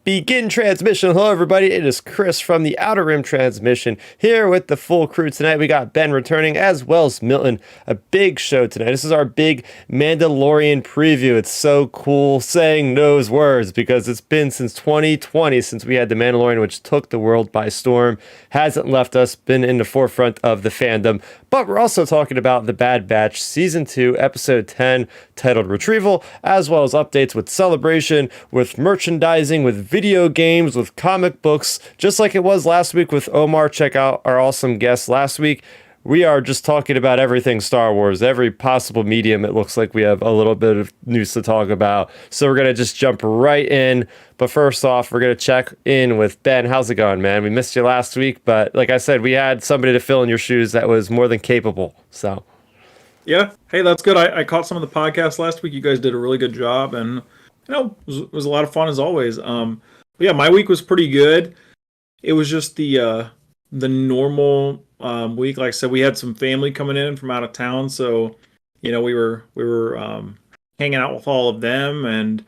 Begin transmission. Hello, everybody. It is Chris from the Outer Rim Transmission here with the full crew tonight. We got Ben returning as well as Milton. A big show tonight. This is our big Mandalorian preview. It's so cool saying those words because it's been since 2020 since we had the Mandalorian, which took the world by storm. Hasn't left us, been in the forefront of the fandom. But we're also talking about The Bad Batch Season 2, Episode 10, titled Retrieval, as well as updates with Celebration, with merchandising, with video games, with comic books, just like it was last week with Omar. Check out our awesome guest last week. We are just talking about everything Star Wars, every possible medium. It looks like we have a little bit of news to talk about. So we're going to just jump right in. But first off, we're going to check in with Ben. How's it going, man? We missed you last week, but like I said, we had somebody to fill in your shoes that was more than capable. So, yeah. Hey, that's good. I caught some of the podcasts last week. You guys did a really good job, and it was a lot of fun as always. But yeah, my week was pretty good. It was just the normal week. Like I said, we had some family coming in from out of town, so we were hanging out with all of them, and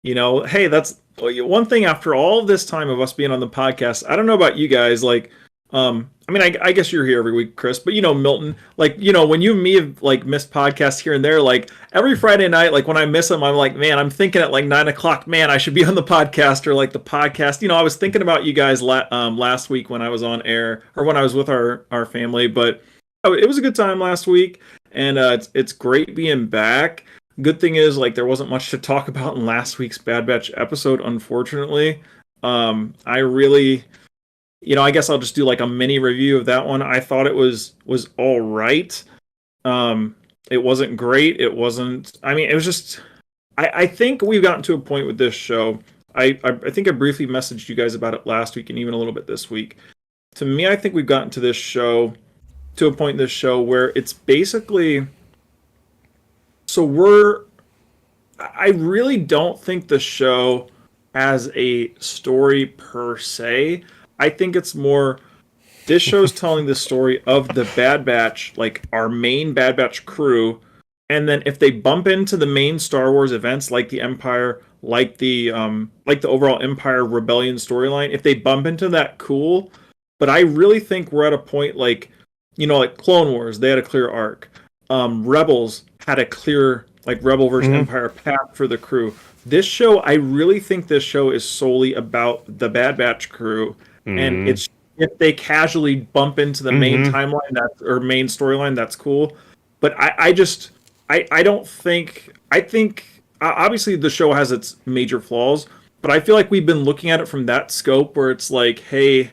hey, that's one thing after all of this time of us being on the podcast. I don't know about you guys, like I guess you're here every week, Chris, but Milton, like when you and me have like missed podcasts here and there, like every Friday night, like when I miss them, I'm like, man, I'm thinking at like 9:00, man, I should be on the podcast, or like the podcast. I was thinking about you guys last week when I was on air, or when I was with our family, but it was a good time last week, and it's great being back. Good thing is, like, there wasn't much to talk about in last week's Bad Batch episode, unfortunately. I really, I guess I'll just do like a mini review of that one. I thought it was all right. It wasn't great. It wasn't, it was just, I think we've gotten to a point with this show. I think I briefly messaged you guys about it last week and even a little bit this week. To me, I think we've gotten to a point in this show where it's basically, I really don't think the show has a story per se. I think it's more, this show's telling the story of the Bad Batch, like our main Bad Batch crew, and then if they bump into the main Star Wars events like the Empire, like the overall Empire Rebellion storyline, if they bump into that, cool. But I really think we're at a point like Clone Wars, they had a clear arc. Rebels had a clear, like, Rebel versus Empire path for the crew. This show, I really think this show is solely about the Bad Batch crew. And it's, if they casually bump into the main timeline or main storyline, that's cool. But I don't think, obviously the show has its major flaws, but I feel like we've been looking at it from that scope where it's like, hey,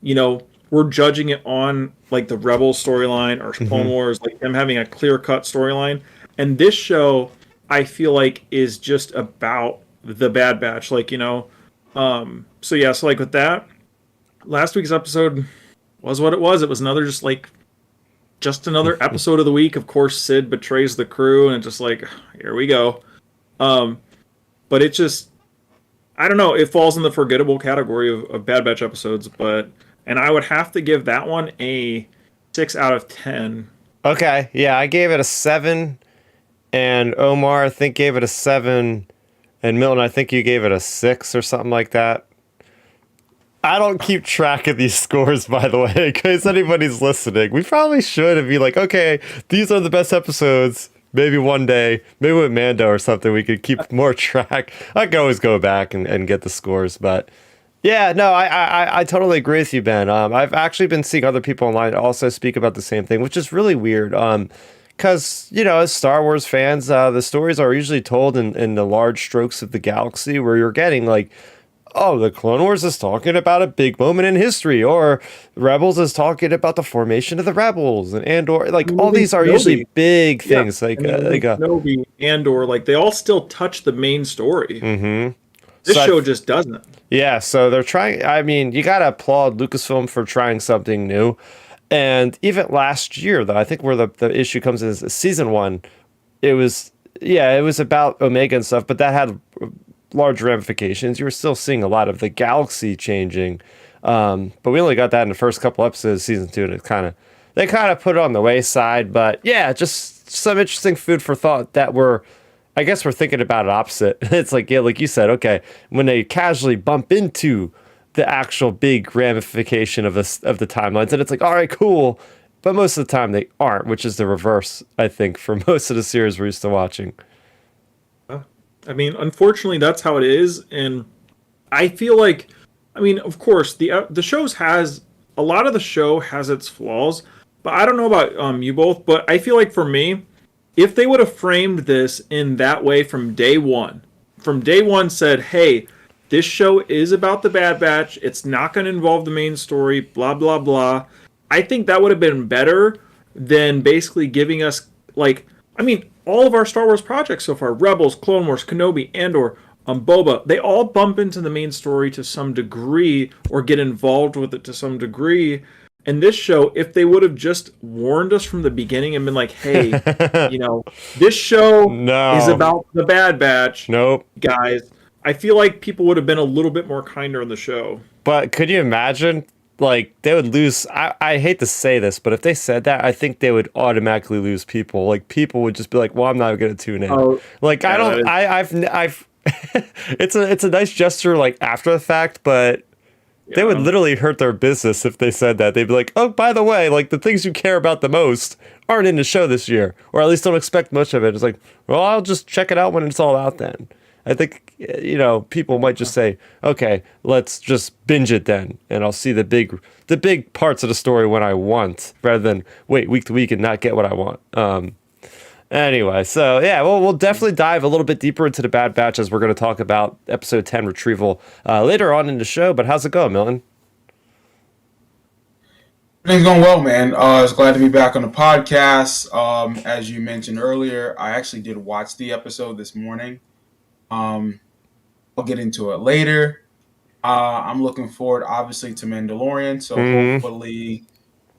we're judging it on like the Rebel storyline or Clone Wars, like them having a clear-cut storyline. And this show, I feel like, is just about the Bad Batch, like, so like with that, last week's episode was what it was. It was another just another episode of the week. Of course, Sid betrays the crew, and it's just like, here we go. But it just, I don't know, it falls in the forgettable category of Bad Batch episodes, and I would have to give that one a 6 out of 10. Okay, yeah, I gave it a 7, and Omar, I think, gave it a 7, and Milton, I think you gave it a 6 or something like that. I don't keep track of these scores, by the way, in case anybody's listening. We probably should and be like, okay, these are the best episodes. Maybe one day, maybe with Mando or something, we could keep more track. I can always go back and get the scores, but yeah, no, I totally agree with you, Ben. I've actually been seeing other people online also speak about the same thing, which is really weird. Because, as Star Wars fans, the stories are usually told in the large strokes of the galaxy, where you're getting like, oh, the Clone Wars is talking about a big moment in history, or Rebels is talking about the formation of the Rebels, and Andor, like all these are usually big things. Yeah. Kenobi, Andor, like they all still touch the main story. This show just doesn't. Yeah, so they're trying. I mean, you gotta applaud Lucasfilm for trying something new. And even last year, though, I think where the issue comes in is season 1. It was about Omega and stuff, but that had large ramifications. You were still seeing a lot of the galaxy changing, but we only got that in the first couple episodes of season 2, and they kind of put it on the wayside. But yeah, just some interesting food for thought that we're I guess we're thinking about it opposite. It's like, yeah, like you said, okay, when they casually bump into the actual big ramification of the timelines, and it's like, all right, cool. But most of the time they aren't, which is the reverse, I think, for most of the series we're used to watching. I mean, unfortunately, that's how it is, and I feel like, I mean, of course, the show's has a lot of the show has its flaws, but I don't know about you both, but I feel like for me, if they would have framed this in that way from day one said, hey, this show is about the Bad Batch, it's not going to involve the main story, blah blah blah. I think that would have been better than basically giving us like, I mean, all of our Star Wars projects so far, Rebels, Clone Wars, Kenobi, Andor, Boba, they all bump into the main story to some degree or get involved with it to some degree. And this show, if they would have just warned us from the beginning and been like, hey, this show is No. about the Bad Batch, Nope. guys, I feel like people would have been a little bit more kinder on the show. But could you imagine? Like, they would lose. I hate to say this, but if they said that, I think they would automatically lose people. Like, people would just be like, well, I'm not going to tune in. Oh, Like, I yeah, don't, I've, it's a nice gesture, like, after the fact, but they would yeah. literally hurt their business if they said that. They'd be like, oh, by the way, like, the things you care about the most aren't in the show this year, or at least don't expect much of it. It's like, well, I'll just check it out when it's all out then. I think, people might just say, okay, let's just binge it then, and I'll see the big parts of the story when I want, rather than wait week to week and not get what I want. Anyway, so yeah, we'll definitely dive a little bit deeper into the Bad Batch as we're going to talk about episode 10 Retrieval later on in the show. But how's it going, Milton? Everything's going well, man. It's glad to be back on the podcast. As you mentioned earlier, I actually did watch the episode this morning. I'll get into it later. I'm looking forward, obviously, to Mandalorian. So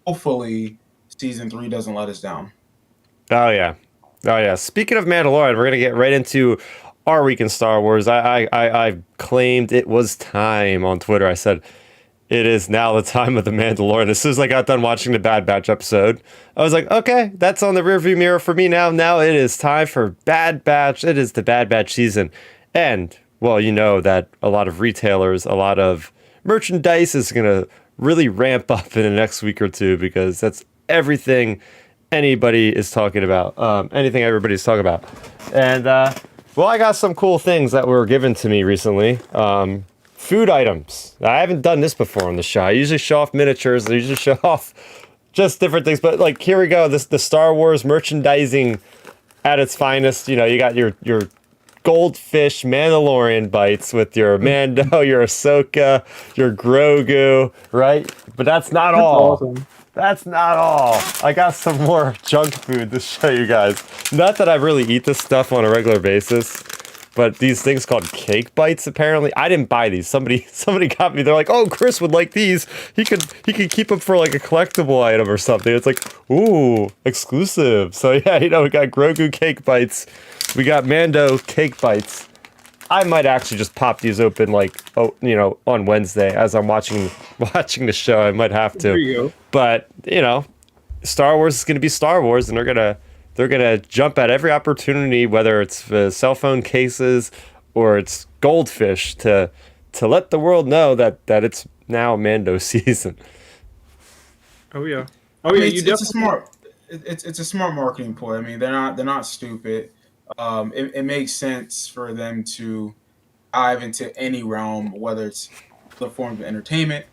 hopefully, season 3 doesn't let us down. Oh yeah. Speaking of Mandalorian, we're gonna get right into our week in Star Wars. I claimed it was time on Twitter. I said it is now the time of the Mandalorian. As soon as I got done watching the Bad Batch episode, I was like, okay, that's on the rearview mirror for me now. Now it is time for Bad Batch. It is the Bad Batch season. And, well, you know that a lot of retailers, a lot of merchandise is going to really ramp up in the next week or two, because that's everything anybody is talking about, anything everybody's talking about. And, well, I got some cool things that were given to me recently. Food items. I haven't done this before on the show. I usually show off miniatures. I usually show off just different things. But, like, here we go. The Star Wars merchandising at its finest. You got your goldfish Mandalorian bites with your Mando, your Ahsoka, your Grogu, right? But that's not all. Awesome. That's not all. I got some more junk food to show you guys. Not that I really eat this stuff on a regular basis, but these things called cake bites, apparently. I didn't buy these. Somebody got me. They're like, oh, Chris would like these. He could keep them for like a collectible item or something. It's like, ooh, exclusive. So yeah, we got Grogu cake bites. We got Mando cake bites. I might actually just pop these open on Wednesday as I'm watching the show. I might have to. There you go. But, Star Wars is going to be Star Wars, and they're gonna jump at every opportunity, whether it's cell phone cases or it's goldfish, to let the world know that it's now Mando season. Oh yeah. It's a smart marketing ploy. I mean, they're not stupid. It makes sense for them to dive into any realm, whether it's the form of entertainment,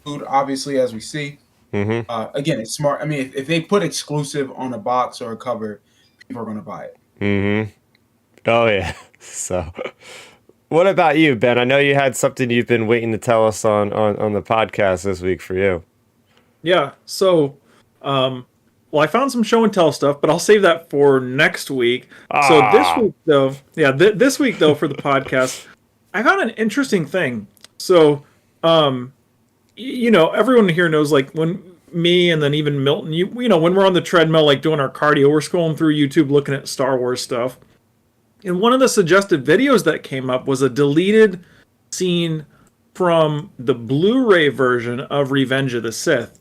food, obviously, as we see. Mm-hmm. Again, it's smart. I mean, if they put exclusive on a box or a cover, people are going to buy it. Mm-hmm. Oh, yeah. So, what about you, Ben? I know you had something you've been waiting to tell us on the podcast this week for you. Yeah. So, well, I found some show and tell stuff, but I'll save that for next week. So this week, though, this week though for the podcast, I found an interesting thing. So, everyone here knows, like, when me and then even Milton, when we're on the treadmill, like doing our cardio, we're scrolling through YouTube looking at Star Wars stuff. And one of the suggested videos that came up was a deleted scene from the Blu-ray version of Revenge of the Sith.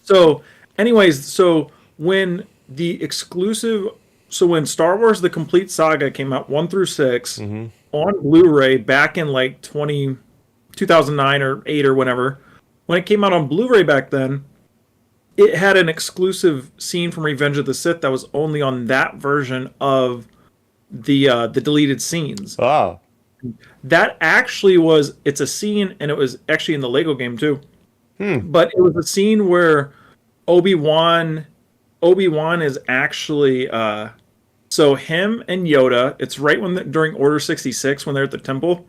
So, anyways, when the exclusive so when Star Wars: The Complete Saga came out, 1 through 6, Mm-hmm. on Blu-ray back in like 2009 or 8 or whenever, when it came out on Blu-ray back then, it had an exclusive scene from Revenge of the Sith that was only on that version of the deleted scenes. Oh. That actually was, it's a scene, and it was actually in the Lego game too. But it was a scene where Obi-Wan is actually so him and Yoda, it's right when during Order 66 when they're at the temple,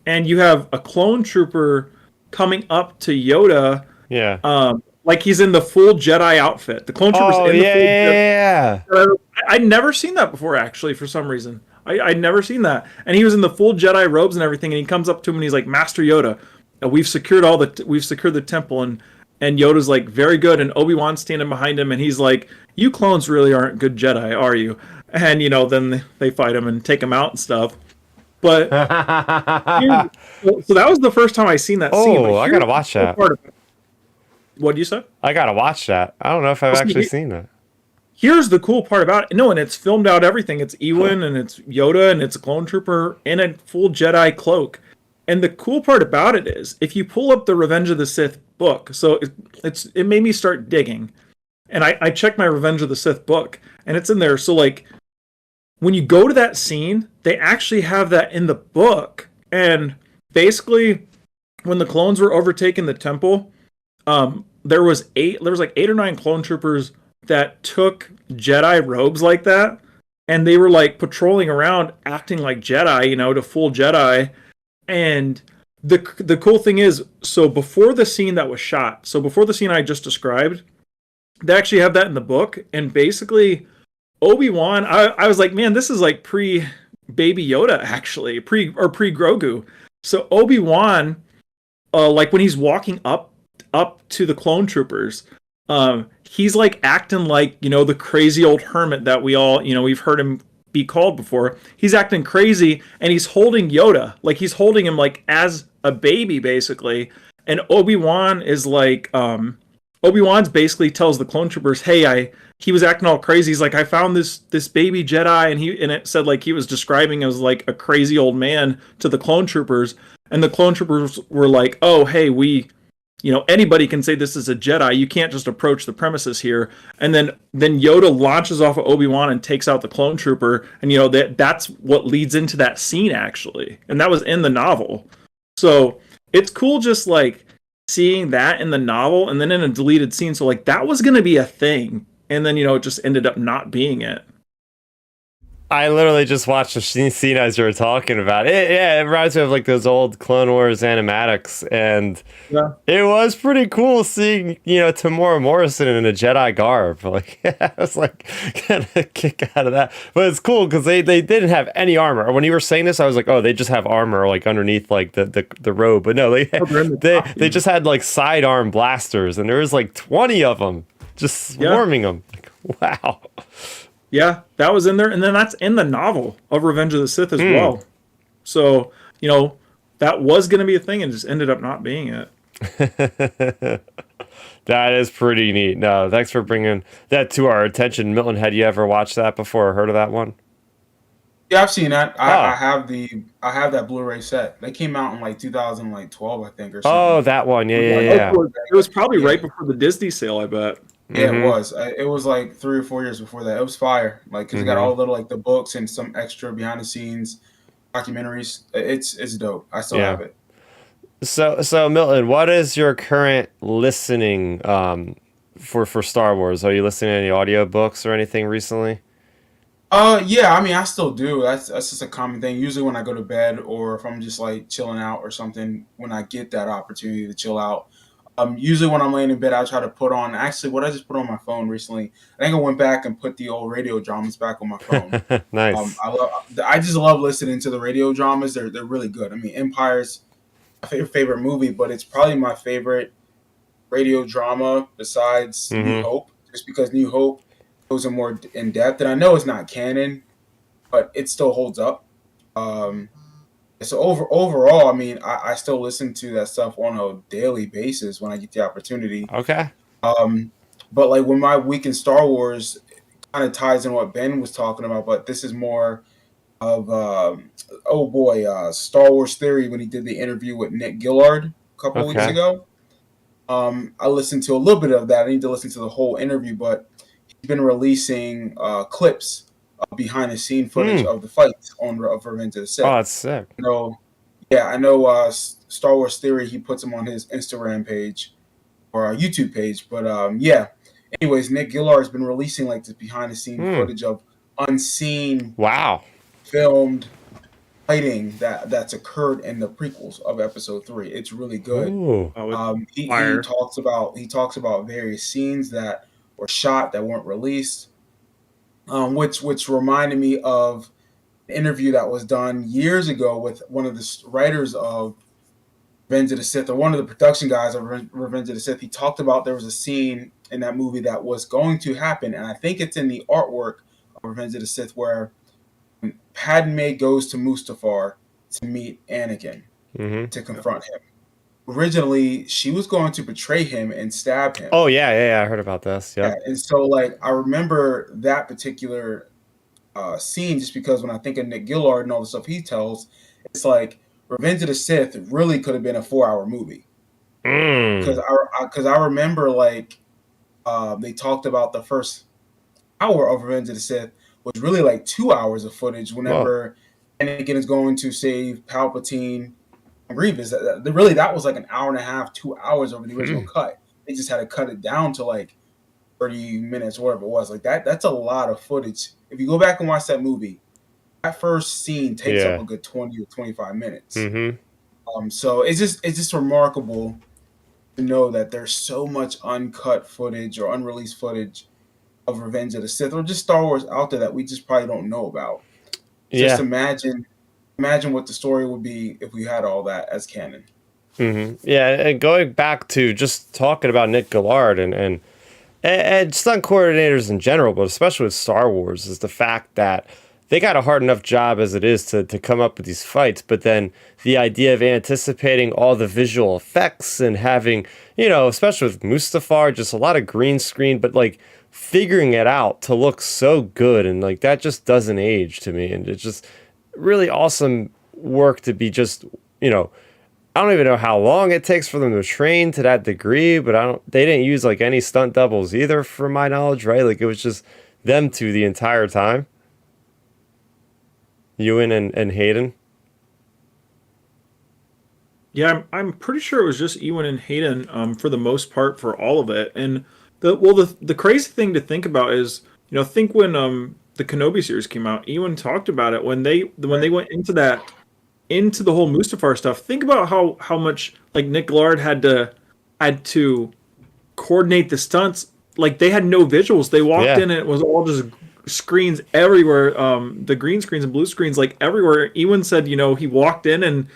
and you have a clone trooper coming up to Yoda, Yeah. like he's in the full Jedi outfit. The clone trooper's Oh, in the yeah, full yeah, yeah. I'd never seen that before, actually, for some reason. I'd never seen that. And he was in the full Jedi robes and everything, and he comes up to him and he's like, Master Yoda, we've secured the temple, and Yoda's like, very good, and Obi-Wan's standing behind him, and he's like, you clones really aren't good Jedi, are you? And, then they fight him and take him out and stuff. But, so that was the first time I seen that scene. Oh, I gotta watch that. What do you say? I gotta watch that. I don't know if I've actually seen that. Here's the cool part about it. No, and it's filmed out everything. It's Ewan and it's Yoda and it's a clone trooper in a full Jedi cloak. And the cool part about it is, if you pull up the Revenge of the Sith book, so it made me start digging. And I checked my Revenge of the Sith book, and it's in there. So, like, when you go to that scene, they actually have that in the book. And basically, when the clones were overtaking the temple, there was like 8 or 9 clone troopers that took Jedi robes like that, and they were like patrolling around acting like Jedi, to full Jedi. And the cool thing is, so before the scene that was shot, so before the scene I just described, they actually have that in the book. And basically Obi-Wan, I was like, man, this is like pre Baby Yoda, actually, pre Grogu. So Obi-Wan, like when he's walking up to the clone troopers, he's like acting like, the crazy old hermit that we all, we've heard him be called before. He's acting crazy, and he's holding Yoda, like he's holding him like as a baby, basically. And Obi-Wan is like, Obi-Wan's basically tells the clone troopers, hey, he was acting all crazy. He's like, I found this baby Jedi, and it said like he was describing as like a crazy old man to the clone troopers. And the clone troopers were like, oh, hey, anybody can say this is a Jedi. You can't just approach the premises here. And then Yoda launches off of Obi-Wan and takes out the clone trooper. And, that's what leads into that scene, actually. And that was in the novel. So it's cool just, like, seeing that in the novel and then in a deleted scene. So, like, that was going to be a thing. And then, it just ended up not being it. I literally just watched the scene as you were talking about it. Yeah, it reminds me of like those old Clone Wars animatics, and it was pretty cool seeing Tamora Morrison in a Jedi garb. Like, I was like kind of kick out of that, but it's cool because they didn't have any armor. When you were saying this, I was like, oh, they just have armor like underneath like the robe, but no, they just had like sidearm blasters, and there was like 20 of them just swarming them. Like, wow. Yeah, that was in there, and then that's in the novel of Revenge of the Sith as well. So, that was going to be a thing and just ended up not being it. That is pretty neat. No, thanks for bringing that to our attention. Milton, had you ever watched that before or heard of that one? Yeah, I've seen that. I have that Blu-ray set. They came out in like 2012, I think, or something. Oh, that one. Yeah. It was probably right before the Disney sale, I bet. Yeah, it was. It was like 3 or 4 years before that. It was fire. Like, because it got all the little, like, the books and some extra behind-the-scenes documentaries. It's dope. I still have it. So Milton, what is your current listening for Star Wars? Are you listening to any audiobooks or anything recently? Yeah, I mean, I still do. That's just a common thing. Usually when I go to bed or if I'm just, like, chilling out or something, when I get that opportunity to chill out. Usually when I'm laying in bed, I try to put on, actually what I just put on my phone recently, I think I went back and put the old radio dramas back on my phone. Nice. I just love listening to the radio dramas. They're really good. I mean, Empire's my favorite movie, but it's probably my favorite radio drama besides New Hope, just because New Hope goes in more in depth. And I know it's not canon, but it still holds up. So overall, I mean, I still listen to that stuff on a daily basis when I get the opportunity. Okay. But like when my week in Star Wars kind of ties in what Ben was talking about, but this is more of Star Wars Theory when he did the interview with Nick Gillard a couple weeks Okay. ago. I listened to a little bit of that. I need to listen to the whole interview, but he's been releasing clips of behind the scene footage of the fights on of Revenge of the Oh, Sith. that's sick. I know Star Wars Theory, he puts them on his Instagram page or YouTube page, but yeah. Anyways, Nick Gillard has been releasing like this behind the scene footage of unseen, Wow. filmed fighting that's occurred in the prequels of Episode 3. It's really good. Ooh. He talks about various scenes that were shot that weren't released, which reminded me of an interview that was done years ago with one of the writers of Revenge of the Sith, or one of the production guys of Revenge of the Sith. He talked about there was a scene in that movie that was going to happen, and I think it's in the artwork of Revenge of the Sith, where Padme goes to Mustafar to meet Anakin to confront him. Originally, she was going to betray him and stab him. Oh yeah. I heard about this. Yep. Yeah, and so like I remember that particular scene just because when I think of Nick Gillard and all the stuff he tells, it's like Revenge of the Sith really could have been a 4-hour movie. Because I remember like they talked about the first hour of Revenge of the Sith was really like 2 hours of footage whenever Anakin is going to save Palpatine and Grievous. That was like an hour and a half, 2 hours over the original cut. They just had to cut it down to like 30 minutes, whatever it was. Like that's a lot of footage. If you go back and watch that movie, that first scene takes up a good 20 or 25 minutes. So it's just remarkable to know that there's so much uncut footage or unreleased footage of Revenge of the Sith or just Star Wars out there that we just probably don't know about. Just imagine what the story would be if we had all that as canon. Yeah, and going back to just talking about Nick Gillard and stunt coordinators in general, but especially with Star Wars, is the fact that they got a hard enough job as it is to come up with these fights, but then the idea of anticipating all the visual effects and having, especially with Mustafar, just a lot of green screen, but like figuring it out to look so good, and like that just doesn't age to me, and it's just really awesome work to be just, I don't even know how long it takes for them to train to that degree, but they didn't use like any stunt doubles either, from my knowledge, right? Like it was just them two the entire time. Ewan and Hayden. Yeah, I'm pretty sure it was just Ewan and Hayden for the most part for all of it. And the crazy thing to think about is, think when the Kenobi series came out, Ewan talked about it when they went into the whole Mustafar stuff. Think about how much like Nick Gillard had to coordinate the stunts. Like they had no visuals. They walked in and it was all just screens everywhere, the green screens and blue screens like everywhere. Ewan said, he walked in and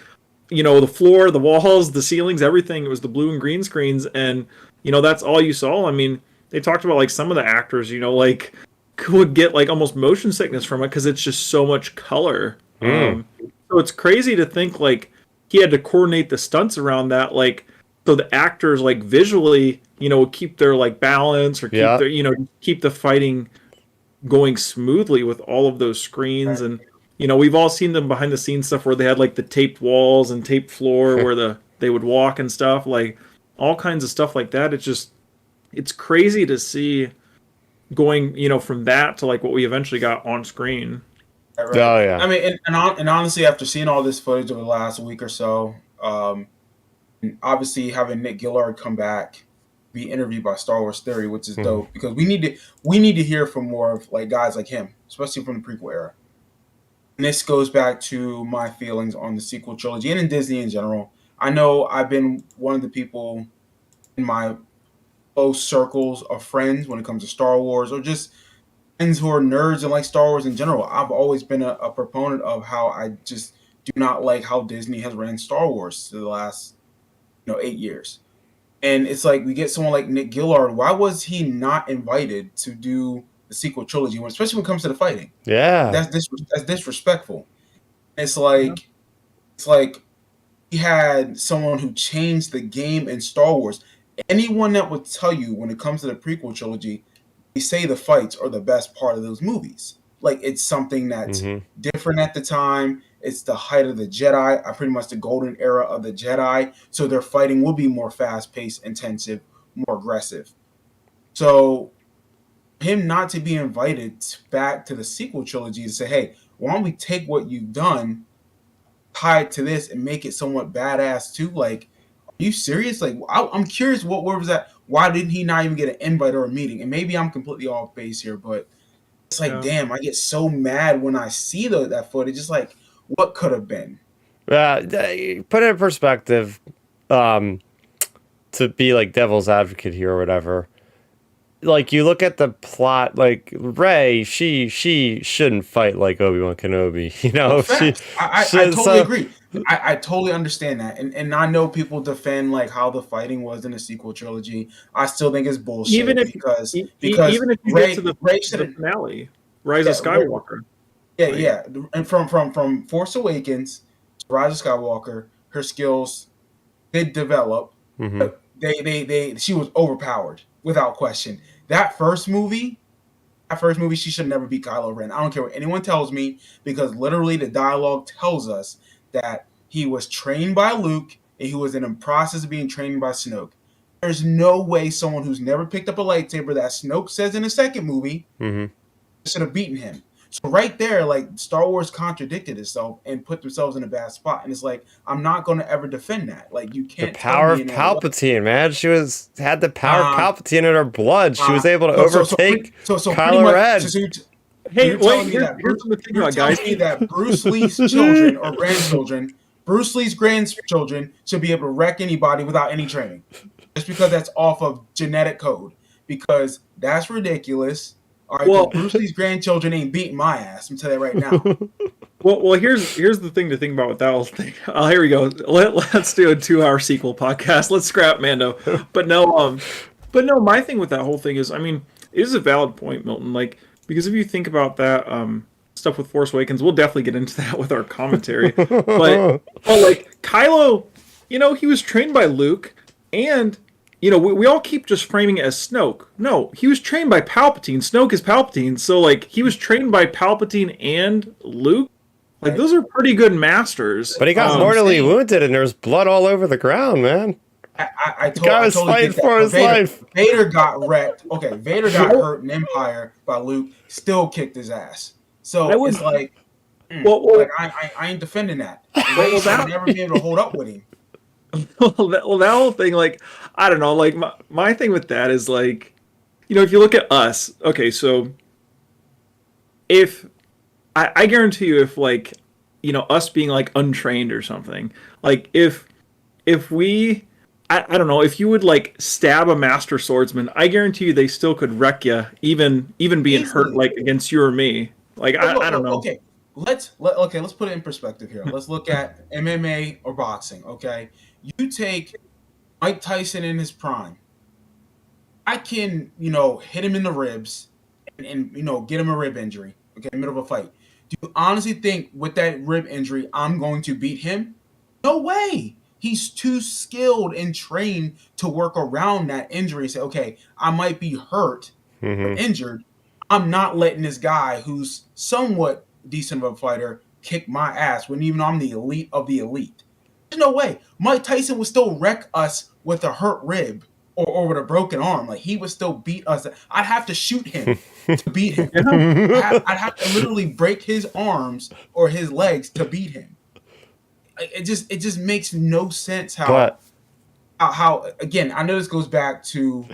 the floor, the walls, the ceilings, everything, it was the blue and green screens, and that's all you saw. I mean, they talked about like some of the actors, like would get like almost motion sickness from it because it's just so much color. So it's crazy to think like he had to coordinate the stunts around that, like so the actors like visually, would keep their like balance or keep their, keep the fighting going smoothly with all of those screens. And we've all seen them behind the scenes stuff where they had like the taped walls and taped floor where they would walk and stuff, like all kinds of stuff like that. It's crazy to see going from that to like what we eventually got on screen. Right. Oh yeah. I mean, and honestly, after seeing all this footage over the last week or so, and obviously having Nick Gillard come back, be interviewed by Star Wars Theory, which is dope because we need to hear from more of like guys like him, especially from the prequel era. And this goes back to my feelings on the sequel trilogy and in Disney in general. I know I've been one of the people in my close circles of friends when it comes to Star Wars, or just friends who are nerds and like Star Wars in general. I've always been a proponent of how I just do not like how Disney has ran Star Wars for the last 8 years. And it's like we get someone like Nick Gillard. Why was he not invited to do the sequel trilogy, especially when it comes to the fighting? Yeah, that's disrespectful. It's like he had someone who changed the game in Star Wars. Anyone that would tell you when it comes to the prequel trilogy, they say the fights are the best part of those movies. Like it's something that's different at the time. It's the height of the Jedi, pretty much the golden era of the Jedi. So their fighting will be more fast paced, intensive, more aggressive. So him not to be invited back to the sequel trilogy and say, hey, why don't we take what you've done, tie it to this, and make it somewhat badass too? Like, are you serious? Like, I'm curious, where was that? Why didn't he not even get an invite or a meeting? And maybe I'm completely off base here, but it's like, damn, I get so mad when I see that footage. It's like, what could have been? Put it in perspective, to be like devil's advocate here or whatever. Like you look at the plot, like Rey, she shouldn't fight like Obi-Wan Kenobi. You know, I totally agree. I totally understand that, and I know people defend like how the fighting was in the sequel trilogy. I still think it's bullshit. Even if you get to the finale, Rise of Skywalker. Yeah. And from Force Awakens to Rise of Skywalker, her skills did develop. But she was overpowered without question. That first movie, she should never beat Kylo Ren. I don't care what anyone tells me, because literally the dialogue tells us that he was trained by Luke and he was in the process of being trained by Snoke. There's no way someone who's never picked up a lightsaber that Snoke says in the second movie should have beaten him. So right there, like Star Wars contradicted itself and put themselves in a bad spot. And it's like, I'm not going to ever defend that. Like you can't. The power of Palpatine, man. She had the power of Palpatine in her blood. She was able to overtake Kylo Ren. Hey, wait, here's the thing about guys. Me that Bruce Lee's children or grandchildren, Bruce Lee's grandchildren should be able to wreck anybody without any training, just because that's off of genetic code. Because that's ridiculous. All right, Bruce Lee's grandchildren ain't beating my ass. I'm telling you right now. Well, here's the thing to think about with that whole thing. Oh, here we go. Let's do a 2-hour sequel podcast. Let's scrap Mando. But no, my thing with that whole thing is, I mean, it is a valid point, Milton. Like, because if you think about that stuff with Force Awakens, we'll definitely get into that with our commentary. but like Kylo, you know, he was trained by Luke, and you know, we all keep just framing it as Snoke. No, he was trained by Palpatine. Snoke is Palpatine. So, like, he was trained by Palpatine and Luke. Like, those are pretty good masters. But he got mortally wounded, and there's blood all over the ground, man. The guy was fighting for his life. Vader got wrecked. Okay, Vader got hurt in Empire by Luke. Still kicked his ass. So, it's like, I ain't defending that. Rey should never be able to hold up with him. That whole thing, like, I don't know, like, my thing with that is, like, you know, if you look at us, okay, so, if, I guarantee you, if, like, you know, us being, like, untrained or something, like, if we, I don't know, if you would, like, stab a master swordsman, I guarantee you they still could wreck you, even being hurt, like, against you or me. Like, I don't know. Okay, let's put it in perspective here. Let's look at MMA or boxing, okay? You take Mike Tyson in his prime. I can, you know, hit him in the ribs and you know, get him a rib injury, okay, in the middle of a fight. Do you honestly think with that rib injury, I'm going to beat him? No way. He's too skilled and trained to work around that injury and say, okay, I might be hurt or injured. I'm not letting this guy who's somewhat decent of a fighter kick my ass when even I'm the elite of the elite. There's no way. Mike Tyson would still wreck us with a hurt rib or with a broken arm. Like, he would still beat us. I'd have to shoot him to beat him. I'd have to literally break his arms or his legs to beat him. It just makes no sense how again, I know this goes back to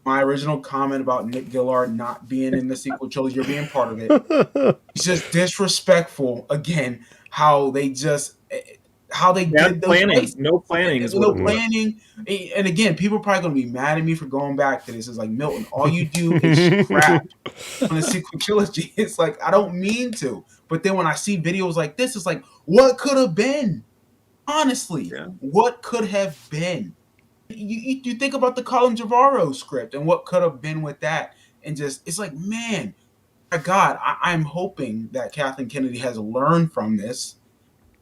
my original comment about Nick Gillard not being in the sequel trilogy or being part of it. It's just disrespectful, again, how they did those planning. No planning. No planning. And again, people are probably going to be mad at me for going back to this. It's like, Milton, all you do is crap on the sequel trilogy. It's like, I don't mean to. But then when I see videos like this, it's like, what could have been? Honestly, what could have been? You think about the Colin Trevorrow script and what could have been with that. And just, it's like, man, my God, I'm hoping that Kathleen Kennedy has learned from this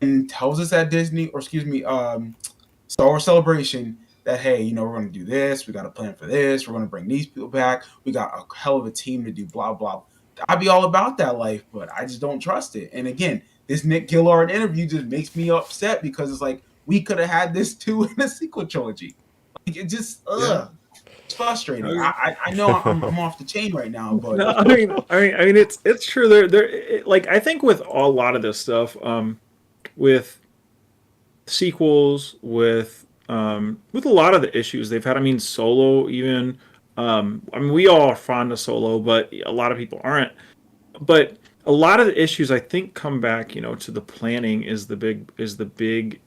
and tells us at Star Wars Celebration that, hey, we're going to do this. We got a plan for this. We're going to bring these people back. We got a hell of a team to do blah, blah. I'd be all about that life, but I just don't trust it. And again, this Nick Gillard interview just makes me upset because it's like, we could have had this too in a sequel trilogy. Like, it just, it's frustrating. I know I'm off the chain right now, but no, I mean, it's true. Like, I think with a lot of this stuff, with sequels, with a lot of the issues they've had. I mean, Solo even. I mean, we all are fond of Solo, but a lot of people aren't. But a lot of the issues I think come back, to the planning is the big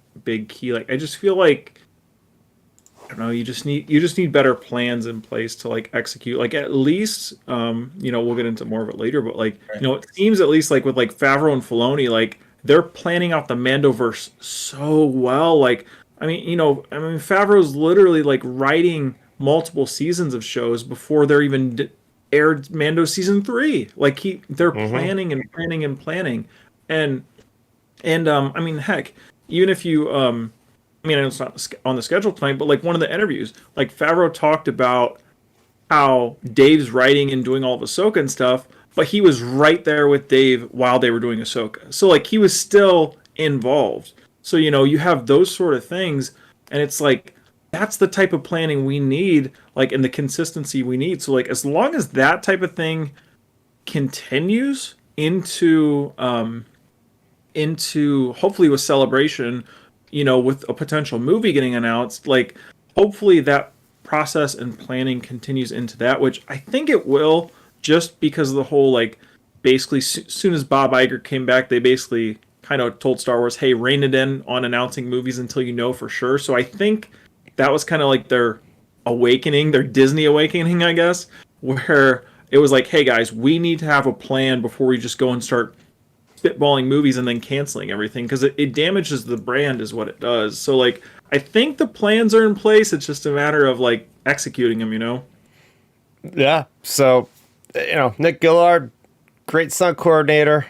key. Like, I just feel like, I don't know, you just need better plans in place to like execute. Like, at least, we'll get into more of it later, but like, it seems at least like with like Favreau and Filoni, like they're planning out the Mandoverse so well. Like, I mean, Favreau's literally like writing multiple seasons of shows before they're even aired Mando season 3. Like they're planning and planning and planning, and I mean, heck, even if you I mean, it's not on the schedule tonight, but like one of the interviews, like Favreau talked about how Dave's writing and doing all of Ahsoka and stuff, but he was right there with Dave while they were doing Ahsoka. So like he was still involved. So you have those sort of things, and it's like that's the type of planning we need, like, and the consistency we need. So like as long as that type of thing continues into hopefully with Celebration, with a potential movie getting announced, like hopefully that process and planning continues into that, which I think it will, just because of the whole, like, basically soon as Bob Iger came back, they basically kind of told Star Wars, hey, rein it in on announcing movies until you know for sure. So I think that was kind of like their awakening, their Disney awakening, I guess, where it was like, hey guys, we need to have a plan before we just go and start spitballing movies and then canceling everything, because it damages the brand is what it does. So like I think the plans are in place, it's just a matter of like executing them. Yeah, so Nick Gillard, great stunt coordinator,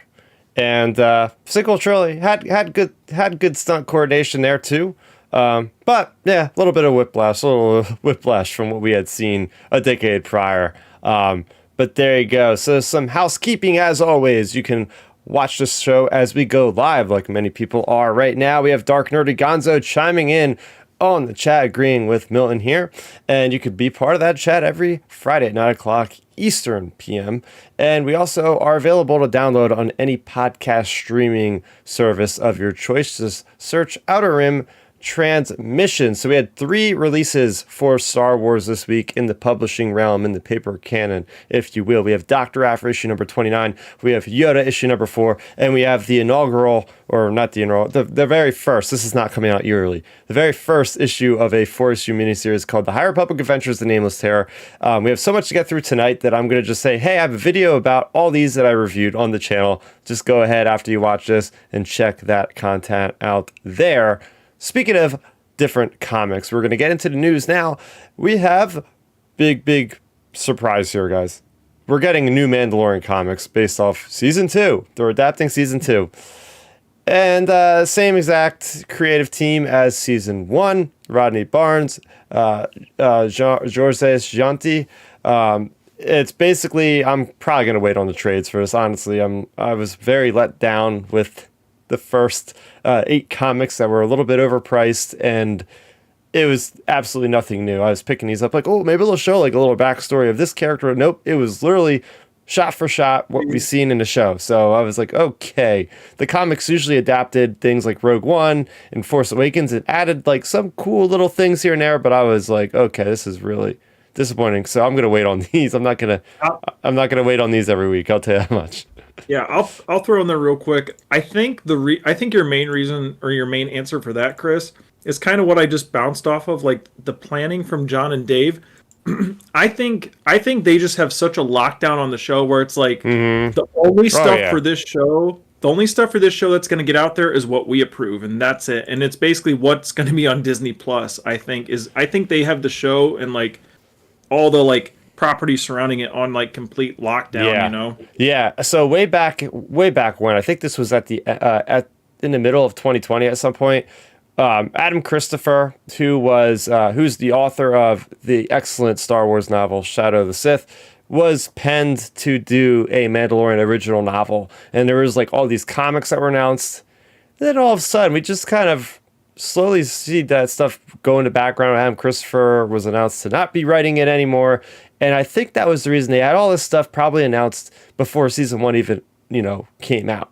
and sequel trilogy had good stunt coordination there too. But yeah, a little whiplash from what we had seen a decade prior. But there you go. So some housekeeping as always. You can watch this show as we go live, like many people are right now. We have Dark Nerdy Gonzo chiming in on the chat, agreeing with Milton here. And you could be part of that chat every Friday at 9 o'clock Eastern PM. And we also are available to download on any podcast streaming service of your choice. Just search Outer Rim Transmission. So we had 3 releases for Star Wars this week in the publishing realm, in the paper canon, if you will. We have Dr. Aphra issue number 29, we have Yoda issue number 4, and we have the inaugural, or not the inaugural, the very first, this is not coming out yearly, the very first issue of a 4-issue miniseries called The High Republic Adventures, The Nameless Terror. We have so much to get through tonight that I'm going to just say, hey, I have a video about all these that I reviewed on the channel. Just go ahead after you watch this and check that content out there. Speaking of different comics, we're going to get into the news now. We have big surprise here, guys. We're getting new Mandalorian comics based off Season 2. They're adapting Season 2. And same exact creative team as Season 1. Rodney Barnes, Georges Janti. It's basically, I'm probably going to wait on the trades for this, honestly. I was very let down with the first 8 comics that were a little bit overpriced, and it was absolutely nothing new. I was picking these up like, oh, maybe they'll show like a little backstory of this character. Nope, it was literally shot for shot what we've seen in the show. So I was like, okay. The comics usually adapted things like Rogue One and Force Awakens. It added like some cool little things here and there, but I was like, okay, this is really disappointing. So I'm gonna wait on these. I'm not gonna wait on these every week. I'll tell you that much. Yeah, I'll throw in there real quick. I think I think your main reason, or your main answer for that, Chris, is kind of what I just bounced off of, like the planning from John and Dave. I think they just have such a lockdown on the show where it's like the only stuff for this show, that's going to get out there is what we approve, and that's it. And it's basically what's going to be on Disney Plus. I think they have the show and like all the like property surrounding it on like complete lockdown. Yeah. So way back when, I think this was at the in the middle of 2020 at some point, Adam Christopher, who's the author of the excellent Star Wars novel Shadow of the Sith, was penned to do a Mandalorian original novel. And there was like all these comics that were announced. Then all of a sudden, we just kind of slowly see that stuff go into background. Adam Christopher was announced to not be writing it anymore. And I think that was the reason they had all this stuff probably announced before season 1 even, came out.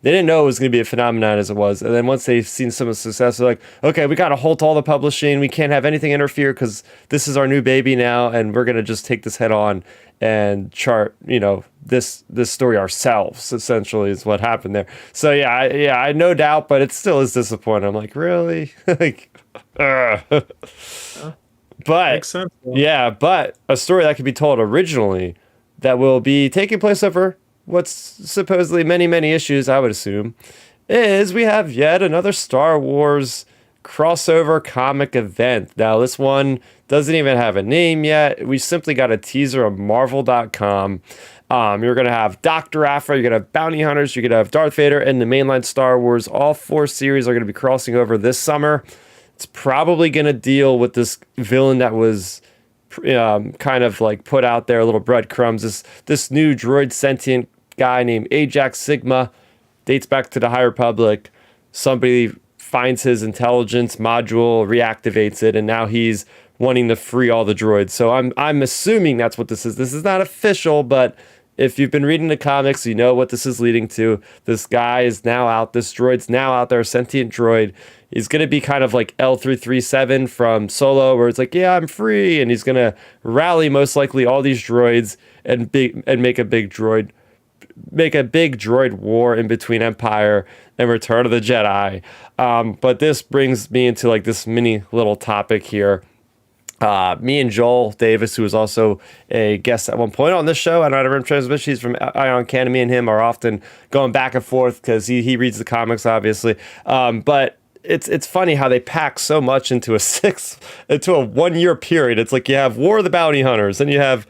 They didn't know it was going to be a phenomenon as it was. And then once they've seen some of the success, they're like, okay, we got to halt all the publishing. We can't have anything interfere because this is our new baby now. And we're going to just take this head on and chart, this story ourselves, essentially, is what happened there. So, I no doubt, but it still is disappointing. I'm like, really? But, Makes sense. but a story that could be told originally that will be taking place over what's supposedly many, many issues, I would assume, is we have yet another Star Wars crossover comic event. Now, this one doesn't even have a name yet. We simply got a teaser on Marvel.com. You're going to have Dr. Aphra, you're going to have Bounty Hunters, you're going to have Darth Vader, and the mainline Star Wars. All 4 series are going to be crossing over this summer. It's probably going to deal with this villain that was kind of like put out there, little breadcrumbs. This new droid sentient guy named Ajax Sigma, dates back to the High Republic. Somebody finds his intelligence module, reactivates it, and now he's wanting to free all the droids. So I'm assuming that's what this is. This is not official, but if you've been reading the comics, you know what this is leading to. This guy is now out. This droid's now out there, sentient droid. He's going to be kind of like L337 from Solo, where it's like, yeah, I'm free. And he's going to rally most likely all these droids and make a big droid war in between Empire and Return of the Jedi. But this brings me into like this mini little topic here. Me and Joel Davis, who was also a guest at one point on this show at outerrimtransmission, he's from Ion Canon. Me and him are often going back and forth because he reads the comics, obviously. But it's funny how they pack so much into a 1 year period. It's like you have War of the Bounty Hunters, and you have,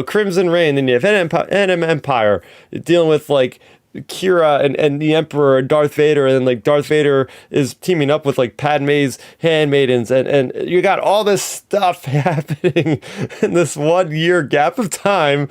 Crimson Reign, then you have Enemy Empire dealing with like Kira and the Emperor and Darth Vader, and then like Darth Vader is teaming up with like Padme's handmaidens, and you got all this stuff happening in this 1 year gap of time.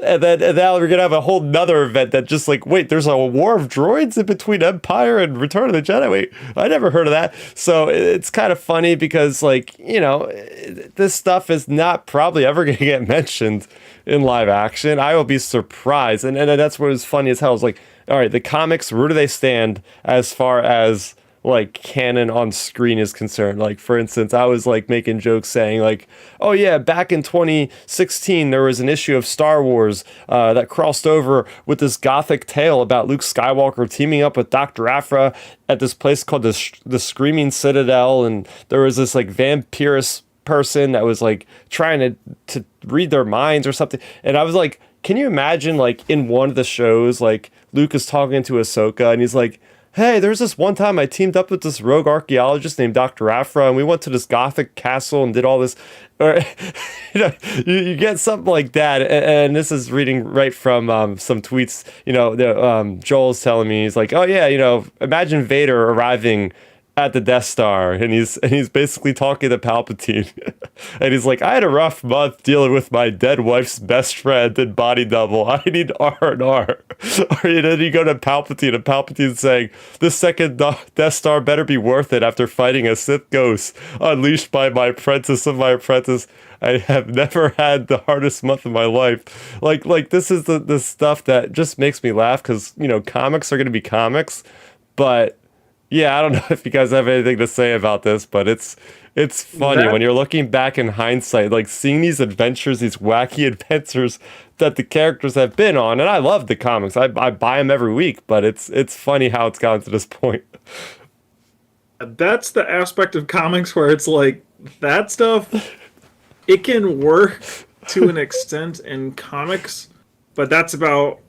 And now we're going to have a whole nother event that just like, wait, there's a war of droids in between Empire and Return of the Jedi. Wait, I never heard of that. So it's kind of funny because like, this stuff is not probably ever going to get mentioned in live action. I will be surprised. And that's what was funny as hell. It's like, all right, the comics, where do they stand as far as like canon on screen is concerned? Like, for instance, I was like making jokes saying like, oh yeah, back in 2016 there was an issue of Star Wars that crossed over with this gothic tale about Luke Skywalker teaming up with Dr. Aphra at this place called the Screaming Citadel, and there was this like vampirist person that was like trying to read their minds or something. And I was like, can you imagine like in one of the shows like Luke is talking to Ahsoka and he's like, hey, there's this one time I teamed up with this rogue archaeologist named Dr. Aphra, and we went to this gothic castle and did all this. Or, you get something like that. And this is reading right from some tweets. Joel's telling me, he's like, oh yeah, imagine Vader arriving at the Death Star, and he's basically talking to Palpatine, and he's like, I had a rough month dealing with my dead wife's best friend and body double. I need R&R. Or then you go to Palpatine, and Palpatine's saying, this second Death Star better be worth it after fighting a Sith ghost unleashed by my apprentice of my apprentice. I have never had the hardest month of my life. Like this is the stuff that just makes me laugh because, comics are going to be comics, but yeah, I don't know if you guys have anything to say about this, but it's funny when you're looking back in hindsight, like seeing these adventures, these wacky adventures that the characters have been on. And I love the comics. I buy them every week, but it's funny how it's gotten to this point. That's the aspect of comics where it's like that stuff, it can work to an extent in comics, but that's about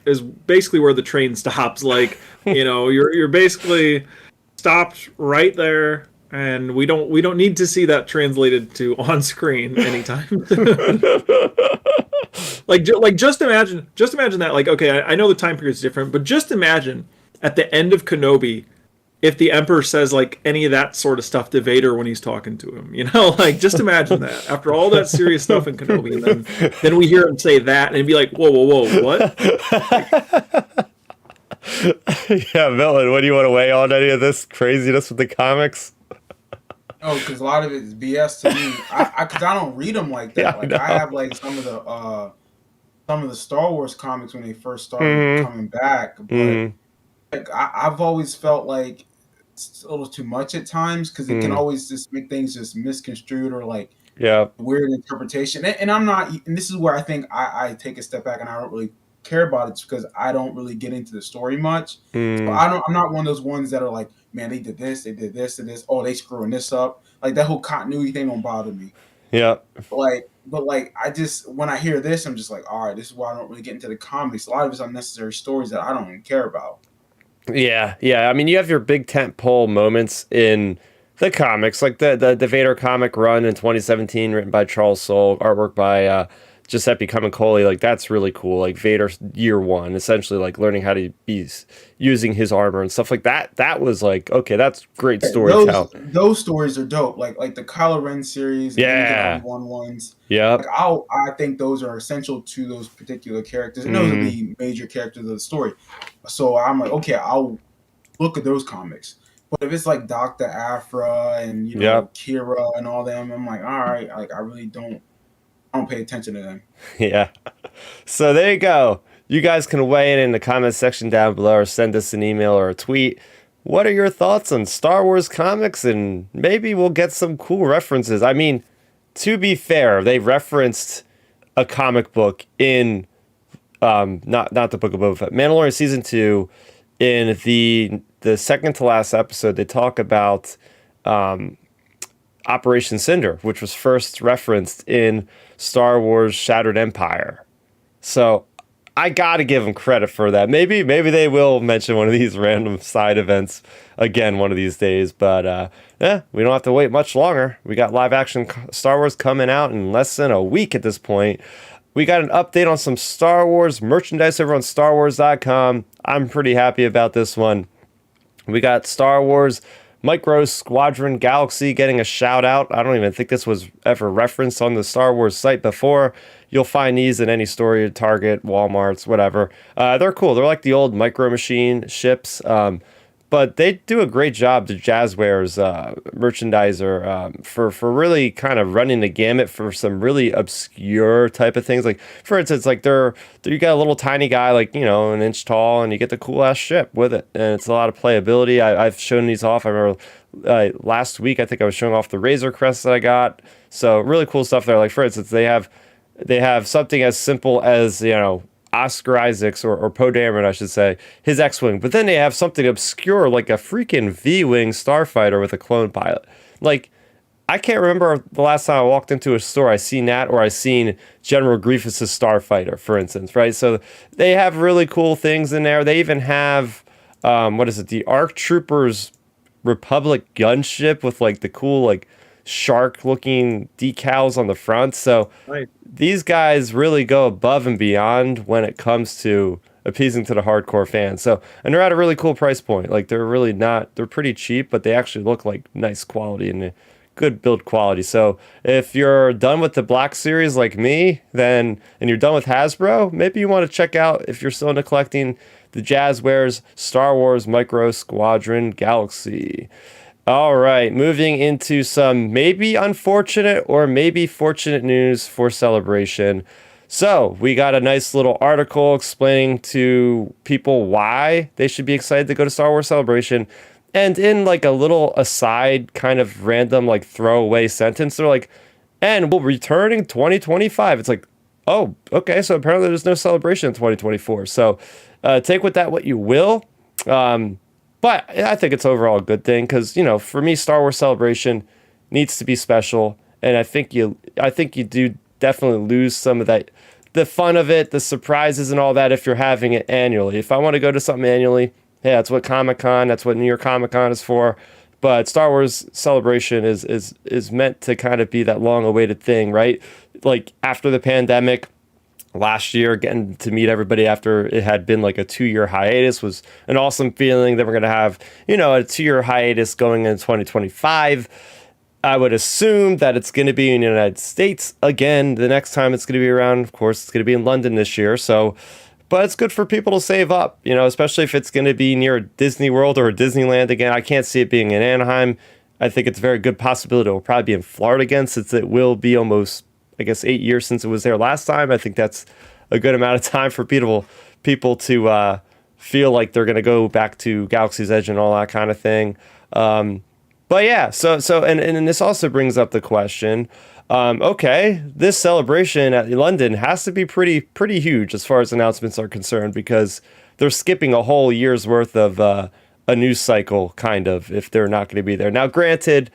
is basically where the train stops. Like, you're basically stopped right there, and we don't need to see that translated to on screen anytime. like just imagine that. Like, okay, I know the time period is different, but just imagine at the end of Kenobi, if the Emperor says like any of that sort of stuff to Vader when he's talking to him, like just imagine that after all that serious stuff in Kenobi, and then we hear him say that and it'd be like, whoa, whoa, whoa, what? Yeah, Milton, what do you want to weigh on any of this craziness with the comics? No, because a lot of it is BS to me. Because I don't read them like that. Yeah, Like I have like some of the Star Wars comics when they first started coming back, but like I've always felt like it's a little too much at times because it can always just make things just misconstrued or like weird interpretation. And I'm not. And this is where I think I take a step back and I don't really care about it because I don't really get into the story much. So I'm not one of those ones that are like, man, they did this, they did this, and this. Oh, they screwing this up. Like that whole continuity thing don't bother me. Yeah. But I just when I hear this, I'm just like, all right, this is why I don't really get into the comics. A lot of it's unnecessary stories that I don't even care about. Yeah. I mean, you have your big tent pole moments in the comics, like the Vader comic run in 2017, written by Charles Soule, artwork by Giuseppe Camicoli. Like that's really cool. Like Vader year one, essentially like learning how to be using his armor and stuff like that. That was like, okay, that's great storytelling. Those stories are dope. Like the Kylo Ren series, yeah, the ones. Yeah, like I think those are essential to those particular characters, and those are the major characters of the story. So I'm like, okay, I'll look at those comics. But if it's like Dr. Aphra and Kira and all them, I'm like, all right, like I don't pay attention to them. Yeah. So there you go. You guys can weigh in the comment section down below or send us an email or a tweet. What are your thoughts on Star Wars comics? And maybe we'll get some cool references. I mean, to be fair, they referenced a comic book in not the Book of Boba Fett, Mandalorian season 2. In the second to last episode, they talk about Operation Cinder, which was first referenced in Star Wars Shattered Empire. So I gotta give them credit for that. Maybe they will mention one of these random side events again one of these days. But we don't have to wait much longer. We got live action Star Wars coming out in less than a week at this point. We got an update on some Star Wars merchandise over on StarWars.com. I'm pretty happy about this one. We got Star Wars Micro Squadron Galaxy getting a shout out. I don't even think this was ever referenced on the Star Wars site before. You'll find these in any store, Target, Walmart's, whatever. They're cool. They're like the old Micro Machine ships. But they do a great job, the Jazzwares merchandiser, for really kind of running the gamut for some really obscure type of things. Like, for instance, like you got a little tiny guy, like, an inch tall, and you get the cool ass ship with it. And it's a lot of playability. I've shown these off. I remember last week, I think I was showing off the Razor Crest that I got. So really cool stuff there. Like, for instance, they have something as simple as, Oscar Isaacs or Poe Dameron, I should say, his X-Wing. But then they have something obscure like a freaking V-Wing starfighter with a clone pilot. Like, I can't remember the last time I walked into a store I seen that or I seen General Grievous' starfighter, for instance, right? So they have really cool things in there. They even have, the ARC Troopers Republic gunship with like the cool like shark-looking decals on the front. So these guys really go above and beyond when it comes to appeasing to the hardcore fans. So, and they're at a really cool price point. Like they're pretty cheap, but they actually look like nice quality and good build quality. So if you're done with the Black Series like me, and you're done with Hasbro, maybe you want to check out, if you're still into collecting, the Jazzwares Star Wars Micro Squadron Galaxy. All right, moving into some maybe unfortunate or maybe fortunate news for Celebration. So we got a nice little article explaining to people why they should be excited to go to Star Wars Celebration. And in like a little aside kind of random like throwaway sentence, they're like, and we'll return in 2025. It's like, oh, okay, so apparently there's no Celebration in 2024. So take with that what you will. But I think it's overall a good thing because, for me, Star Wars Celebration needs to be special. And I think you do definitely lose some of that, the fun of it, the surprises and all that if you're having it annually. If I want to go to something annually, yeah, that's what Comic-Con, that's what New York Comic-Con is for. But Star Wars Celebration is meant to kind of be that long-awaited thing, right? Like after the pandemic, last year. Getting to meet everybody after it had been like a 2-year hiatus was an awesome feeling. Then we're going to have, a 2-year hiatus going in 2025. I would assume that it's going to be in the United States again. The next time it's going to be around, of course, it's going to be in London this year. So, but it's good for people to save up, especially if it's going to be near Disney World or Disneyland again. I can't see it being in Anaheim. I think it's a very good possibility it will probably be in Florida again, since it will be almost, I guess, 8 years since it was there last time. I think that's a good amount of time for people to feel like they're going to go back to Galaxy's Edge and all that kind of thing. But yeah, and this also brings up the question. Okay, this celebration at London has to be pretty huge as far as announcements are concerned, because they're skipping a whole year's worth of a news cycle, kind of, if they're not going to be there. Now, granted,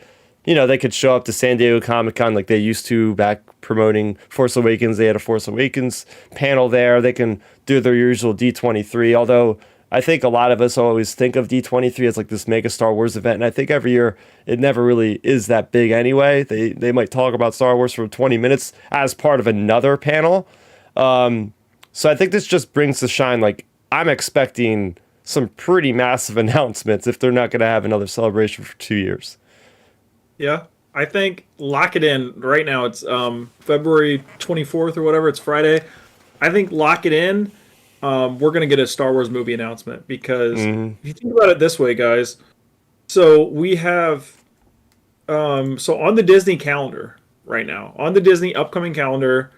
they could show up to San Diego Comic-Con like they used to back promoting Force Awakens. They had a Force Awakens panel there. They can do their usual D23, although I think a lot of us always think of D23 as like this mega Star Wars event, and I think every year it never really is that big anyway. They might talk about Star Wars for 20 minutes as part of another panel. So I think this just brings to shine, like, I'm expecting some pretty massive announcements if they're not going to have another celebration for 2 years. Yeah, I think lock it in right now. It's February 24th or whatever. It's Friday. I think lock it in. We're going to get a Star Wars movie announcement, because if you think about it this way, guys, so we have, so on the Disney calendar right now, on the Disney upcoming calendar,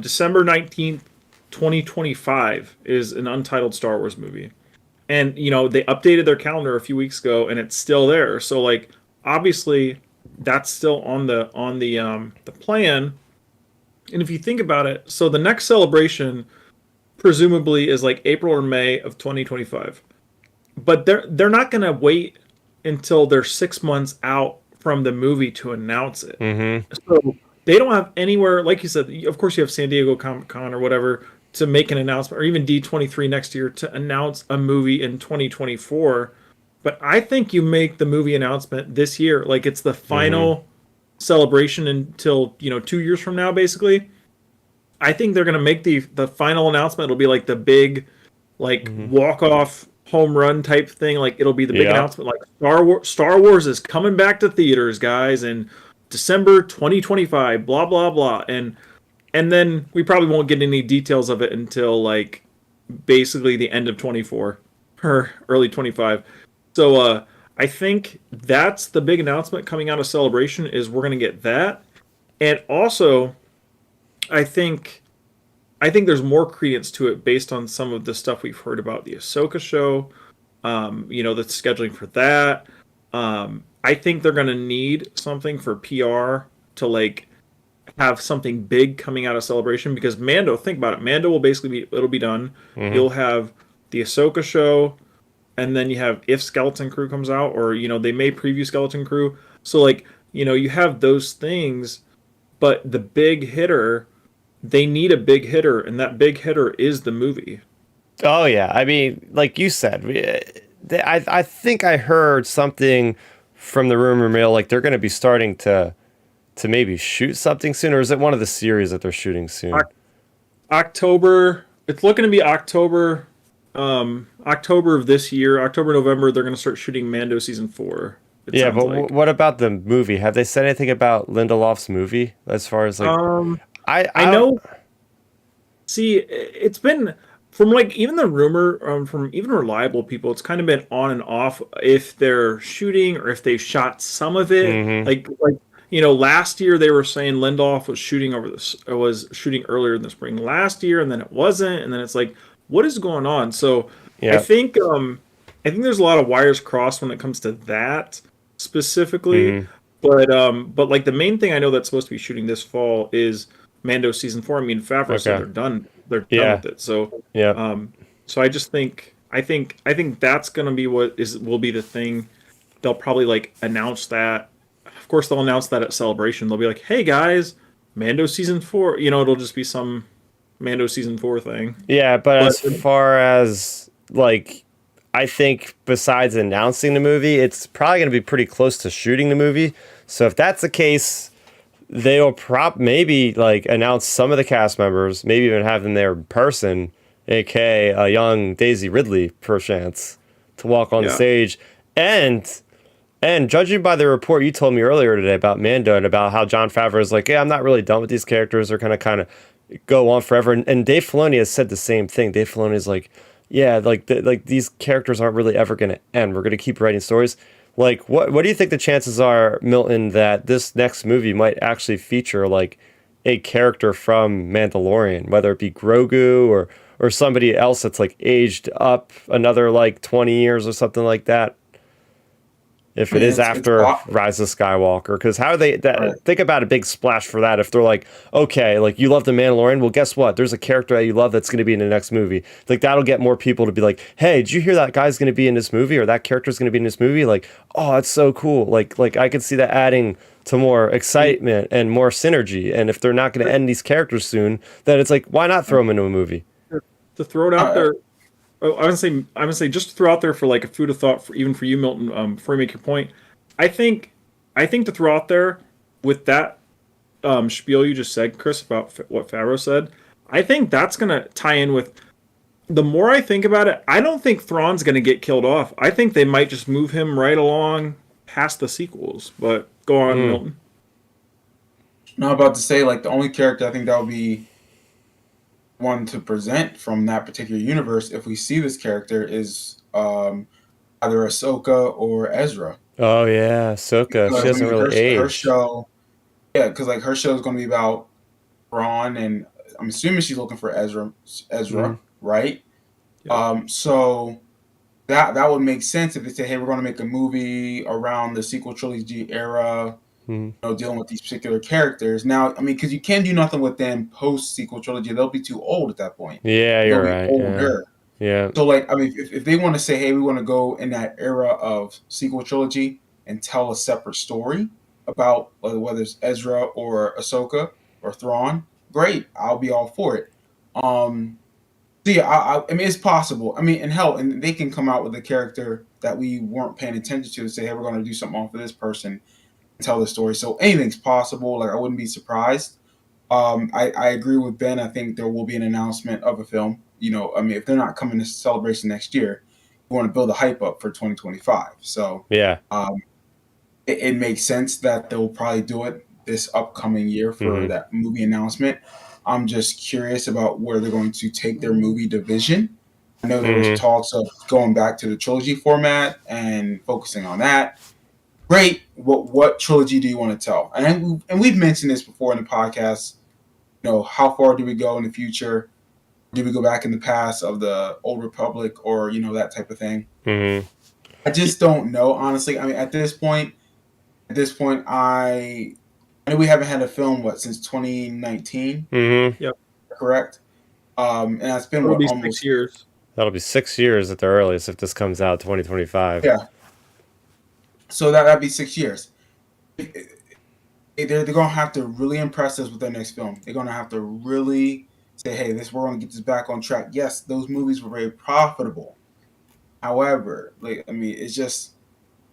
December 19th, 2025 is an untitled Star Wars movie. And, they updated their calendar a few weeks ago, and it's still there. So, like, obviously that's still on the plan. And if you think about it, so the next celebration presumably is like April or May of 2025. But they're not going to wait until they're 6 months out from the movie to announce it. So they don't have anywhere, like you said, of course you have San Diego Comic-Con or whatever to make an announcement, or even D23 next year to announce a movie in 2024. But I think you make the movie announcement this year. Like, it's the final celebration until, 2 years from now, basically. I think they're going to make the final announcement. It'll be like the big, like, walk-off home run type thing. Like, it'll be the big announcement. Like, Star Wars is coming back to theaters, guys, in December 2025, blah, blah, blah. And then we probably won't get any details of it until, like, basically the end of 24 or early 25. So I think that's the big announcement coming out of Celebration, is we're going to get that. And also, I think there's more credence to it based on some of the stuff we've heard about the Ahsoka show, the scheduling for that. I think they're going to need something for PR to, like, have something big coming out of Celebration, because Mando, think about it, Mando will basically it'll be done. You'll have the Ahsoka show, and then you have if Skeleton Crew comes out, or, they may preview Skeleton Crew. So, like, you have those things, but the big hitter, they need a big hitter, and that big hitter is the movie. Oh, yeah. I mean, like you said, I think I heard something from the rumor mill, like they're going to be starting to maybe shoot something soon, or is it one of the series that they're shooting soon? October. It's looking to be October. October of this year, October, November, they're going to start shooting Mando season 4. Yeah, but like. What about the movie? Have they said anything about Lindelof's movie as far as, like, I know. See, it's been from, like, even the rumor from even reliable people. It's kind of been on and off if they're shooting or if they've shot some of it. Like last year they were saying Lindelof was shooting earlier in the spring last year, and then it wasn't, and then it's like, what is going on? So I think there's a lot of wires crossed when it comes to that specifically. But like the main thing I know that's supposed to be shooting this fall is Mando season 4. I mean, Favreau said they're done. They're done with it. So so I just think I think that's gonna be will be the thing. They'll probably, like, announce that. Of course, they'll announce that at Celebration. They'll be like, "Hey guys, Mando season 4." It'll just be some Mando season 4 thing. Yeah, but as far as, like, I think besides announcing the movie, it's probably going to be pretty close to shooting the movie. So if that's the case, they'll maybe like announce some of the cast members, maybe even have them there in person, aka a young Daisy Ridley, perchance, to walk on the Yeah. stage. And judging by the report you told me earlier today about Mando and about how Jon Favreau is like, yeah, I'm not really done with these characters. They're kind of go on forever. And Dave Filoni has said the same thing. Dave Filoni is like, yeah, like these characters aren't really ever going to end. We're going to keep writing stories. Like, what do you think the chances are, Milton, that this next movie might actually feature like a character from Mandalorian, whether it be Grogu or somebody else that's like aged up another like 20 years or something like that? If it is after Rise of Skywalker, because how are they think about a big splash for that? If they're like, okay, like you love the Mandalorian, well, guess what? There's a character that you love that's going to be in the next movie. Like that'll get more people to be like, hey, did you hear that guy's going to be in this movie or that character's going to be in this movie? Like, oh, that's so cool. Like I could see that adding to more excitement and more synergy. And if they're not going to end these characters soon, then it's like, why not throw them into a movie? To throw it out there. Oh, I would say just to throw out there for like a food of thought for even for you, Milton, before you make your point. I think to throw out there with that spiel you just said, Chris, about what Favreau said. I think that's gonna tie in with. The more I think about it, I don't think Thrawn's gonna get killed off. I think they might just move him right along past the sequels. But go on, Milton. No, I'm about to say like the only character I think that would be one to present from that particular universe, if we see this character, is either Ahsoka or Ezra. Oh yeah, Ahsoka. She doesn't really age. Her show, yeah, because like her show is going to be about Thrawn, and I'm assuming she's looking for Ezra, right? Yeah. So that would make sense if they say, hey, we're going to make a movie around the sequel trilogy era. You know, dealing with these particular characters. Now, I mean, because you can't do nothing with them post sequel trilogy; they'll be too old at that point. Yeah, you're right. Older. Yeah. So, like, I mean, if they want to say, "Hey, we want to go in that era of sequel trilogy and tell a separate story about whether it's Ezra or Ahsoka or Thrawn," great, I'll be all for it. So yeah, I mean, it's possible. I mean, and they can come out with a character that we weren't paying attention to and say, "Hey, we're going to do something off of this person." Tell the story, so anything's possible. Like I wouldn't be surprised. I agree with Ben. I think there will be an announcement of a film. You know, I mean, if they're not coming to Celebration next year, we want to build a hype up for 2025. So yeah, it makes sense that they'll probably do it this upcoming year for that movie announcement. I'm just curious about where they're going to take their movie division. I know there was talks of going back to the trilogy format and focusing on that. Great. What trilogy do you want to tell? And we've mentioned this before in the podcast. You know, how far do we go in the future? Do we go back in the past of the Old Republic, or you know, that type of thing? I just don't know, honestly. I mean, at this point, I know we haven't had a film since 2019. Yep. Correct. And that's been almost 6 years. That'll be 6 years at the earliest if this comes out 2025. Yeah. So that'd be 6 years. They're going to have to really impress us with their next film. They're going to have to really say, hey, we're going to get this back on track. Yes, those movies were very profitable. However, like, I mean, it's just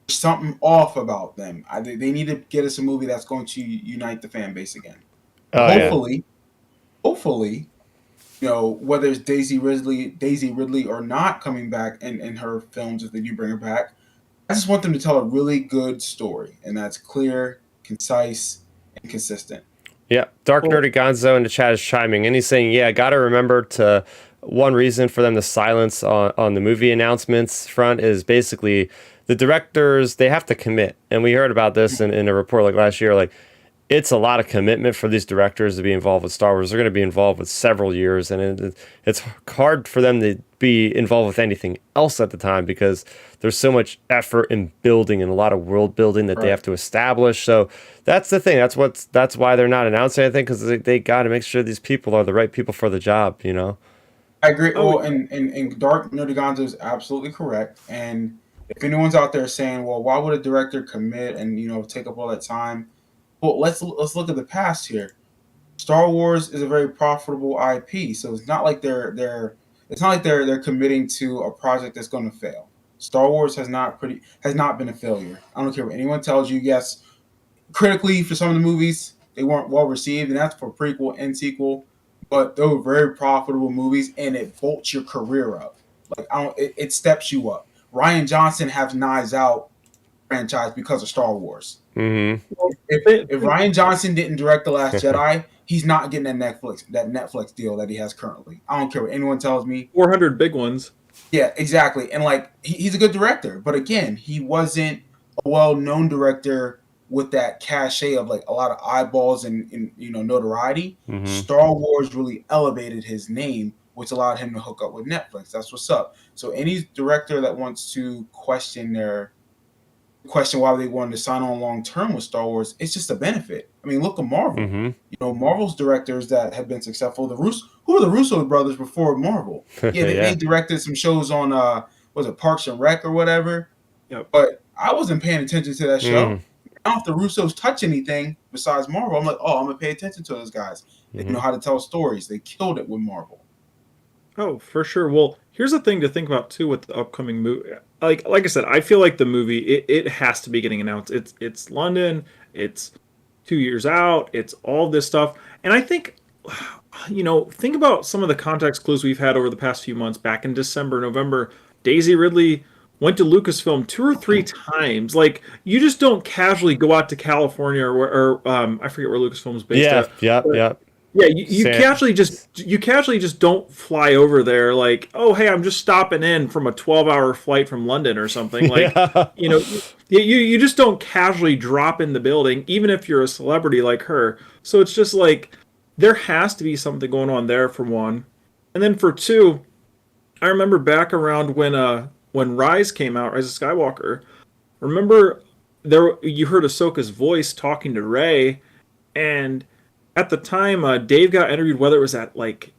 something off about them. They need to get us a movie that's going to unite the fan base again. Hopefully, you know, whether it's Daisy Ridley or not coming back in her films, if they do bring her back, I just want them to tell a really good story, and that's clear, concise, and consistent. Yeah, Dark Nerdy Gonzo in the chat is chiming in. He's saying, yeah, got to remember one reason for them to silence on the movie announcements front is basically the directors, they have to commit. And we heard about this in a report like last year, like, it's a lot of commitment for these directors to be involved with Star Wars. They're going to be involved with several years, and it's hard for them to be involved with anything else at the time because there's so much effort in building and a lot of world building that they have to establish. So that's the thing. That's why they're not announcing anything, because they got to make sure these people are the right people for the job. You know. I agree. Well, and Dark Nerdy Gonzo is absolutely correct. And if anyone's out there saying, well, why would a director commit and take up all that time? Well, let's look at the past here. Star Wars is a very profitable IP, so it's not like they're committing to a project that's going to fail. Star Wars has not been a failure. I don't care what anyone tells you. Yes, critically for some of the movies, They weren't well received, and that's for prequel and sequel. But they were very profitable movies, and it bolts your career up. Like it steps you up. Ryan Johnson has Knives Out franchise because of Star Wars. Mm-hmm. If Ryan Johnson didn't direct The Last Jedi, he's not getting that Netflix deal that he has currently. I don't care what anyone tells me. 400 big ones. Yeah, exactly. And like he's a good director, but again, he wasn't a well-known director with that cachet of like a lot of eyeballs and notoriety. Mm-hmm. Star Wars really elevated his name, which allowed him to hook up with Netflix. That's what's up. So any director that wants to question why they wanted to sign on long term with Star Wars, it's just a benefit. I mean, look at Marvel. Mm-hmm. Marvel's directors that have been successful. Who were the Russo brothers before Marvel? Yeah, they directed some shows on was it Parks and Rec or whatever. Yep. But I wasn't paying attention to that show. Now if the Russos touch anything besides Marvel, I'm like, oh, I'm gonna pay attention to those guys. They know how to tell stories. They killed it with Marvel. Oh, for sure. Well, here's the thing to think about too with the upcoming movie. Like I said, I feel like the movie it has to be getting announced. It's London. It's 2 years out. It's all this stuff, and I think think about some of the context clues we've had over the past few months. Back in December, November, Daisy Ridley went to Lucasfilm 2 or 3 times. Like you just don't casually go out to California or I forget where Lucasfilm is based at. Yeah. Yeah, you casually just don't fly over there like, oh hey, I'm just stopping in from a 12-hour flight from London or something. Like you just don't casually drop in the building, even if you're a celebrity like her. So it's just like there has to be something going on there for one. And then for two, I remember back around when Rise came out, Rise of Skywalker, remember you heard Ahsoka's voice talking to Rey, and at the time, Dave got interviewed, whether it was at like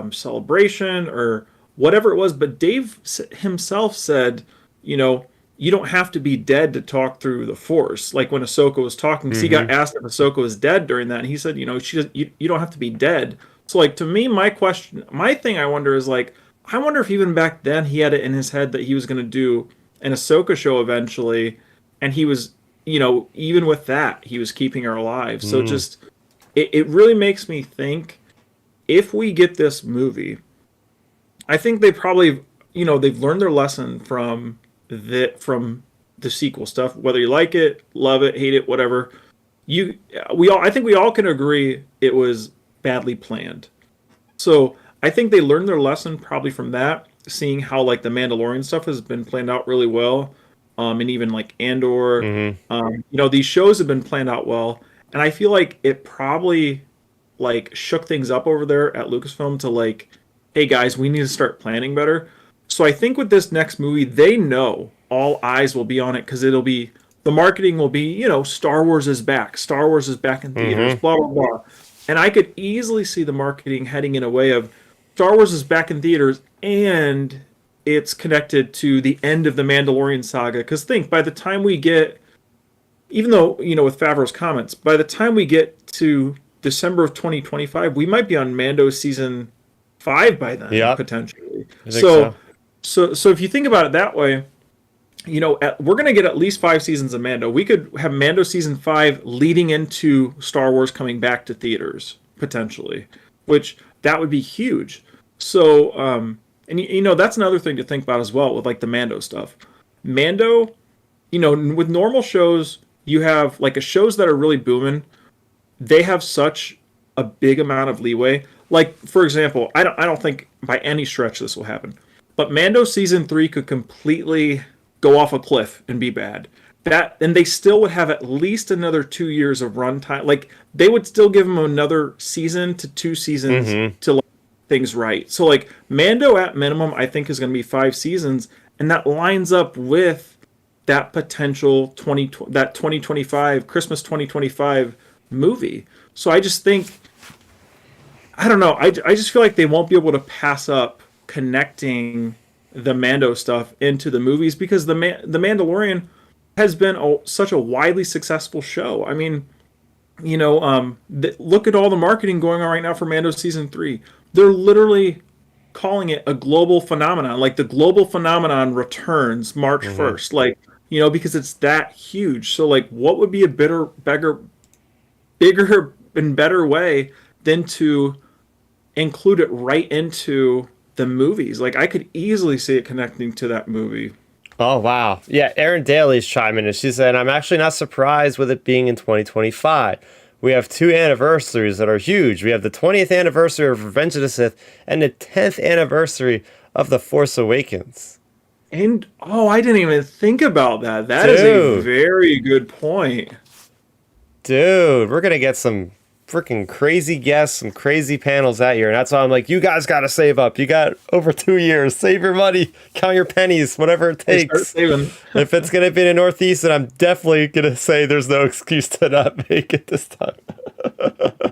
Celebration or whatever it was, but Dave himself said, you don't have to be dead to talk through the Force. Like when Ahsoka was talking, because he got asked if Ahsoka was dead during that, and he said, you don't have to be dead. So like to me, my thing I wonder is like, I wonder if even back then he had it in his head that he was going to do an Ahsoka show eventually, and he was, even with that, he was keeping her alive. So just. It really makes me think, if we get this movie, I think they probably, they've learned their lesson from the sequel stuff. Whether you like it, love it, hate it, whatever, I think we all can agree it was badly planned. So I think they learned their lesson probably from that, seeing how like the Mandalorian stuff has been planned out really well, and even like Andor, these shows have been planned out well. And I feel like it probably like shook things up over there at Lucasfilm to like, hey guys, we need to start planning better. So I think with this next movie, they know all eyes will be on it because the marketing will be, Star Wars is back. Star Wars is back in theaters, blah, blah, blah. And I could easily see the marketing heading in a way of Star Wars is back in theaters and it's connected to the end of the Mandalorian saga. Because think, by the time we get... Even though, with Favreau's comments, by the time we get to December of 2025, we might be on Mando season 5 by then, potentially. So if you think about it that way, we're going to get at least 5 seasons of Mando. We could have Mando season 5 leading into Star Wars coming back to theaters, potentially, which that would be huge. So, and that's another thing to think about as well with like the Mando stuff. Mando, with normal shows, you have like shows that are really booming. They have such a big amount of leeway. Like for example, I don't think by any stretch this will happen, but Mando season 3 could completely go off a cliff and be bad. And they still would have at least another 2 years of runtime. Like they would still give them another season to 2 seasons to like things right. So like Mando at minimum, I think is going to be 5 seasons, and that lines up with that potential 2025 Christmas 2025 movie. So I just think, I don't know, I just feel like they won't be able to pass up connecting the Mando stuff into the movies because the Mandalorian has been such a widely successful show. I mean, look at all the marketing going on right now for Mando season 3. They're literally calling it a global phenomenon. Like the global phenomenon returns March 1st. Like, because it's that huge. So like what would be a bigger and better way than to include it right into the movies. Like, I could easily see it connecting to that movie. Oh, wow. Yeah, Erin Daly's chiming in. She said, I'm actually not surprised with it being in 2025. We have 2 anniversaries that are huge. We have the 20th anniversary of Revenge of the Sith and the 10th anniversary of The Force Awakens. And, oh, I didn't even think about that. That is a very good point. Dude, we're going to get some freaking crazy guests, some crazy panels that year. And that's why I'm like, you guys got to save up. You got over 2 years. Save your money. Count your pennies, whatever it takes. Start saving. If it's going to be in the Northeast, then I'm definitely going to say there's no excuse to not make it this time.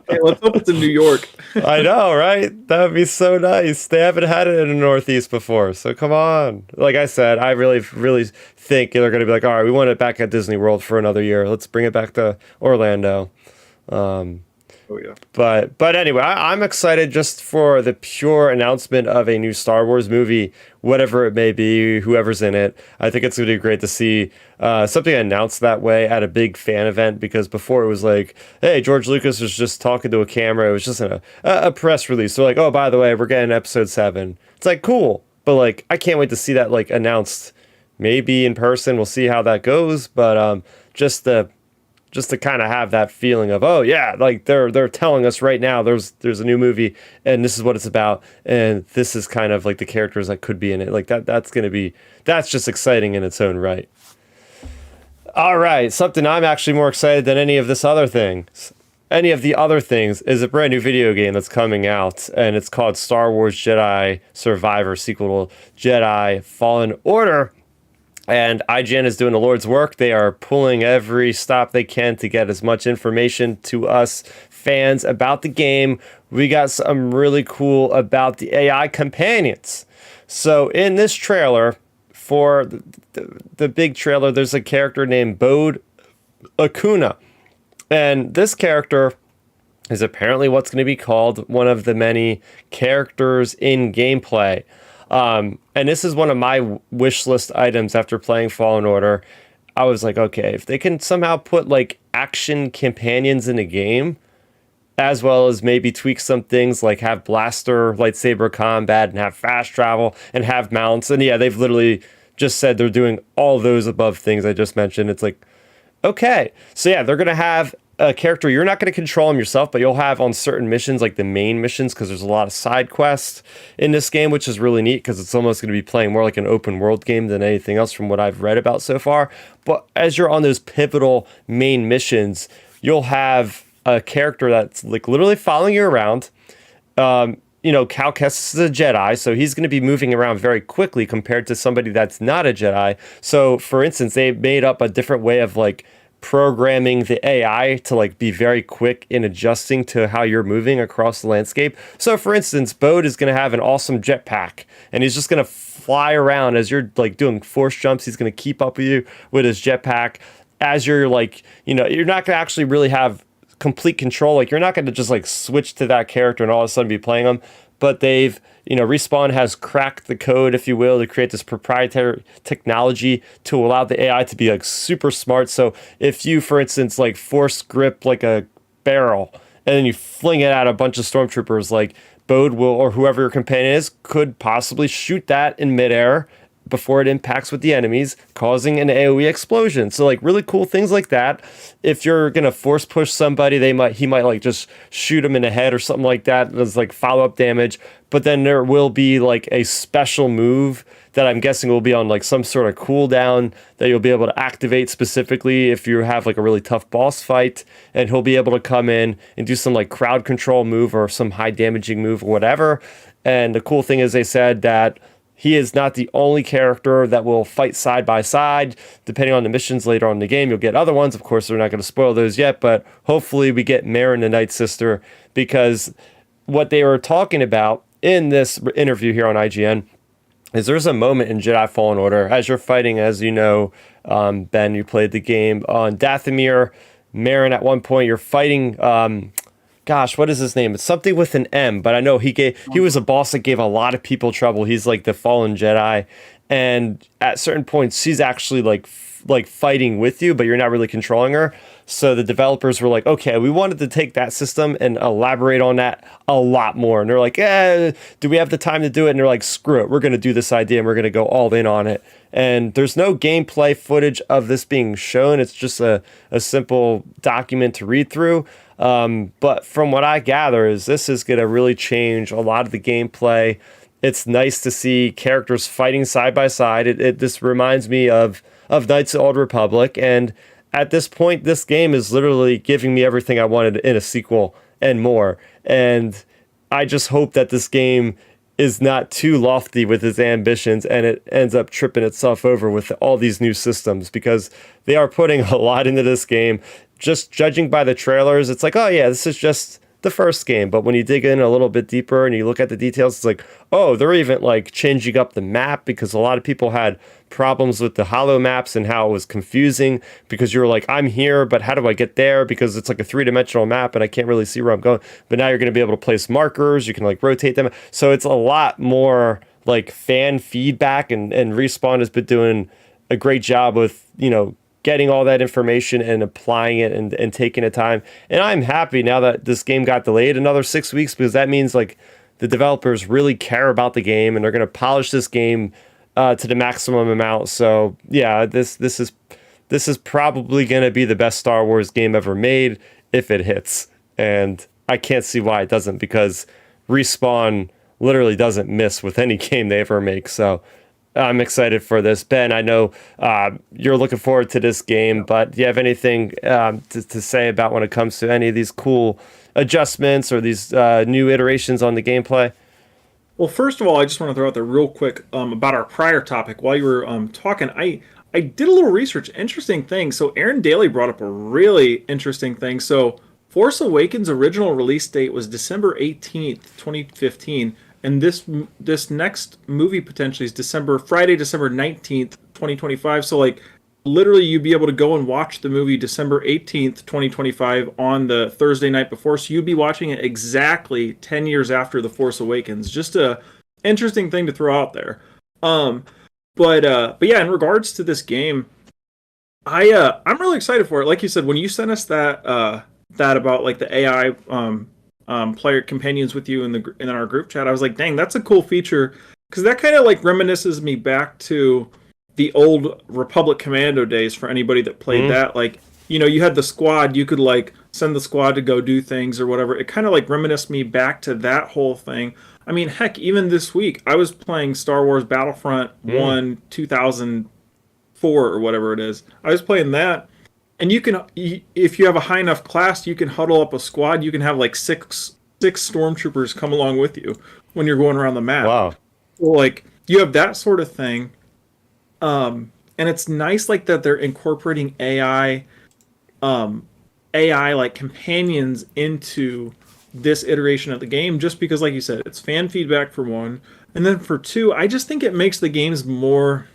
Hey, let's hope it's in New York. I know, right? That would be so nice. They haven't had it in the Northeast before, so come on. Like I said, I really think they're going to be like, all right, we want it back at Disney World for another year. Let's bring it back to Orlando. Oh yeah. But anyway, I'm excited just for the pure announcement of a new Star Wars movie, whatever it may be, whoever's in it. I think it's going to be great to see something announced that way at a big fan event, because before it was like, hey, George Lucas was just talking to a camera. It was just a press release. They're like, oh, by the way, we're getting episode 7. It's like, cool. But like, I can't wait to see that like announced maybe in person. We'll see how that goes. But just to kind of have that feeling of, oh yeah, like they're telling us right now there's a new movie and this is what it's about, and this is kind of like the characters that could be in it. Like that's just exciting in its own right. All right, something I'm actually more excited than any of the other things is a brand new video game that's coming out, and it's called Star Wars Jedi Survivor, sequel to Jedi Fallen Order. And IGN is doing the Lord's work. They are pulling every stop they can to get as much information to us fans about the game. We got some really cool about the AI companions. So in this trailer, for the big trailer, there's a character named Bode Akuna. And this character is apparently what's going to be called one of the many characters in gameplay. And this is one of my wish list items after playing Fallen Order. I was like, okay, if they can somehow put like action companions in a game, as well as maybe tweak some things like have blaster, lightsaber combat, and have fast travel, and have mounts. And yeah, they've literally just said they're doing all those above things I just mentioned. It's like, okay. So yeah, they're going to have a character. You're not going to control him yourself, but you'll have on certain missions, like the main missions, because there's a lot of side quests in this game, which is really neat because it's almost going to be playing more like an open world game than anything else from what I've read about so far. But as you're on those pivotal main missions, you'll have a character that's like literally following you around. Cal Kestis is a Jedi, so he's going to be moving around very quickly compared to somebody that's not a Jedi. So for instance, they made up a different way of like programming the AI to like be very quick in adjusting to how you're moving across the landscape. So for instance, Bode is going to have an awesome jetpack, and he's just going to fly around as you're like doing force jumps. He's going to keep up with you with his jetpack as you're like, you're not going to actually really have complete control. Like you're not going to just like switch to that character and all of a sudden be playing them. But they've, Respawn has cracked the code, if you will, to create this proprietary technology to allow the AI to be like super smart. So if you, for instance, like force grip like a barrel and then you fling it at a bunch of stormtroopers, like Bode will, or whoever your companion is, could possibly shoot that in midair before it impacts with the enemies, causing an AoE explosion. So like really cool things like that. If you're gonna force push somebody, he might like just shoot them in the head or something like that. There's like follow-up damage. But then there will be like a special move that I'm guessing will be on like some sort of cooldown that you'll be able to activate specifically if you have like a really tough boss fight, and he'll be able to come in and do some like crowd control move or some high damaging move or whatever. And the cool thing is they said that he is not the only character that will fight side by side. Depending on the missions later on in the game, you'll get other ones. Of course, they're not going to spoil those yet, but hopefully we get Marin the Night Sister, because what they were talking about in this interview here on IGN is there's a moment in Jedi Fallen Order as you're fighting, as you know, Ben, you played the game on Dathomir, Marin, at one point you're fighting what is his name? It's something with an M, but I know he was a boss that gave a lot of people trouble. He's like the fallen Jedi, and at certain points she's actually like fighting with you, but you're not really controlling her. So the developers were like, okay, we wanted to take that system and elaborate on that a lot more. And they're like, do we have the time to do it? And they're like, screw it, we're going to do this idea and we're going to go all in on it. And there's no gameplay footage of this being shown. It's just a simple document to read through. But from what I gather is this is going to really change a lot of the gameplay. It's nice to see characters fighting side by side. This reminds me of Knights of the Old Republic, and at this point, this game is literally giving me everything I wanted in a sequel and more. And I just hope that this game is not too lofty with its ambitions and it ends up tripping itself over with all these new systems, because they are putting a lot into this game. Just judging by the trailers, it's like, oh yeah, this is just the first game. But when you dig in a little bit deeper and you look at the details, it's like, oh, they're even like changing up the map, because a lot of people had problems with the hollow maps and how it was confusing, because you were like, I'm here, but how do I get there? Because it's like a 3-dimensional map and I can't really see where I'm going. But now you're going to be able to place markers. You can like rotate them. So it's a lot more like fan feedback, and Respawn has been doing a great job with, getting all that information and applying it and taking the time. And I'm happy now that this game got delayed another 6 weeks, because that means like the developers really care about the game and they're going to polish this game to the maximum amount. So yeah, this is probably going to be the best Star Wars game ever made if it hits. And I can't see why it doesn't, because Respawn literally doesn't miss with any game they ever make. So I'm excited for this. Ben, I know you're looking forward to this game, but do you have anything to say about when it comes to any of these cool adjustments or these new iterations on the gameplay? Well, first of all, I just want to throw out there real quick about our prior topic. While you were talking, I did a little research. Interesting thing. So Aaron Daly brought up a really interesting thing. So Force Awakens' original release date was December 18th, 2015. And this next movie potentially is Friday, December 19th, 2025. So like literally you'd be able to go and watch the movie December 18th, 2025 on the Thursday night before. So you'd be watching it exactly 10 years after The Force Awakens. Just a interesting thing to throw out there. But yeah, in regards to this game, I'm really excited for it. Like you said, when you sent us that about like the AI player companions with you in our group chat, I was like, dang, that's a cool feature, because that kind of like reminisces me back to the old Republic Commando days. For anybody that played that, like, you had the squad, you could like send the squad to go do things or whatever. It kind of like reminisced me back to that whole thing. I mean, heck, even this week I was playing Star Wars Battlefront 1 2004 or whatever it is. I was playing that. And you can, if you have a high enough class, you can huddle up a squad. You can have like six stormtroopers come along with you when you're going around the map. Wow. So like you have that sort of thing. And it's nice like that they're incorporating AI like companions into this iteration of the game, just because, like you said, it's fan feedback for one. And then for two, I just think it makes the games more...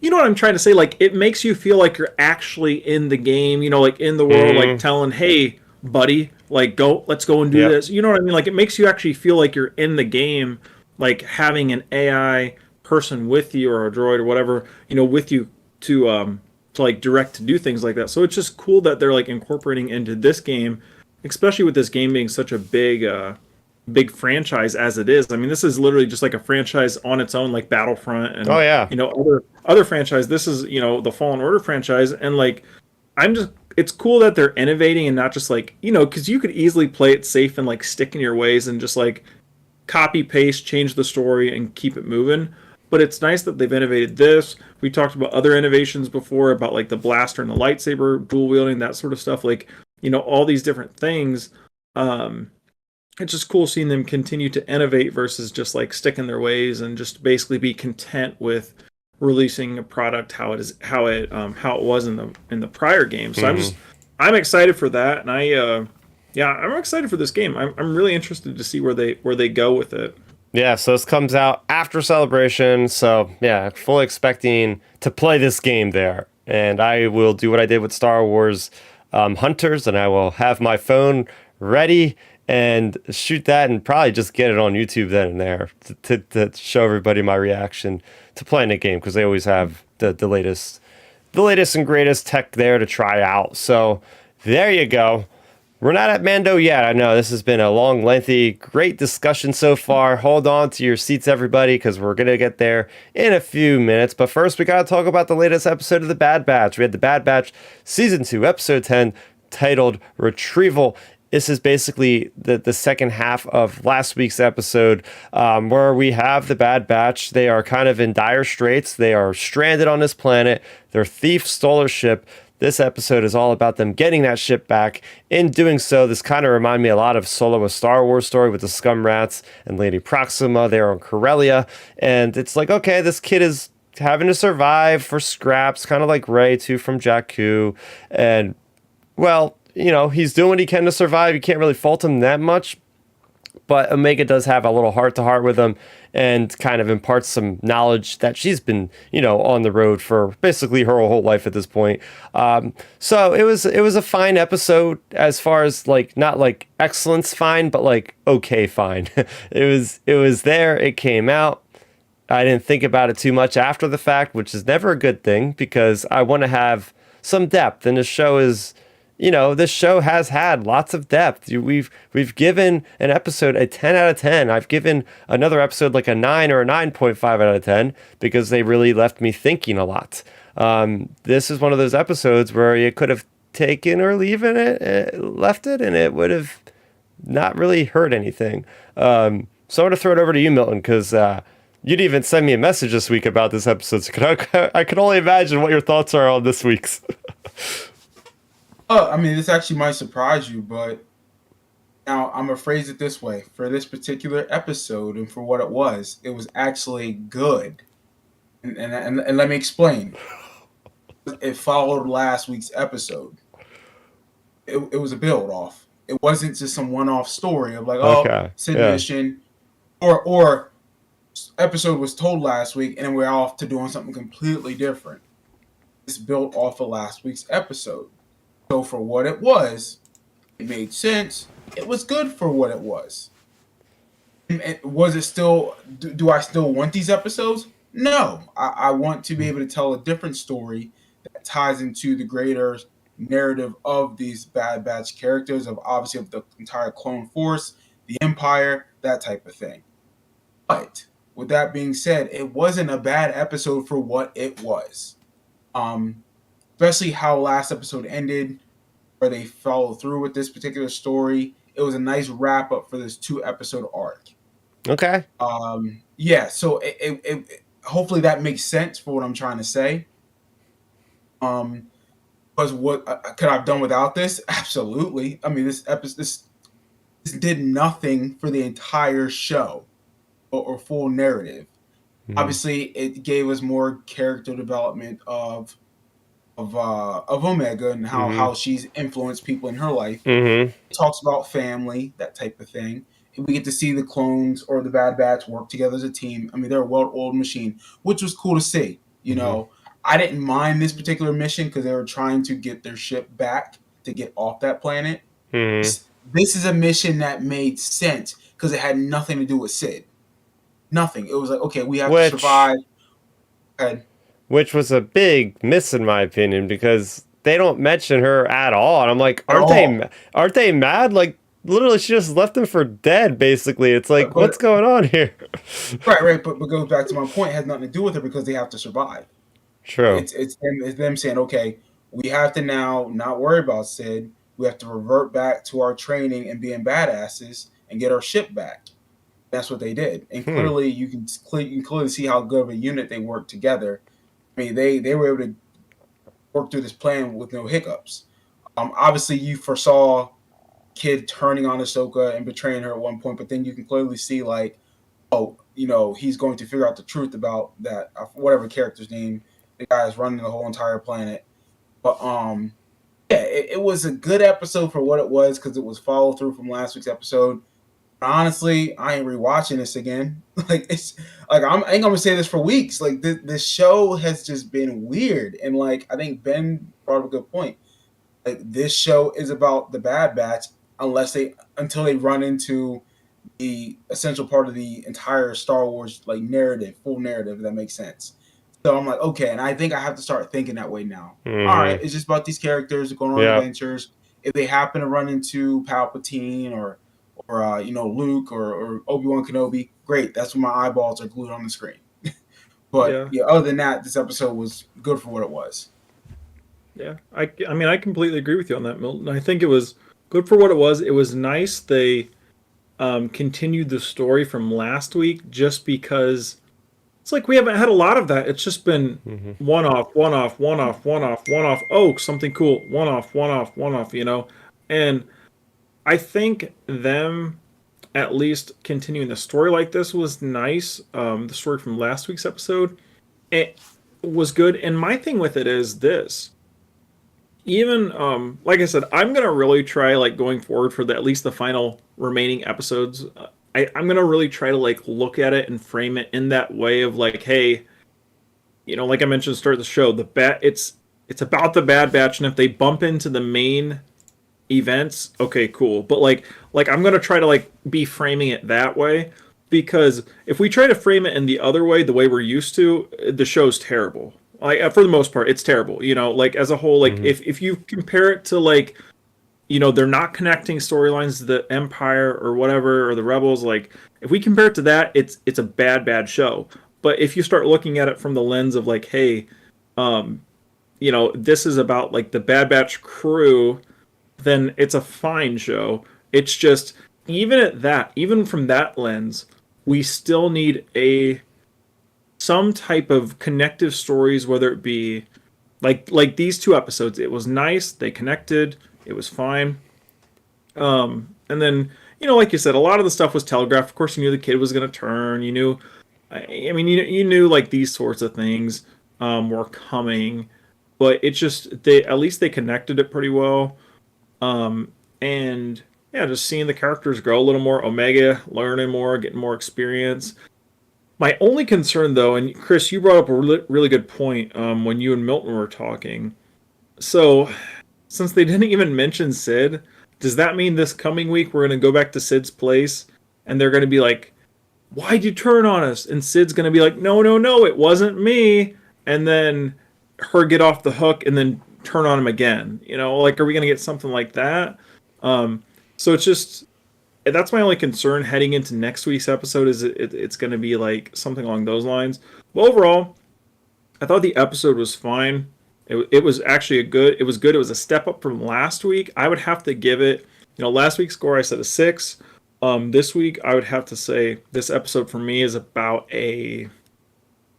You know what I'm trying to say? Like, it makes you feel like you're actually in the game, like in the world, like telling, hey, buddy, like, let's go and do this. You know what I mean? Like, it makes you actually feel like you're in the game, like having an AI person with you or a droid or whatever, with you to like direct to do things like that. So it's just cool that they're like incorporating into this game, especially with this game being such a big franchise as it is. I mean, this is literally just like a franchise on its own, like Battlefront and other franchise. This is the Fallen Order franchise, and like it's cool that they're innovating and not just like because you could easily play it safe and like stick in your ways and just like copy paste, change the story and keep it moving. But it's nice that they've innovated this. We talked about other innovations before about like the blaster and the lightsaber dual wielding, that sort of stuff, like all these different things. It's just cool seeing them continue to innovate versus just like stick in their ways and just basically be content with releasing a product how it was in the prior game. So I'm excited for that, and I'm excited for this game. I'm really interested to see where they go with it. Yeah, so this comes out after Celebration, so yeah, fully expecting to play this game there. And I will do what I did with Star Wars Hunters, and I will have my phone ready and shoot that and probably just get it on YouTube then and there to show everybody my reaction to playing the game, because they always have the latest and greatest tech there to try out. So there you go. We're not at Mando yet. I know this has been a long, lengthy, great discussion so far. Hold on to your seats, everybody, because we're going to get there in a few minutes. But first, we got to talk about the latest episode of The Bad Batch. We had The Bad Batch Season 2, Episode 10, titled Retrieval. This is basically the second half of last week's episode, where we have the Bad Batch. They are kind of in dire straits. They are stranded on this planet. Their thief stole their ship. This episode is all about them getting that ship back. In doing so, this kind of reminded me a lot of Solo, a Star Wars story with the Scum Rats and Lady Proxima. They're on Corellia. And it's like, okay, this kid is having to survive for scraps, kind of like Rey, too, from Jakku. And, well, you know, he's doing what he can to survive. You can't really fault him that much. But Omega does have a little heart-to-heart with him and kind of imparts some knowledge that she's been, you know, on the road for basically her whole life at this point. So it was a fine episode as far as, like, not like excellence fine, but like okay fine. It was there. It came out. I didn't think about it too much after the fact, which is never a good thing, because I want to have some depth, and the show is... You know, this show has had lots of depth. We've given an episode a 10 out of 10. I've given another episode like a 9 or a 9.5 out of 10 because they really left me thinking a lot. This is one of those episodes where you could have taken or left it, and it would have not really hurt anything. So I'm going to throw it over to you, Milton, because you'd even send me a message this week about this episode. So I can only imagine what your thoughts are on this week's. I mean, this actually might surprise you, but now I'm gonna phrase it this way. For this particular episode and for what it was actually good. And let me explain. It followed last week's episode. It was a build off. It wasn't just some one-off story of like, Okay. mission, or episode was told last week and then we're off to doing something completely different. It's built off of last week's episode. So for what it was, it made sense. It was good for what it was. And was it still... Do I still want these episodes? No. I want to be able to tell a different story that ties into the greater narrative of these Bad Batch characters, of obviously of the entire Clone Force, the Empire, that type of thing. But with that being said, it wasn't a bad episode for what it was. Especially how last episode ended, where they followed through with this particular story. It was a nice wrap up for this 2-episode arc. Okay. Yeah. So it hopefully that makes sense for what I'm trying to say. Because what could I have done without this? Absolutely. I mean, this did nothing for the entire show or full narrative. Mm-hmm. Obviously, it gave us more character development of Omega and how she's influenced people in her life. Mm-hmm. It talks about family, that type of thing. And we get to see the clones or the Bad Batch work together as a team. I mean, they're a well-oiled machine, which was cool to see. You know, I didn't mind this particular mission because they were trying to get their ship back to get off that planet. Mm-hmm. This is a mission that made sense because it had nothing to do with Sid. Nothing. It was like, okay, we have to survive. Which was a big miss in my opinion, because they don't mention her at all, and I'm like, aren't they mad? Like, literally, she just left them for dead. Basically, it's like, what's going on here? Right. But goes back to my point. It has nothing to do with her because they have to survive. True. It's them saying, okay, we have to now not worry about Sid. We have to revert back to our training and being badasses and get our ship back. That's what they did, and clearly you can clearly see how good of a unit they worked together. I mean, they were able to work through this plan with no hiccups. Obviously, you foresaw Kid turning on Ahsoka and betraying her at one point, but then you can clearly see, like, he's going to figure out the truth about that, whatever character's name, the guy is running the whole entire planet. But, it was a good episode for what it was because it was follow through from last week's episode. Honestly, I ain't rewatching this again. Like, it's like I ain't gonna say this for weeks. Like, this show has just been weird, and like I think Ben brought up a good point. Like, this show is about the Bad Batch until they run into the essential part of the entire Star Wars like narrative, full narrative. If that makes sense. So I'm like, okay, and I think I have to start thinking that way now. All right, it's just about these characters going on Yeah. adventures. If they happen to run into Palpatine or Luke or Obi-Wan Kenobi, great. That's when my eyeballs are glued on the screen. But Yeah. yeah, other than that, this episode was good for what it was. Yeah, I mean, I completely agree with you on that, Milton. I think it was good for what it was. It was nice they continued the story from last week just because it's like we haven't had a lot of that. It's just been one off, one off, one off, one off, one off. Oh, something cool. One off, one off, one off, And I think them at least continuing the story like this was nice. The story from last week's episode, it was good. And my thing with it is this. Even like I said, I'm gonna really try like going forward for at least the final remaining episodes. I'm gonna really try to like look at it and frame it in that way of like, hey, like I mentioned at the start of the show, it's about the Bad Batch, and if they bump into the main events, okay, cool. But like I'm gonna try to like be framing it that way, because if we try to frame it in the other way, the way we're used to, the show's terrible. Like for the most part, it's terrible. Like as a whole, like if you compare it to like, they're not connecting storylines to the Empire or whatever or the Rebels. Like if we compare it to that, it's a bad show. But if you start looking at it from the lens of like, hey, this is about like the Bad Batch crew, then it's a fine show. It's just even from that lens, we still need some type of connective stories, whether it be like these two episodes. It was nice, they connected, it was fine. And then, like you said, a lot of the stuff was telegraphed. Of course, you knew the kid was going to turn. You knew, you knew like these sorts of things were coming, but it's just at least they connected it pretty well. And yeah, just seeing the characters grow a little more, Omega learning more, getting more experience. My only concern, though, and Chris, you brought up a really good point when you and Milton were talking. So, since they didn't even mention Sid, does that mean this coming week we're going to go back to Sid's place and they're going to be like, why'd you turn on us? And Sid's going to be like, no, it wasn't me. And then her get off the hook and then turn on him again. Like, are we going to get something like that? So it's just... that's my only concern heading into next week's episode, is it's going to be like something along those lines. But overall, I thought the episode was fine. It was actually it was good. It was a step up from last week. I would have to give it, last week's score I said a 6. This week I would have to say this episode for me is about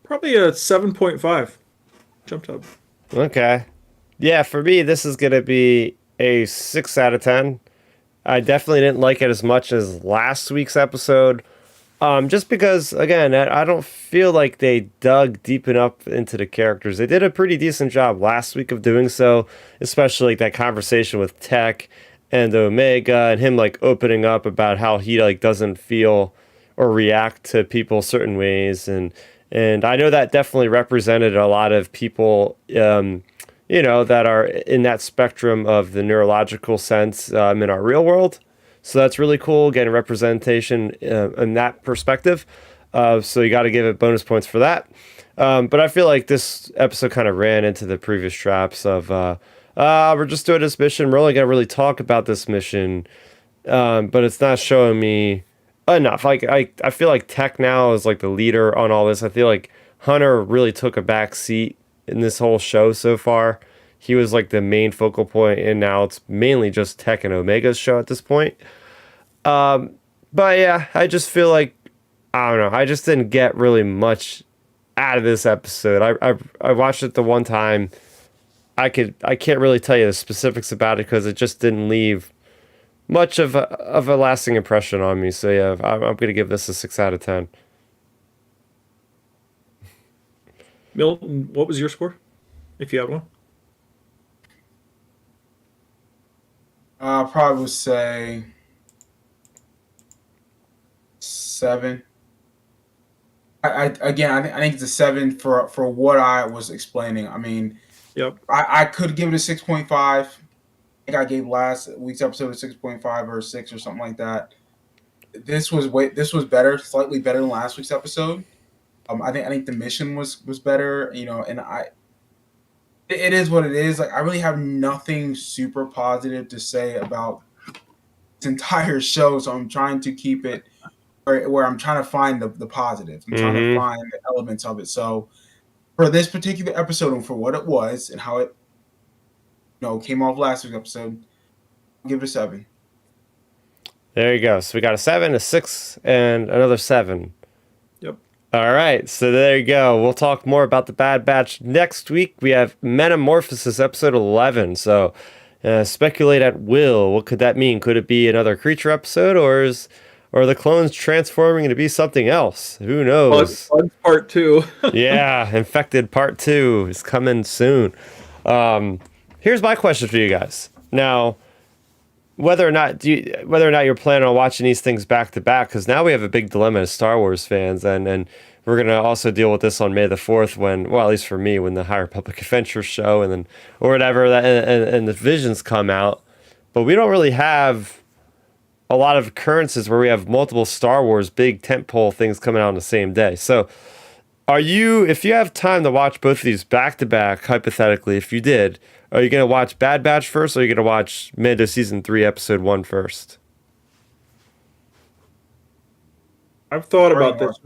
probably a 7.5. Jumped up. Okay. Yeah, for me, this is going to be a 6 out of 10. I definitely didn't like it as much as last week's episode. Just because, again, I don't feel like they dug deep enough into the characters. They did a pretty decent job last week of doing so, especially like that conversation with Tech and Omega and him like opening up about how he like doesn't feel or react to people certain ways. And I know that definitely represented a lot of people, that are in that spectrum of the neurological sense in our real world. So that's really cool, getting representation in that perspective. So you got to give it bonus points for that. But I feel like this episode kind of ran into the previous traps of, we're just doing this mission. We're only going to really talk about this mission. But it's not showing me enough. Like I feel like Tech now is like the leader on all this. I feel like Hunter really took a back seat in this whole show so far. He was like the main focal point, and now it's mainly just Tech and Omega's show at this point. But yeah, I just feel like, I don't know, I just didn't get really much out of this episode. I watched it the one time. I can't really tell you the specifics about it because it just didn't leave much of a lasting impression on me. So yeah, I'm gonna give this a 6 out of 10. Milton, what was your score, if you have one? I probably would say 7. I think it's a 7 for what I was explaining. I mean, Yep. I could give it a 6.5 think I gave last week's episode a 6.5 or a 6 or something like that. This was better, slightly better than last week's episode. I think the mission was better, you know, and it is what it is. Like I really have nothing super positive to say about this entire show, so I'm trying to keep it where I'm trying to find the positives. I'm trying to find the elements of it. So for this particular episode and for what it was and how it, you know, came off last week's episode, I'll give it a 7. There you go. So we got a 7, a 6, and another 7. Yep. All right. So there you go. We'll talk more about the Bad Batch next week. We have Metamorphosis episode 11. So speculate at will. What could that mean? Could it be another creature episode, or are the clones transforming into be something else? Who knows? Bugs part 2. Yeah, Infected Part 2 is coming soon. Here's my question for you guys. Now, whether or not you're planning on watching these things back to back, because now we have a big dilemma as Star Wars fans, and we're gonna also deal with this on May the 4th when, well, at least for me, when the High Republic Adventure show and then or whatever that and the Visions come out, but we don't really have a lot of occurrences where we have multiple Star Wars big tentpole things coming out on the same day. So if you have time to watch both of these back to back, hypothetically, if you did, are you going to watch Bad Batch first, or are you going to watch Mando Season 3, Episode 1 first? I've thought about this.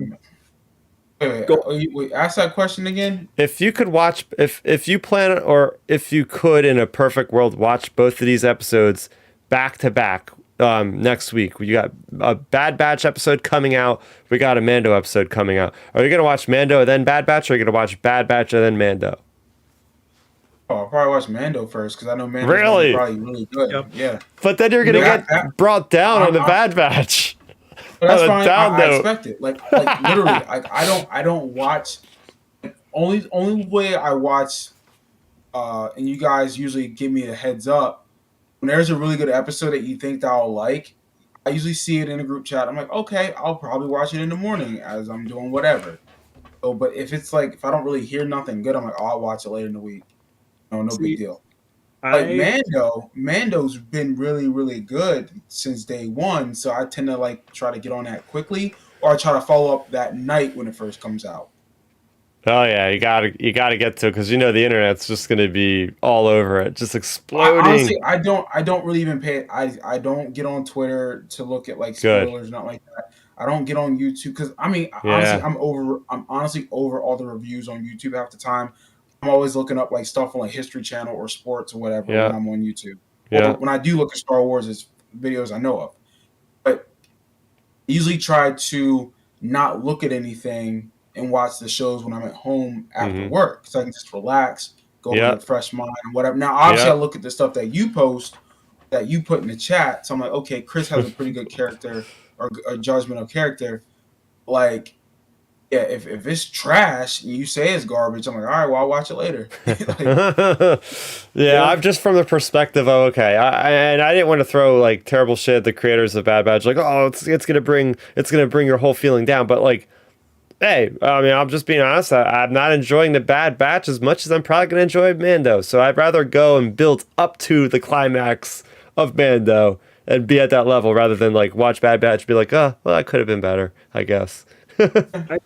Wait, ask that question again. If you could watch, if you plan, or if you could in a perfect world, watch both of these episodes back to back, next week. You got a Bad Batch episode coming out. We got a Mando episode coming out. Are you going to watch Mando and then Bad Batch, or are you going to watch Bad Batch and then Mando? Oh, I'll probably watch Mando first because I know Mando's really? probably really good. Yep. Yeah. But then you're going to get brought down on the Bad Batch. But that's fine. I expect it. Like literally, like I don't watch. Only way I watch, and you guys usually give me a heads up when there's a really good episode that you think that I'll like. I usually see it in a group chat. I'm like, okay, I'll probably watch it in the morning as I'm doing whatever. So, but if it's like if I don't really hear nothing good, I'm like, oh, I'll watch it later in the week. No big deal. Like Mando's been really, really good since day one. So I tend to like try to get on that quickly, or I try to follow up that night when it first comes out. Oh yeah, you gotta get to it because you know the internet's just gonna be all over it, just exploding. Honestly, I don't really even pay. I don't get on Twitter to look at like spoilers, not like that. I don't get on YouTube because honestly, I'm honestly over all the reviews on YouTube half the time. I'm always looking up like stuff on like History Channel or sports or whatever when I'm on YouTube. Yeah. Or when I do look at Star Wars, it's videos I know of. But I usually try to not look at anything and watch the shows when I'm at home after work, so I can just relax, go with a fresh mind, and whatever. Now, obviously, I look at the stuff that you post, that you put in the chat. So I'm like, okay, Chris has a pretty good character or a judgment of character. Like, yeah, if it's trash and you say it's garbage, I'm like, all right, well, I'll watch it later. I'm just from the perspective of, okay, and I didn't want to throw like terrible shit at the creators of Bad Batch, like, oh, it's gonna bring your whole feeling down, but like, hey, I mean, I'm just being honest. I'm not enjoying the Bad Batch as much as I'm probably gonna enjoy Mando, so I'd rather go and build up to the climax of Mando and be at that level rather than like watch Bad Batch and be like, oh, well, that could have been better, I guess. I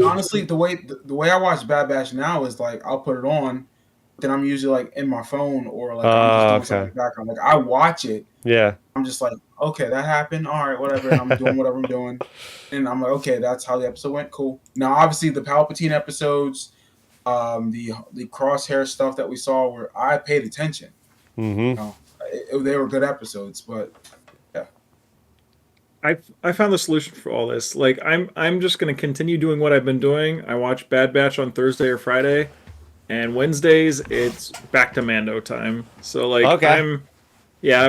honestly, the way I watch Bad Batch now is like I'll put it on, then I'm usually like in my phone or like I'm just doing something in the background. Like I watch it, I'm just like, okay, that happened, all right, whatever. And I'm doing whatever I'm doing, and I'm like, okay, that's how the episode went, cool. Now, obviously, the Palpatine episodes, the Crosshair stuff that we saw, where I paid attention. You know, they were good episodes, but. I found the solution for all this. Like I'm just gonna continue doing what I've been doing. I watch Bad Batch on Thursday or Friday, and Wednesdays it's back to Mando time. So like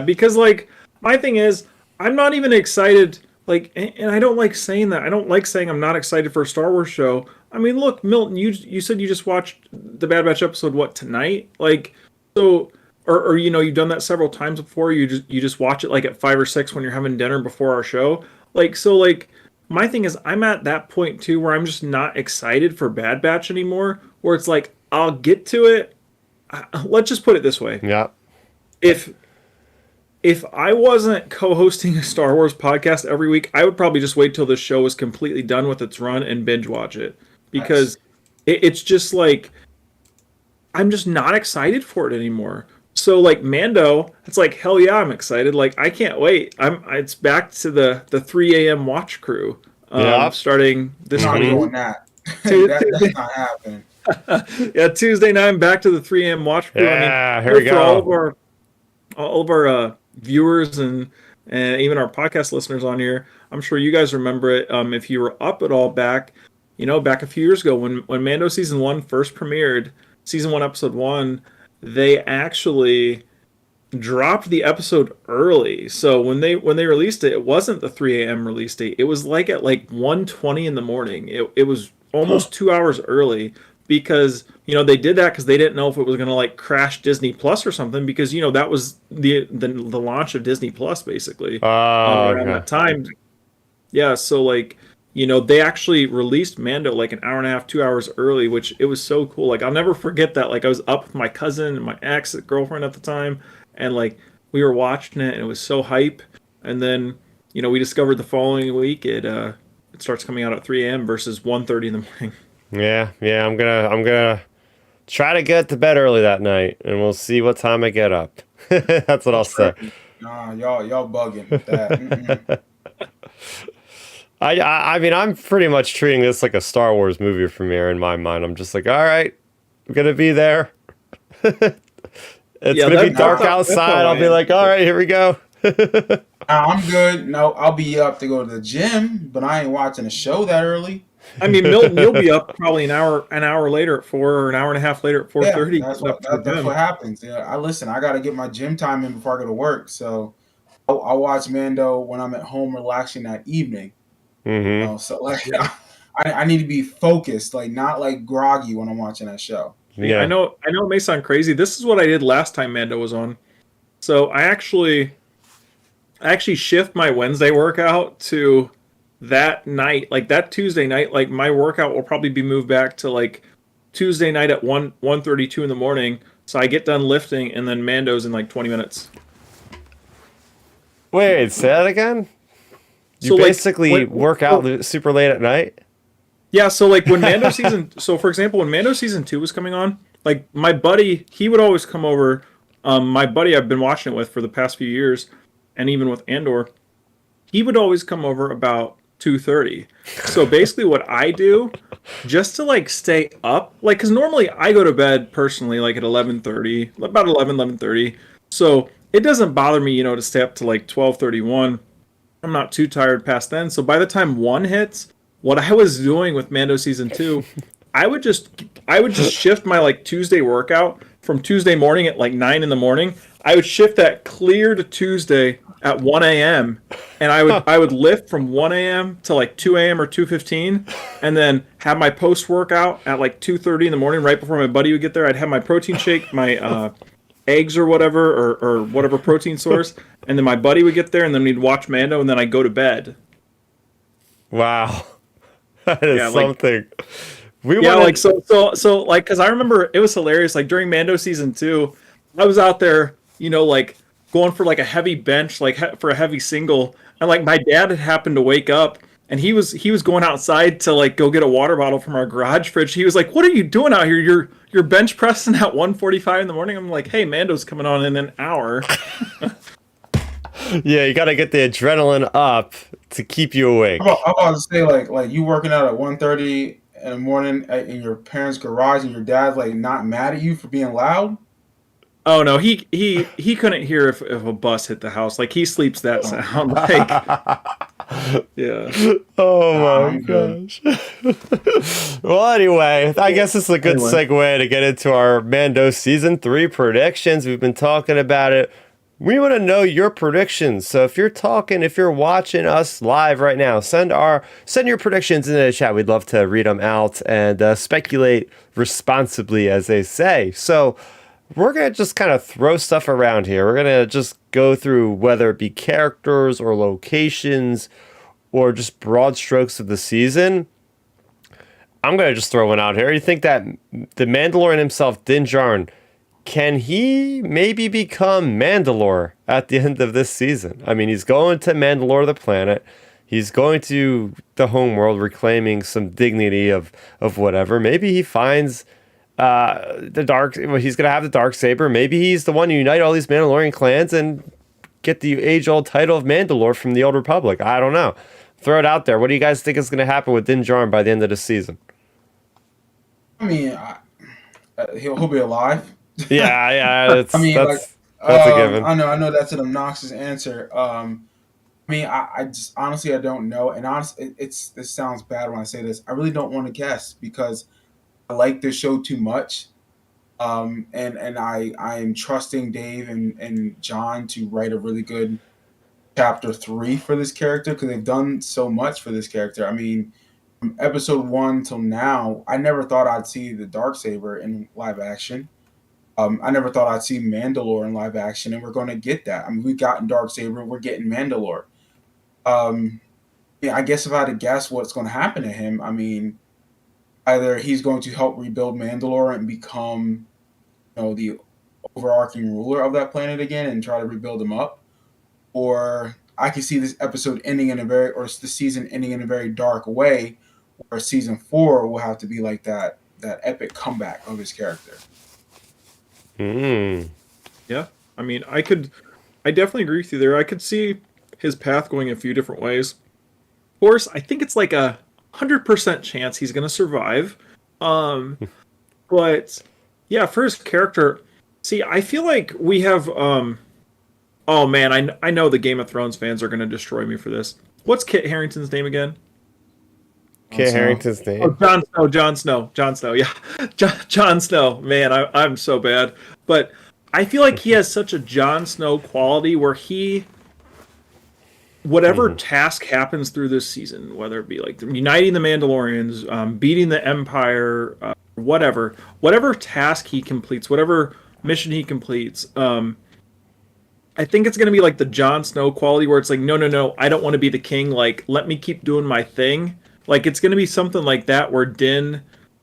because like my thing is I'm not even excited. Like, and I don't like saying that. I don't like saying I'm not excited for a Star Wars show. I mean, look, Milton, you said you just watched the Bad Batch episode tonight? Like, so. Or you know, you've done that several times before. You just watch it like at 5 or 6 when you're having dinner before our show. Like, so like my thing is I'm at that point too where I'm just not excited for Bad Batch anymore. Where it's like I'll get to it. Let's just put it this way. Yeah. if I wasn't co-hosting a Star Wars podcast every week, I would probably just wait till the show was completely done with its run and binge watch it, Nice. because it's just like I'm just not excited for it anymore. So like Mando, it's like hell yeah, I'm excited. Like I can't wait. It's back to the 3 a.m. watch crew. Yeah. Starting this I'm not week. doing that. That's not happening. Yeah, Tuesday night I'm back to the 3 a.m. watch crew. Yeah, I mean, here we for go. all of our viewers and even our podcast listeners on here, I'm sure you guys remember it. If you were up at all back, back a few years ago when Mando season 1 first premiered, season 1 episode 1, they actually dropped the episode early. So when they released it, it wasn't the 3 a.m. release date. It was like at like 1:20 in the morning. It was almost 2 hours early, because they did that because they didn't know if it was going to like crash Disney Plus or something, because that was the launch of Disney Plus basically Oh, around okay. that time. Yeah, so like they actually released Mando like an hour and a half, 2 hours early, which it was so cool. Like I'll never forget that. Like I was up with my cousin and my ex girlfriend at the time, and like we were watching it, and it was so hype. And then we discovered the following week it starts coming out at 3 a.m. versus 1:30 in the morning. Yeah. I'm gonna try to get to bed early that night, and we'll see what time I get up. That's what I'll say. Nah, y'all bugging with that. Mm-mm. I mean, I'm pretty much treating this like a Star Wars movie premiere in my mind. I'm just like, all right, I'm gonna be there. It's Yeah, gonna be dark that's how outside. I I'll be am. like, all right, here we go. Nah, I'm good. No, I'll be up to go to the gym, but I ain't watching a show that early. I mean, Milton, you'll be up probably an hour later at 4, or an hour and a half later at Yeah, 4:30, that's getting up what to the that's gym. what happens. Yeah, I got to get my gym time in before I go to work. So I'll watch Mando when I'm at home relaxing that evening. Hmm. So like Yeah. I need to be focused, like not like groggy when I'm watching that show. See, I Yeah. know, it may sound crazy. This is what I did last time Mando was on. So I actually shift my Wednesday workout to that night, like that Tuesday night. Like my workout will probably be moved back to like Tuesday night at 1:32 in the morning. So I get done lifting, and then Mando's in like 20 minutes. Wait, say that again. You So like basically work out super late at night. yeah, so like when Mando season, so for example, when Mando season 2 was coming on, like my buddy, he would always come over. My buddy I've been watching it with for the past few years, and even with Andor, he would always come over about 2:30. So basically, what I do, just to like stay up, like because normally I go to bed personally like at 11:30, about 11:30. So it doesn't bother me, to stay up to like 12:31. I'm not too tired past then. So by the time 1 hits, what I was doing with Mando season 2, I would just shift my like Tuesday workout from Tuesday morning at like 9 in the morning. I would shift that clear to Tuesday at 1 a.m. and I would lift from 1 a.m. to like 2 a.m. or 2:15, and then have my post workout at like 2:30 in the morning, right before my buddy would get there. I'd have my protein shake, my eggs or whatever, or whatever protein source, and then my buddy would get there, and then we'd watch Mando, and then I'd go to bed. Wow, that is Yeah, like something. We yeah, want like so like because I remember it was hilarious. Like during Mando season 2, I was out there, like going for like a heavy bench, like for a heavy single, and like my dad had happened to wake up, and he was going outside to like go get a water bottle from our garage fridge. He was like, "What are you doing out here? You're bench pressing at 1:45 in the morning." I'm like, "Hey, Mando's coming on in an hour." Yeah, you got to get the adrenaline up to keep you awake. I'm about to say like you working out at 1:30 in the morning in your parents' garage, and your dad's like not mad at you for being loud. Oh no, he couldn't hear if a bus hit the house. Like he sleeps that sound. Like yeah. Oh my I'm good. gosh. Well, anyway, I guess this is a good Anyway. segue to get into our Mando season 3 predictions. We've been talking about it. We want to know your predictions. So if you're watching us live right now, send your predictions into the chat. We'd love to read them out and speculate responsibly, as they say. So we're going to just kind of throw stuff around here. We're going to just go through whether it be characters or locations or just broad strokes of the season. I'm going to just throw one out here. You think that the Mandalorian himself, Din Djarin, can he maybe become Mandalore at the end of this season? I mean, he's going to Mandalore, the planet. He's going to the homeworld, reclaiming some dignity of whatever. Maybe he finds the dark. Well, he's gonna have the dark saber. Maybe he's the one to unite all these Mandalorian clans and get the age-old title of Mandalore from the Old Republic. I don't know. Throw it out there. What do you guys think is going to happen with Din Djarin by the end of the season? I mean, he'll be alive. Yeah. That's, I mean, that's a given. I know that's an obnoxious answer. I mean, I just honestly I don't know, and honestly, this sounds bad when I say this. I really don't want to guess because I like this show too much. And I am trusting Dave and John to write a really good chapter 3 for this character because they've done so much for this character. I mean, from episode 1 till now, I never thought I'd see the Darksaber in live action. I never thought I'd see Mandalore in live action, and we're going to get that. I mean, we've gotten Darksaber, we're getting Mandalore. Yeah, I guess if I had to guess what's going to happen to him, I mean, either he's going to help rebuild Mandalore and become, the overarching ruler of that planet again and try to rebuild him up, or I can see this episode ending the season ending in a very dark way, where season 4 will have to be like that epic comeback of his character. Yeah, I mean, I definitely agree with you there. I could see his path going a few different ways. Of course, I think it's like 100% chance he's going to survive. But yeah, for his character, see, I feel like we have, oh man, I know the Game of Thrones fans are going to destroy me for this. What's Kit Harington's name again? Kit Harington's name? Oh, Jon Snow, yeah. Jon Snow, man, I'm so bad. But I feel like he has such a Jon Snow quality where whatever task happens through this season, whether it be like uniting the Mandalorians, beating the Empire, whatever task he completes, whatever mission he completes, I think it's going to be like the Jon Snow quality where it's like, no, I don't want to be the king. Like, let me keep doing my thing. Like, it's going to be something like that where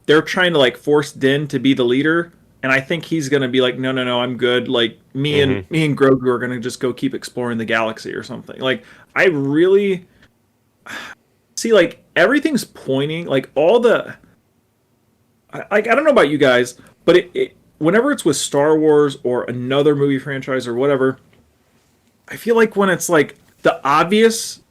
they're trying to like force Din to be the leader. And I think he's going to be like, no, I'm good. Like me and Grogu are going to just go keep exploring the galaxy or something. Like I really see like everything's pointing like all the, I don't know about you guys, but it whenever it's with Star Wars or another movie franchise or whatever, I feel like when it's like the obvious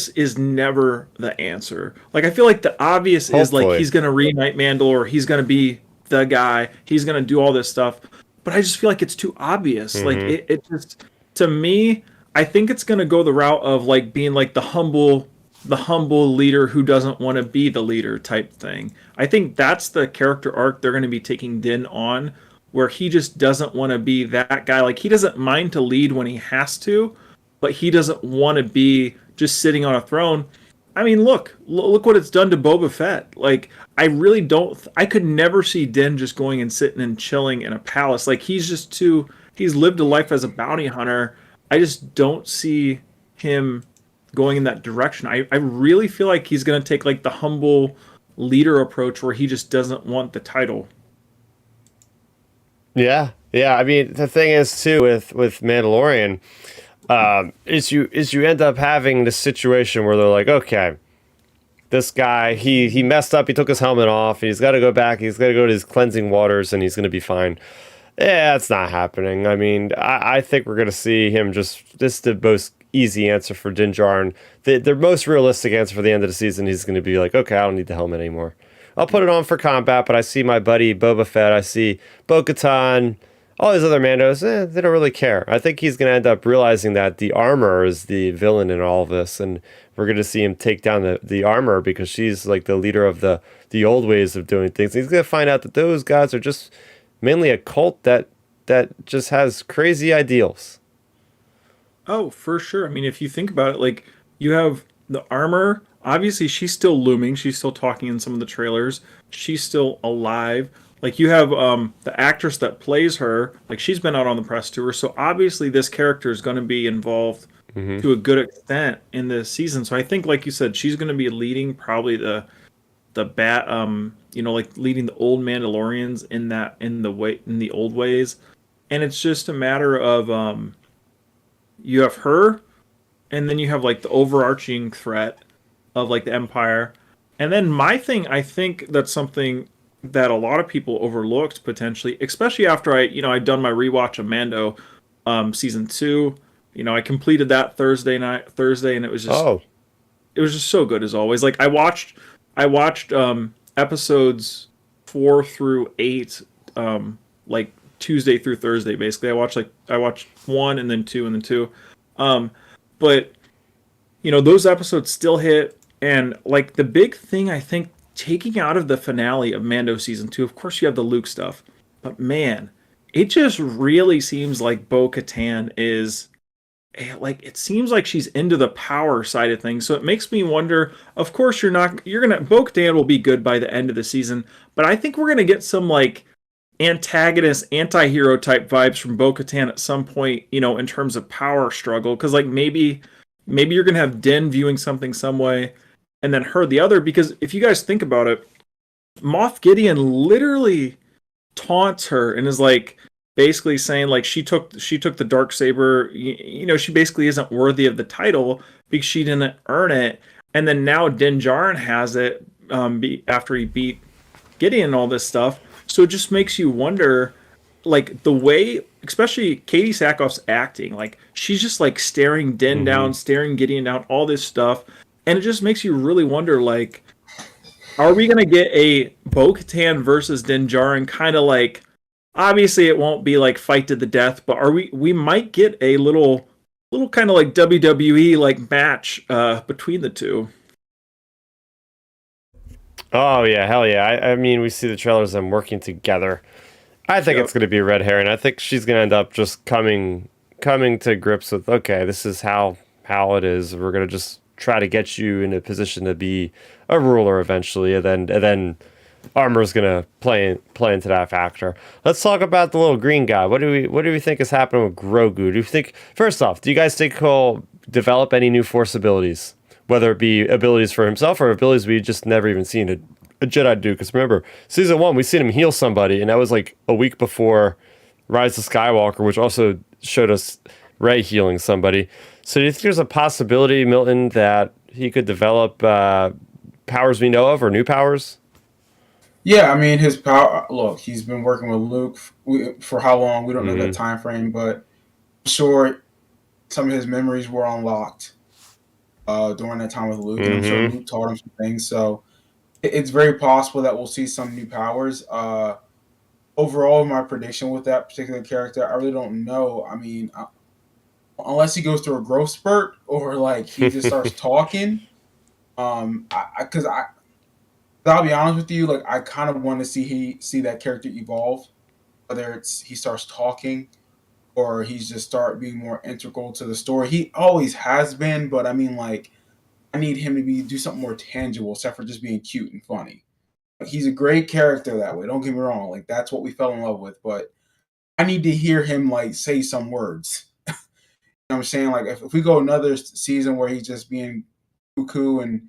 is never the answer. Like I feel like the obvious is like he's going to reunite Mandalore, he's going to be the guy, he's gonna do all this stuff, but I just feel like it's too obvious. Like it just, to me, I think it's gonna go the route of like being like the humble leader who doesn't want to be the leader type thing. I think that's the character arc they're gonna be taking Din on, where he just doesn't want to be that guy. Like he doesn't mind to lead when he has to, but he doesn't want to be just sitting on a throne. I mean, look what it's done to Boba Fett. Like, I really don't, I could never see Din just going and sitting and chilling in a palace. Like, he's lived a life as a bounty hunter. I just don't see him going in that direction. I really feel like he's going to take, like, the humble leader approach where he just doesn't want the title. Yeah. I mean, the thing is, too, with Mandalorian, is you end up having this situation where they're like, okay, this guy, he messed up, he took his helmet off, he's got to go back, he's got to go to his cleansing waters, and he's going to be fine. Yeah, it's not happening. I mean, I think we're going to see him this is the most easy answer for Din Djarin. The most realistic answer for the end of the season, he's going to be like, okay, I don't need the helmet anymore. I'll put it on for combat, but I see my buddy Boba Fett, I see Bo-Katan, all these other Mandos, they don't really care. I think he's going to end up realizing that the armor is the villain in all of this, and we're going to see him take down the armor because she's like the leader of the old ways of doing things. He's going to find out that those guys are just mainly a cult that just has crazy ideals. Oh, for sure. I mean, if you think about it, like, you have the armor. Obviously, she's still looming. She's still talking in some of the trailers. She's still alive. Like, you have the actress that plays her, like, she's been out on the press tour, so obviously this character is going to be involved to a good extent in this season. So I think, like you said, she's going to be leading probably the like leading the old Mandalorians in the old ways, and it's just a matter of you have her, and then you have like the overarching threat of like the Empire, and then my thing, I think that's something that a lot of people overlooked potentially, especially after I'd done my rewatch of Mando, season 2. I completed that Thursday, and Oh, it was just so good as always. Like I watched episodes 4 through 8, like Tuesday through Thursday. Basically, I watched 1 and then 2 and then 2. But those episodes still hit, and like the big thing I think taking out of the finale of Mando season 2, of course you have the Luke stuff, but man, it just really seems like Bo-Katan is like, it seems like she's into the power side of things. So it makes me wonder, of course Bo-Katan will be good by the end of the season, but I think we're gonna get some like antagonist, anti-hero type vibes from Bo-Katan at some point, in terms of power struggle. Because like maybe you're gonna have Din viewing something some way, and then her the other. Because if you guys think about it, Moff Gideon literally taunts her and is like basically saying like she took the dark saber. She basically isn't worthy of the title because she didn't earn it. And then now Din Djarin has it after he beat Gideon and all this stuff. So it just makes you wonder, like the way, especially Katie Sackhoff's acting, like she's just like staring Din down, staring Gideon down, all this stuff, and it just makes you really wonder, like, are we gonna get a Bo-Katan versus Din Djarin kind of like? Obviously, it won't be like fight to the death, but we might get a little kind of like WWE like match between the two. oh yeah, hell yeah. I mean, we see the trailers them working together. I think it's going to be a red herring. I think she's going to end up just coming to grips with, okay, this is how it is. We're going to just try to get you in a position to be a ruler eventually, and then Armor's going to play into that factor. Let's talk about the little green guy. What do we think is happening with Grogu? Do you think, first off, do you guys think he'll develop any new Force abilities, whether it be abilities for himself or abilities we just never even seen a Jedi do? Because remember, season 1, we seen him heal somebody, and that was like a week before Rise of Skywalker, which also showed us Rey healing somebody. So do you think there's a possibility, Milton, that he could develop powers we know of, or new powers? Yeah, I mean his power. Look, he's been working with Luke for how long? We don't know that Mm-hmm. time frame, but I'm sure some of his memories were unlocked during that time with Luke, and I'm sure Mm-hmm. Luke taught him some things. So it's very possible that we'll see some new powers. Overall, my prediction with that particular character, I really don't know. I mean, unless he goes through a growth spurt or like he just starts talking. Because I'll be honest with you, like I kind of want to see that character evolve, whether it's he starts talking or he's just start being more integral to the story. He always has been, but I mean, like I need him to do something more tangible, except for just being cute and funny. Like, he's a great character that way. Don't get me wrong, like that's what we fell in love with. But I need to hear him like say some words. You know what I'm saying? Like if we go another season where he's just being cuckoo and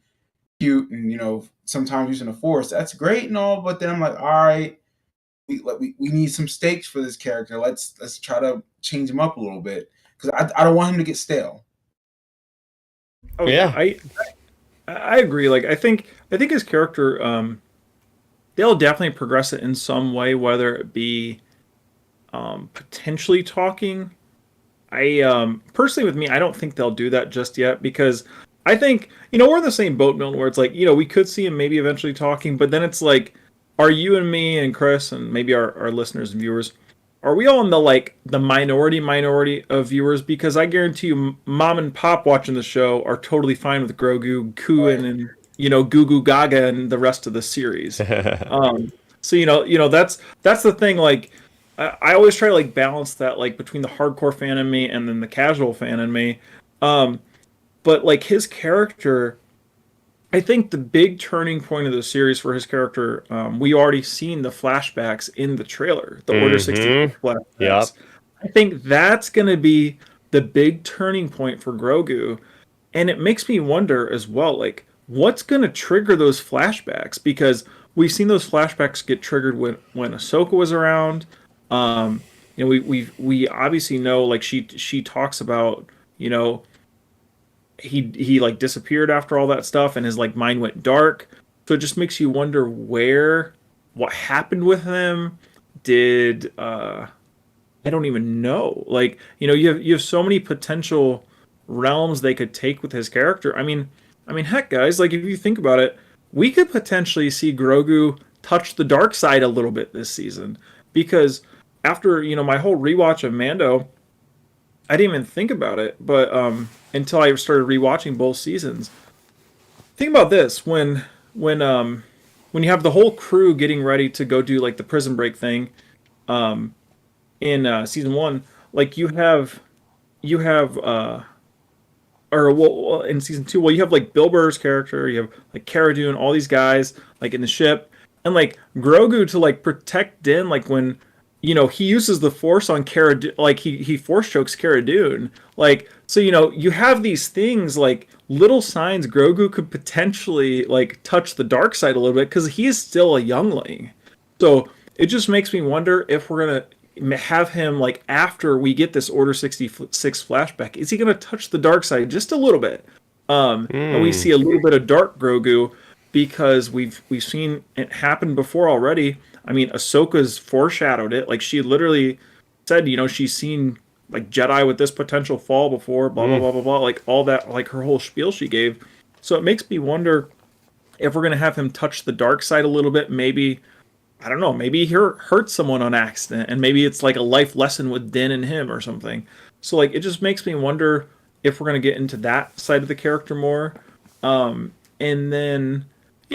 cute and sometimes using the force, that's great and all, but then I'm like, all right, we need some stakes for this character. Let's try to change him up a little bit because I don't want him to get stale. Oh yeah, Yeah. I agree. Like I think his character, they'll definitely progress it in some way, whether it be potentially talking. I personally, with me, I don't think they'll do that just yet because I think we're in the same boat, Milton, where it's like we could see him maybe eventually talking, but then it's like, are you and me and Chris and maybe our listeners and viewers, are we all in the minority of viewers? Because I guarantee you, mom and pop watching the show are totally fine with Grogu, Right. Kuin, and Goo Goo Gaga and the rest of the series. So that's the thing. Like I always try to like balance that like between the hardcore fan in me and then the casual fan in me. Um, but like his character, I think the big turning point of the series for his character, we already seen the flashbacks in the trailer, the Order 66 Mm-hmm. flashbacks. Yep. I think that's going to be the big turning point for Grogu. And it makes me wonder as well, like, what's going to trigger those flashbacks? Because we've seen those flashbacks get triggered when Ahsoka was around. We obviously know, like, she talks about, he like disappeared after all that stuff and his like mind went dark. So it just makes you wonder what happened with him. Did I don't even know. Like, you have so many potential realms they could take with his character. I mean, heck, guys, like, if you think about it, we could potentially see Grogu touch the dark side a little bit this season, because after my whole rewatch of Mando, I didn't even think about it, but until I started rewatching both seasons. Think about this: when you have the whole crew getting ready to go do like the prison break thing, in season one, like you have in season two, well, you have like Bill Burr's character, you have like Cara Dune, all these guys like in the ship, and like Grogu to like protect Din, like when he uses the Force on Cara, like he Force chokes Cara Dune, like, so you have these things, like little signs Grogu could potentially like touch the dark side a little bit, because he is still a youngling. So it just makes me wonder if we're gonna have him, like, after we get this Order 66 flashback, is he going to touch the dark side just a little bit? And we see a little bit of dark Grogu, because we've seen it happen before already. I mean, Ahsoka's foreshadowed it. Like, she literally said, she's seen like Jedi with this potential fall before, blah blah blah blah blah, like all that, like her whole spiel she gave. So it makes me wonder if we're going to have him touch the dark side a little bit. Maybe, I don't know, maybe he hurt someone on accident, and maybe it's like a life lesson with Din and him or something. So like, it just makes me wonder if we're going to get into that side of the character more. And then,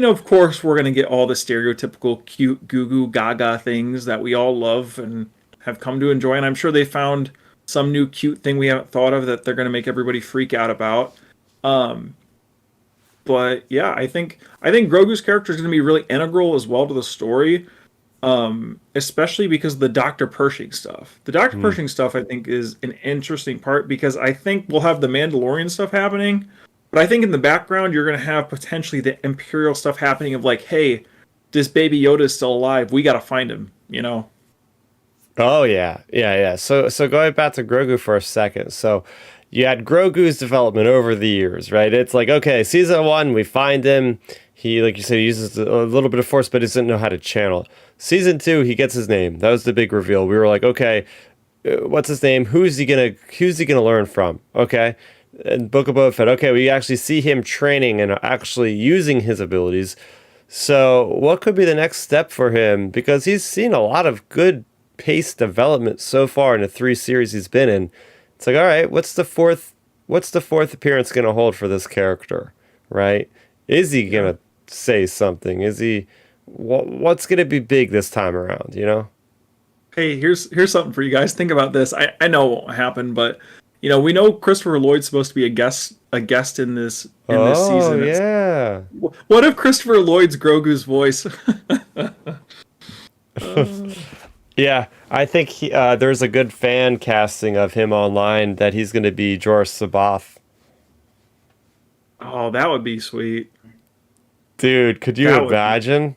of course, we're going to get all the stereotypical cute goo goo gaga things that we all love and have come to enjoy. And I'm sure they found some new cute thing we haven't thought of that they're going to make everybody freak out about. But yeah, I think Grogu's character is going to be really integral as well to the story, especially because of the Dr. Pershing stuff. The Dr. Pershing stuff, I think, is an interesting part, because I think we'll have the Mandalorian stuff happening, but I think in the background you're going to have potentially the Imperial stuff happening of like, hey, this baby Yoda is still alive. We got to find him, Oh yeah. So going back to Grogu for a second. So you had Grogu's development over the years, right? It's like, okay, season 1, we find him. He, like you said, uses a little bit of Force, but doesn't know how to channel. Season 2, he gets his name. That was the big reveal. We were like, okay, what's his name? Who's he gonna learn from? Okay, and Book of Boba Fett. Okay, we actually see him training and actually using his abilities. So what could be the next step for him? Because he's seen a lot of good paced development so far in the 3 series he's been in. It's like, all right, what's the fourth appearance going to hold for this character, right? Is he going to say something? Is he, what's going to be big this time around, Hey, here's something for you guys. Think about this. I know it won't happen, but we know Christopher Lloyd's supposed to be a guest in this season. Oh, yeah. What if Christopher Lloyd's Grogu's voice? Yeah, I think there's a good fan casting of him online that he's going to be Jorah Sabath. Oh, that would be sweet. Dude, could you imagine?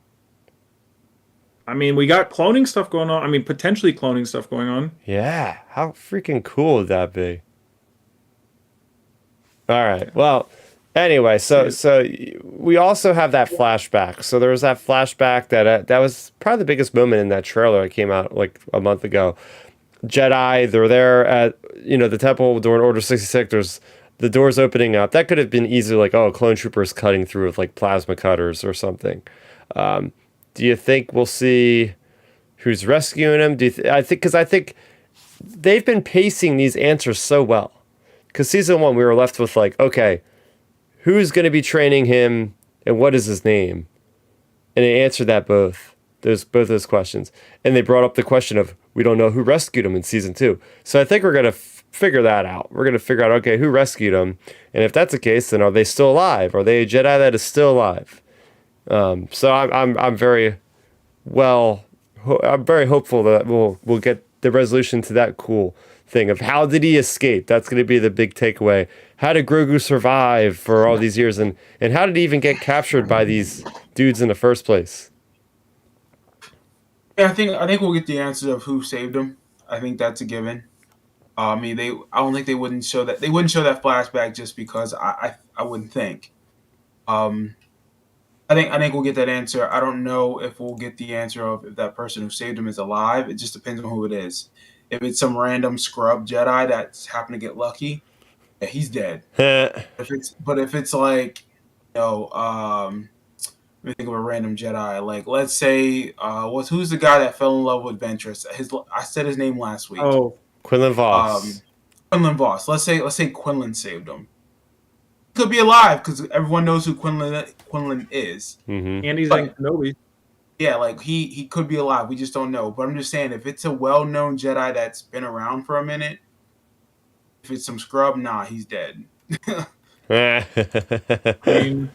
I mean, we got cloning stuff going on. I mean, potentially cloning stuff going on. Yeah, how freaking cool would that be? All right, well, anyway, so we also have that flashback. So there was that flashback that was probably the biggest moment in that trailer that came out like a month ago. Jedi, they're there at the temple during Order 66. There's the doors opening up. That could have been easily like, oh, clone troopers cutting through with like plasma cutters or something. Do you think we'll see who's rescuing him? I think they've been pacing these answers so well. Because season 1, we were left with like, okay, who's going to be training him and what is his name? And they answered that both those questions. And they brought up the question of, we don't know who rescued him in season 2. So I think we're going to figure that out. We're going to figure out, okay, who rescued him? And if that's the case, then are they still alive? Are they a Jedi that is still alive? So I'm very hopeful that we'll get the resolution to that cool thing of how did he escape? That's going to be the big takeaway. How did Grogu survive for all these years, and how did he even get captured by these dudes in the first place? Yeah, I think we'll get the answer of who saved him. I think that's a given. I mean, I don't think they wouldn't show that. They wouldn't show that flashback just because I wouldn't think. Um, I think we'll get that answer. I don't know if we'll get the answer of if that person who saved him is alive. It just depends on who it is. If it's some random scrub Jedi that's happened to get lucky, yeah, he's dead. If it's like, let me think of a random Jedi. Like, let's say, who's the guy that fell in love with Ventress? I said his name last week. Oh, Quinlan Voss. Quinlan Voss. Let's say Quinlan saved him. He could be alive because everyone knows who Quinlan is. Mm-hmm. and he's in Kenobi. Yeah, like he could be alive. We just don't know. But I'm just saying, if it's a well-known Jedi that's been around for a minute, if it's some scrub, nah, he's dead. I mean,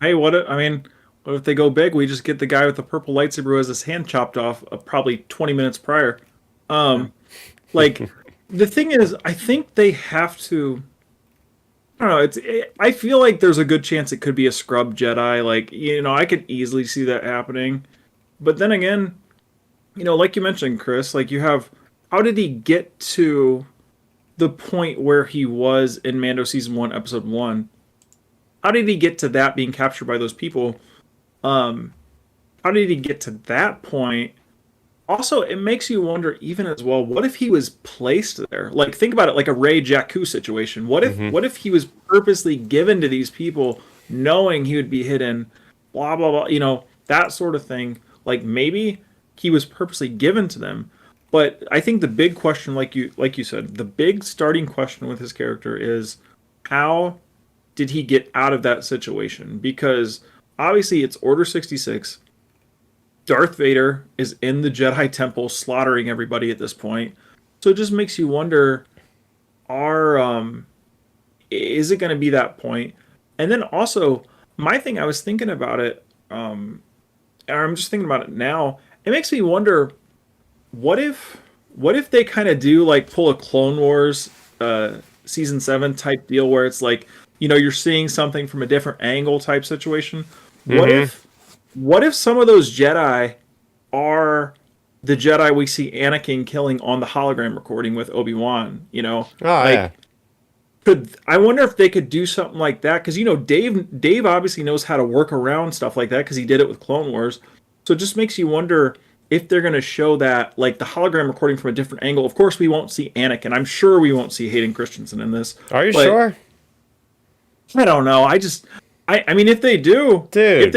hey, what if they go big? We just get the guy with the purple lightsaber who has his hand chopped off probably 20 minutes prior. Like, the thing is, I think they have to. I don't know. I feel like there's a good chance it could be a scrub Jedi. Like, I could easily see that happening. But then again, like you mentioned, Chris, like how did he get to the point where he was in Mando season 1, episode 1? How did he get to that being captured by those people? How did he get to that point? Also, it makes you wonder even as well, what if he was placed there? Like, think about it like a Ray Jakku situation. What if he was purposely given to these people knowing he would be hidden, blah, blah, blah, that sort of thing. Like, maybe he was purposely given to them. But I think the big question, like you said, the big starting question with his character is, how did he get out of that situation? Because obviously it's Order 66. Darth Vader is in the Jedi Temple slaughtering everybody at this point. So it just makes you wonder, is it going to be that point? And then also, my thing, I was thinking about it, and I'm just thinking about it now, it makes me wonder, what if they kind of do like pull a Clone Wars season 7 type deal where it's like, you're seeing something from a different angle type situation? What if some of those Jedi are the Jedi we see Anakin killing on the hologram recording with Obi-Wan? Yeah. I wonder if they could do something like that, because Dave obviously knows how to work around stuff like that because he did it with Clone Wars. So it just makes you wonder if they're going to show that, like, the hologram recording from a different angle. Of course, we won't see Anakin. I'm sure we won't see Hayden Christensen in this. Are you sure? I don't know. I mean, if they do, Dude.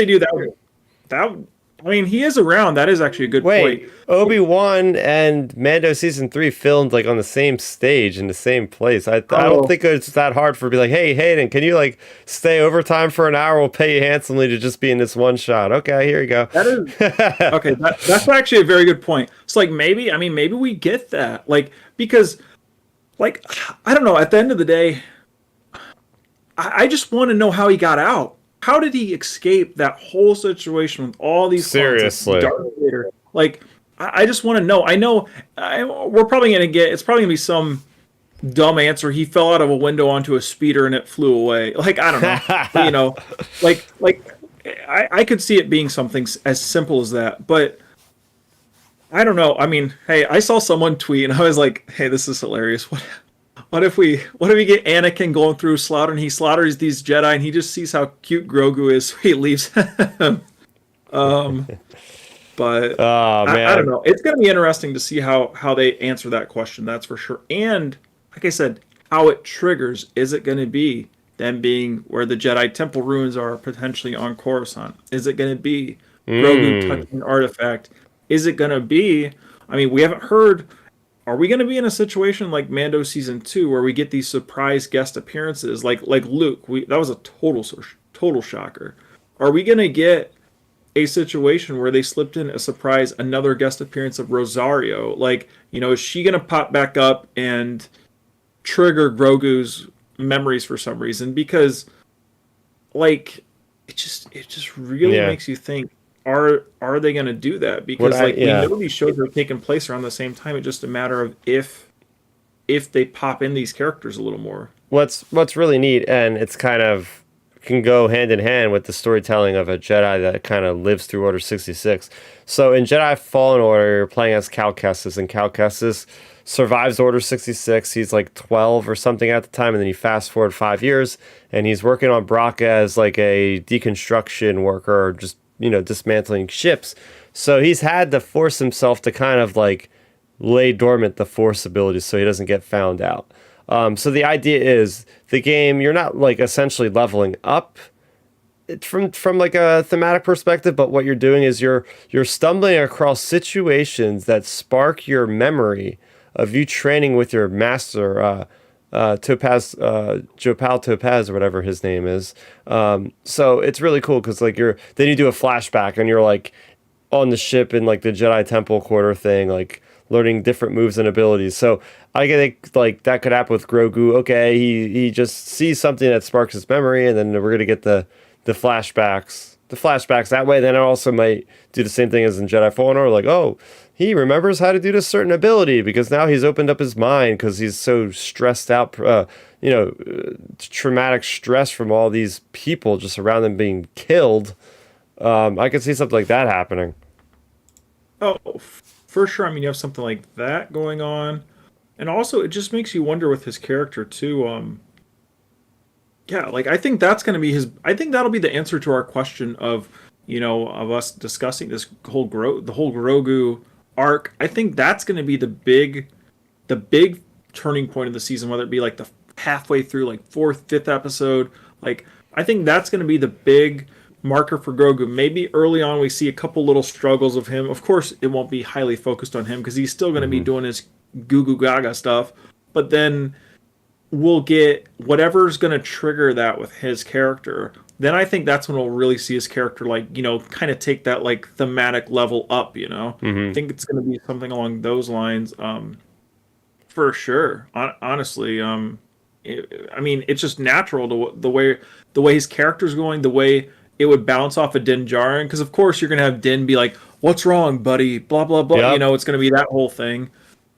He is around. That is actually a good point. Obi-Wan and Mando season 3 filmed like on the same stage in the same place. I don't think it's that hard for be like, hey, Hayden, can you like stay overtime for an hour? We'll pay you handsomely to just be in this one shot. Okay, here you go. That is okay. That's actually a very good point. It's like maybe we get that, like, because, like, I don't know. At the end of the day, I just want to know how he got out. How did he escape that whole situation with all these seriously Darth Vader? Like, I just want to know. I know we're probably gonna get. It's probably gonna be some dumb answer. He fell out of a window onto a speeder and it flew away. Like, I don't know. But, I could see it being something as simple as that. But I don't know. I mean, hey, I saw someone tweet and I was like, hey, this is hilarious. What if we get Anakin going through slaughter and he slaughters these Jedi and he just sees how cute Grogu is, so he leaves him. But I don't know. It's going to be interesting to see how they answer that question. That's for sure. And like I said, how it triggers. Is it going to be them being where the Jedi Temple ruins are, potentially on Coruscant? Is it going to be Grogu touching an artifact? Is it going to be? I mean, we haven't heard. Are we going to be in a situation like Mando season 2 where we get these surprise guest appearances like Luke? That was a total shocker. Are we going to get a situation where they slipped in a surprise another guest appearance of Rosario? Like, is she going to pop back up and trigger Grogu's memories for some reason? Because, like, it just really makes you think. Are they going to do that? Because we know these shows are taking place around the same time. It's just a matter of if they pop in these characters a little more. What's really neat, and it's kind of can go hand in hand with the storytelling of a Jedi that kind of lives through Order 66. So in Jedi Fallen Order, you're playing as Cal Kestis, and Cal Kestis survives Order 66. He's like 12 or something at the time, and then you fast forward 5 years, and he's working on Bracca as like a deconstruction worker, or just, dismantling ships. So he's had to force himself to kind of like lay dormant the Force abilities so he doesn't get found out. So the idea is the game, you're not like essentially leveling up from like a thematic perspective, but what you're doing is you're stumbling across situations that spark your memory of you training with your master, Topaz, Jopal Topaz, or whatever his name is. So it's really cool because like then you do a flashback and you're like on the ship in like the Jedi Temple quarter thing, like learning different moves and abilities. So I think like that could happen with Grogu. Okay, he just sees something that sparks his memory, and then we're gonna get the flashbacks. The flashbacks that way. Then I also might do the same thing as in Jedi Fallen Order, like, oh, he remembers how to do this certain ability because now he's opened up his mind because he's so stressed out, traumatic stress from all these people just around him being killed. I could see something like that happening. Oh, for sure. I mean, you have something like that going on. And also, it just makes you wonder with his character, too. Yeah, like, I think that's going to be I think that'll be the answer to our question of, of us discussing the whole Grogu arc. I think that's going to be the big turning point of the season, whether it be like the halfway through, like 4th, 5th episode. Like, I think that's going to be the big marker for Grogu. Maybe early on we see a couple little struggles of him. Of course, it won't be highly focused on him because he's still going to be doing his goo goo gaga stuff. But then we'll get whatever's going to trigger that with his character. Then I think that's when we'll really see his character, like, kind of take that like thematic level up. I think it's going to be something along those lines. For sure. Honestly, I mean, it's just natural to the way his character's going, the way it would bounce off of Din Djarin, because of course you're gonna have Din be like, "What's wrong, buddy?" Blah blah blah. Yep. It's gonna be that whole thing.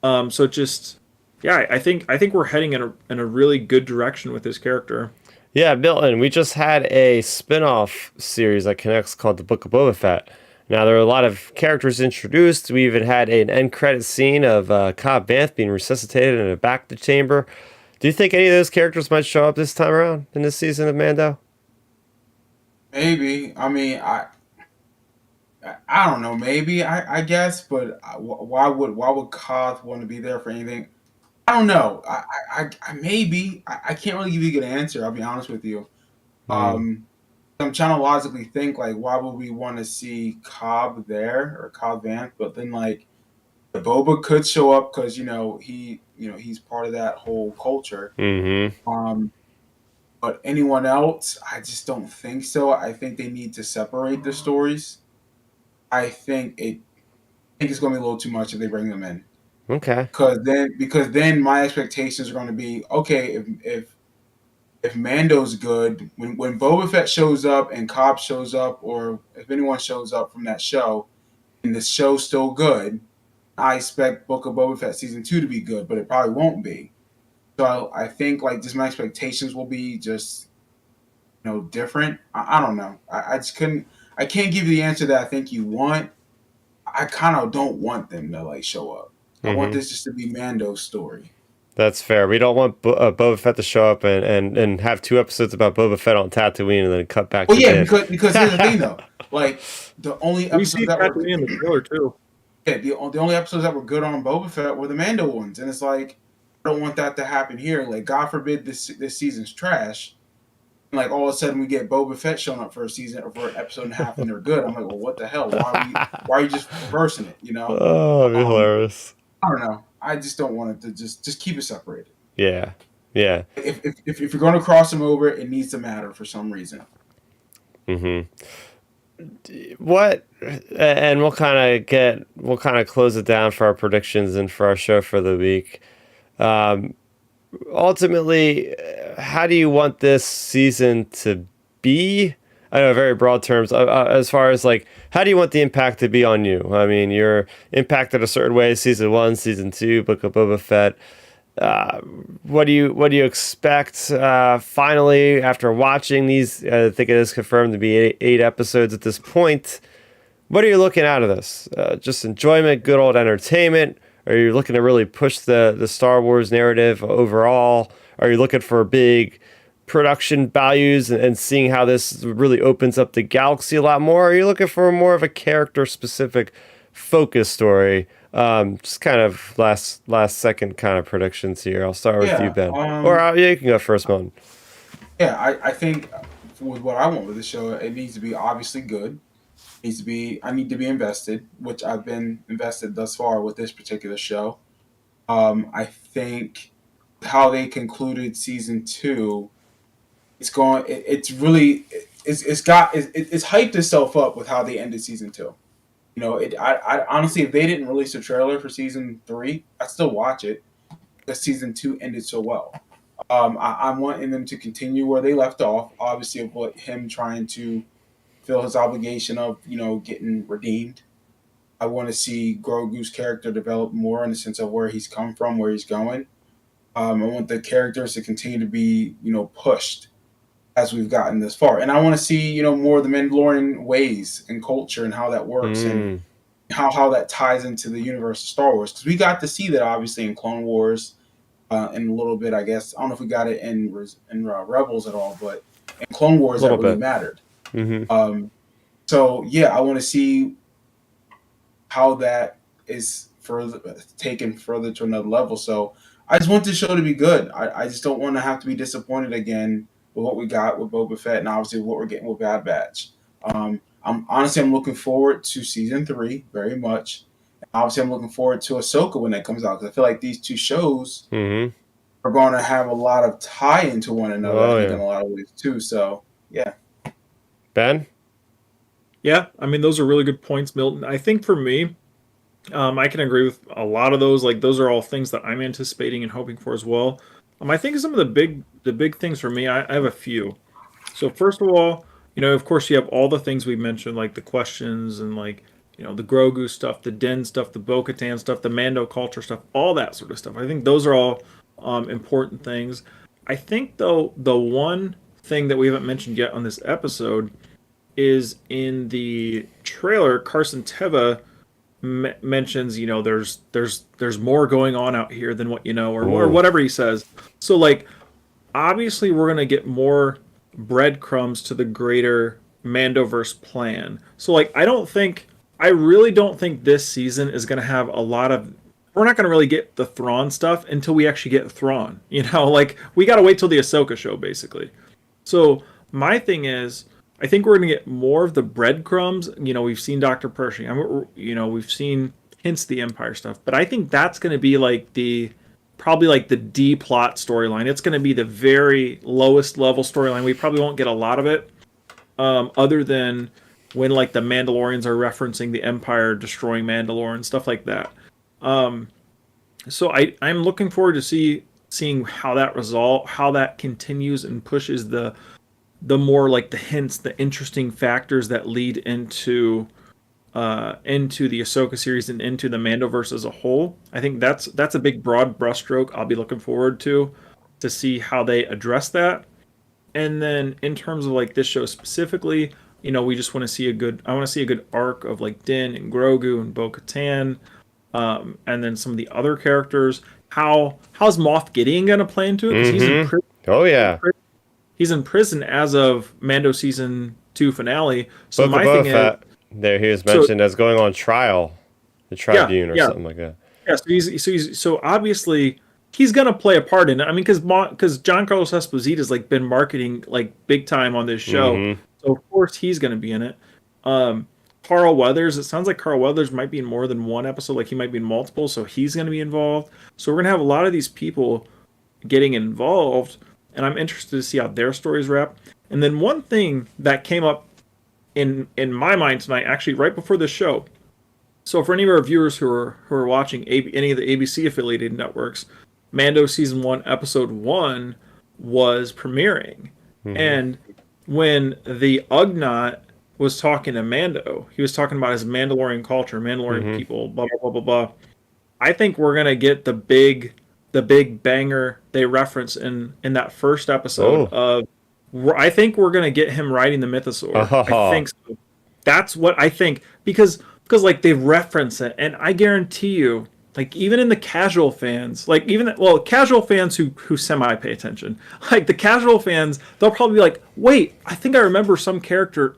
So just, yeah, I think we're heading in a really good direction with his character. Yeah, Milton, we just had a spin-off series that connects called The Book of Boba Fett. Now, there are a lot of characters introduced. We even had an end credit scene of Cobb Vanth being resuscitated in a back chamber. Do you think any of those characters might show up this time around in this season of Mando? Maybe. I mean, I don't know. Maybe I guess, but why would Koth want to be there for anything? I don't know. I maybe I can't really give you a good answer. I'll be honest with you. I'm trying to logically think like, why would we want to see Cobb there or Cobb Vanth? But then like, the Boba could show up because he's part of that whole culture. Mm-hmm. But anyone else, I just don't think so. I think they need to separate the stories. I think it's going to be a little too much if they bring them in. Okay. Because then my expectations are going to be, okay, if Mando's good, when Boba Fett shows up and Cobb shows up, or if anyone shows up from that show, and the show's still good, I expect Book of Boba Fett season 2 to be good, but it probably won't be. So I think like just my expectations will be just different. I don't know. I can't give you the answer that I think you want. I kind of don't want them to like show up. I want this just to be Mando's story. That's fair. We don't want Boba Fett to show up and have 2 episodes about Boba Fett on Tatooine and then cut back to Din. because here's the thing though. Like the only episodes that were in the trailer too. Yeah, the only episodes that were good on Boba Fett were the Mando ones, and it's like, I don't want that to happen here. Like, God forbid this season's trash. And like all of a sudden we get Boba Fett showing up for a season or for an episode and a half and they're good. I'm like, well, what the hell? Why are you just reversing it? Oh, it'd be hilarious. I don't know. I just don't want it to just keep it separated. Yeah. If you're going to cross them over, it needs to matter for some reason. What? And we'll kind of close it down for our predictions and for our show for the week. Ultimately, how do you want this season to be? I know, very broad terms. As far as like, how do you want the impact to be on you? I mean, you're impacted a certain way. Season 1, Season 2, Book of Boba Fett. What do you expect? Finally, after watching these, I think it is confirmed to be eight episodes at this point. What are you looking out of this? Just enjoyment, good old entertainment? Are you looking to really push the Star Wars narrative overall? Are you looking for big production values and seeing how this really opens up the galaxy a lot more? Or are you looking for more of a character specific focus story? Just kind of last second kind of predictions here. I'll start with you, Ben. Or yeah, you can go first, Milton. Yeah, I think with what I want with the show, it needs to be obviously good. I need to be invested, which I've been invested thus far with this particular show. I think how they concluded season 2, it's really it's hyped itself up with how they ended season 2. I honestly, if they didn't release a trailer for season 3, I'd still watch it because season 2 ended so well. I'm wanting them to continue where they left off, obviously, of what him trying to feel his obligation of, getting redeemed. I want to see Grogu's character develop more in the sense of where he's come from, where he's going. I want the characters to continue to be, pushed as we've gotten this far. And I want to see, more of the Mandalorian ways and culture and how that works and how that ties into the universe of Star Wars. Because we got to see that obviously in Clone Wars and a little bit, I guess. I don't know if we got it in Rebels at all, but in Clone Wars that really mattered. Mm-hmm. So yeah, I want to see how that is taken further to another level. So I just want this show to be good. I just don't want to have to be disappointed again with what we got with Boba Fett and obviously what we're getting with Bad Batch. I'm looking forward to season 3 very much. Obviously, I'm looking forward to Ahsoka when that comes out because I feel like these two shows are going to have a lot of tie into one another in a lot of ways too. So yeah. Ben? Yeah, I mean, those are really good points, Milton. I think for me, I can agree with a lot of those. Like, those are all things that I'm anticipating and hoping for as well. I think some of the big things for me, I have a few. So first of all, of course, you have all the things we mentioned, like the questions and like, the Grogu stuff, the Din stuff, the Bo-Katan stuff, the Mando culture stuff, all that sort of stuff. I think those are all important things. I think, though, the one thing that we haven't mentioned yet on this episode is in the trailer, Carson Teva mentions, there's more going on out here than what or whatever he says. So, like, obviously we're going to get more breadcrumbs to the greater Mandoverse plan. So, like, I really don't think this season is going to have a lot of... We're not going to really get the Thrawn stuff until we actually get Thrawn. Like, we got to wait till the Ahsoka show, basically. So, my thing is, I think we're going to get more of the breadcrumbs. We've seen Dr. Pershing. We've seen hints of the Empire stuff. But I think that's going to be like probably like the D plot storyline. It's going to be the very lowest level storyline. We probably won't get a lot of it, other than when like the Mandalorians are referencing the Empire destroying Mandalore and stuff like that. So I'm looking forward to seeing how that continues and pushes the more like the hints, the interesting factors that lead into the Ahsoka series and into the Mandoverse as a whole. I think that's a big broad brushstroke I'll be looking forward to see how they address that. And then in terms of like this show specifically, we just want to see I want to see a good arc of like Din and Grogu and Bo-Katan, and then some of the other characters. How's Moff Gideon gonna play into it? Because he's in prison. Oh yeah. He's in prison as of Mando season 2 finale. So my thing is, there he was mentioned as going on trial, the Tribune or something like that. Yeah, so obviously he's gonna play a part in it. I mean, because Giancarlo Esposito's like been marketing like big time on this show, so of course he's gonna be in it. Carl Weathers. It sounds like Carl Weathers might be in more than one episode. Like he might be in multiple, so he's gonna be involved. So we're gonna have a lot of these people getting involved. And I'm interested to see how their stories wrap. And then one thing that came up in my mind tonight, actually right before the show. So for any of our viewers who are watching any of the ABC affiliated networks, Mando season 1 episode 1 was premiering, and when the Ugnaught was talking to Mando, he was talking about his Mandalorian culture, Mandalorian people, blah blah blah blah blah. I think we're gonna get the big the big banger they reference in that first episode of. I think we're gonna get him riding the Mythosaur. I think so. That's what I think because like they reference it, and I guarantee you, like even in the casual fans, like casual fans who semi pay attention, like the casual fans, they'll probably be like, wait, I think I remember some character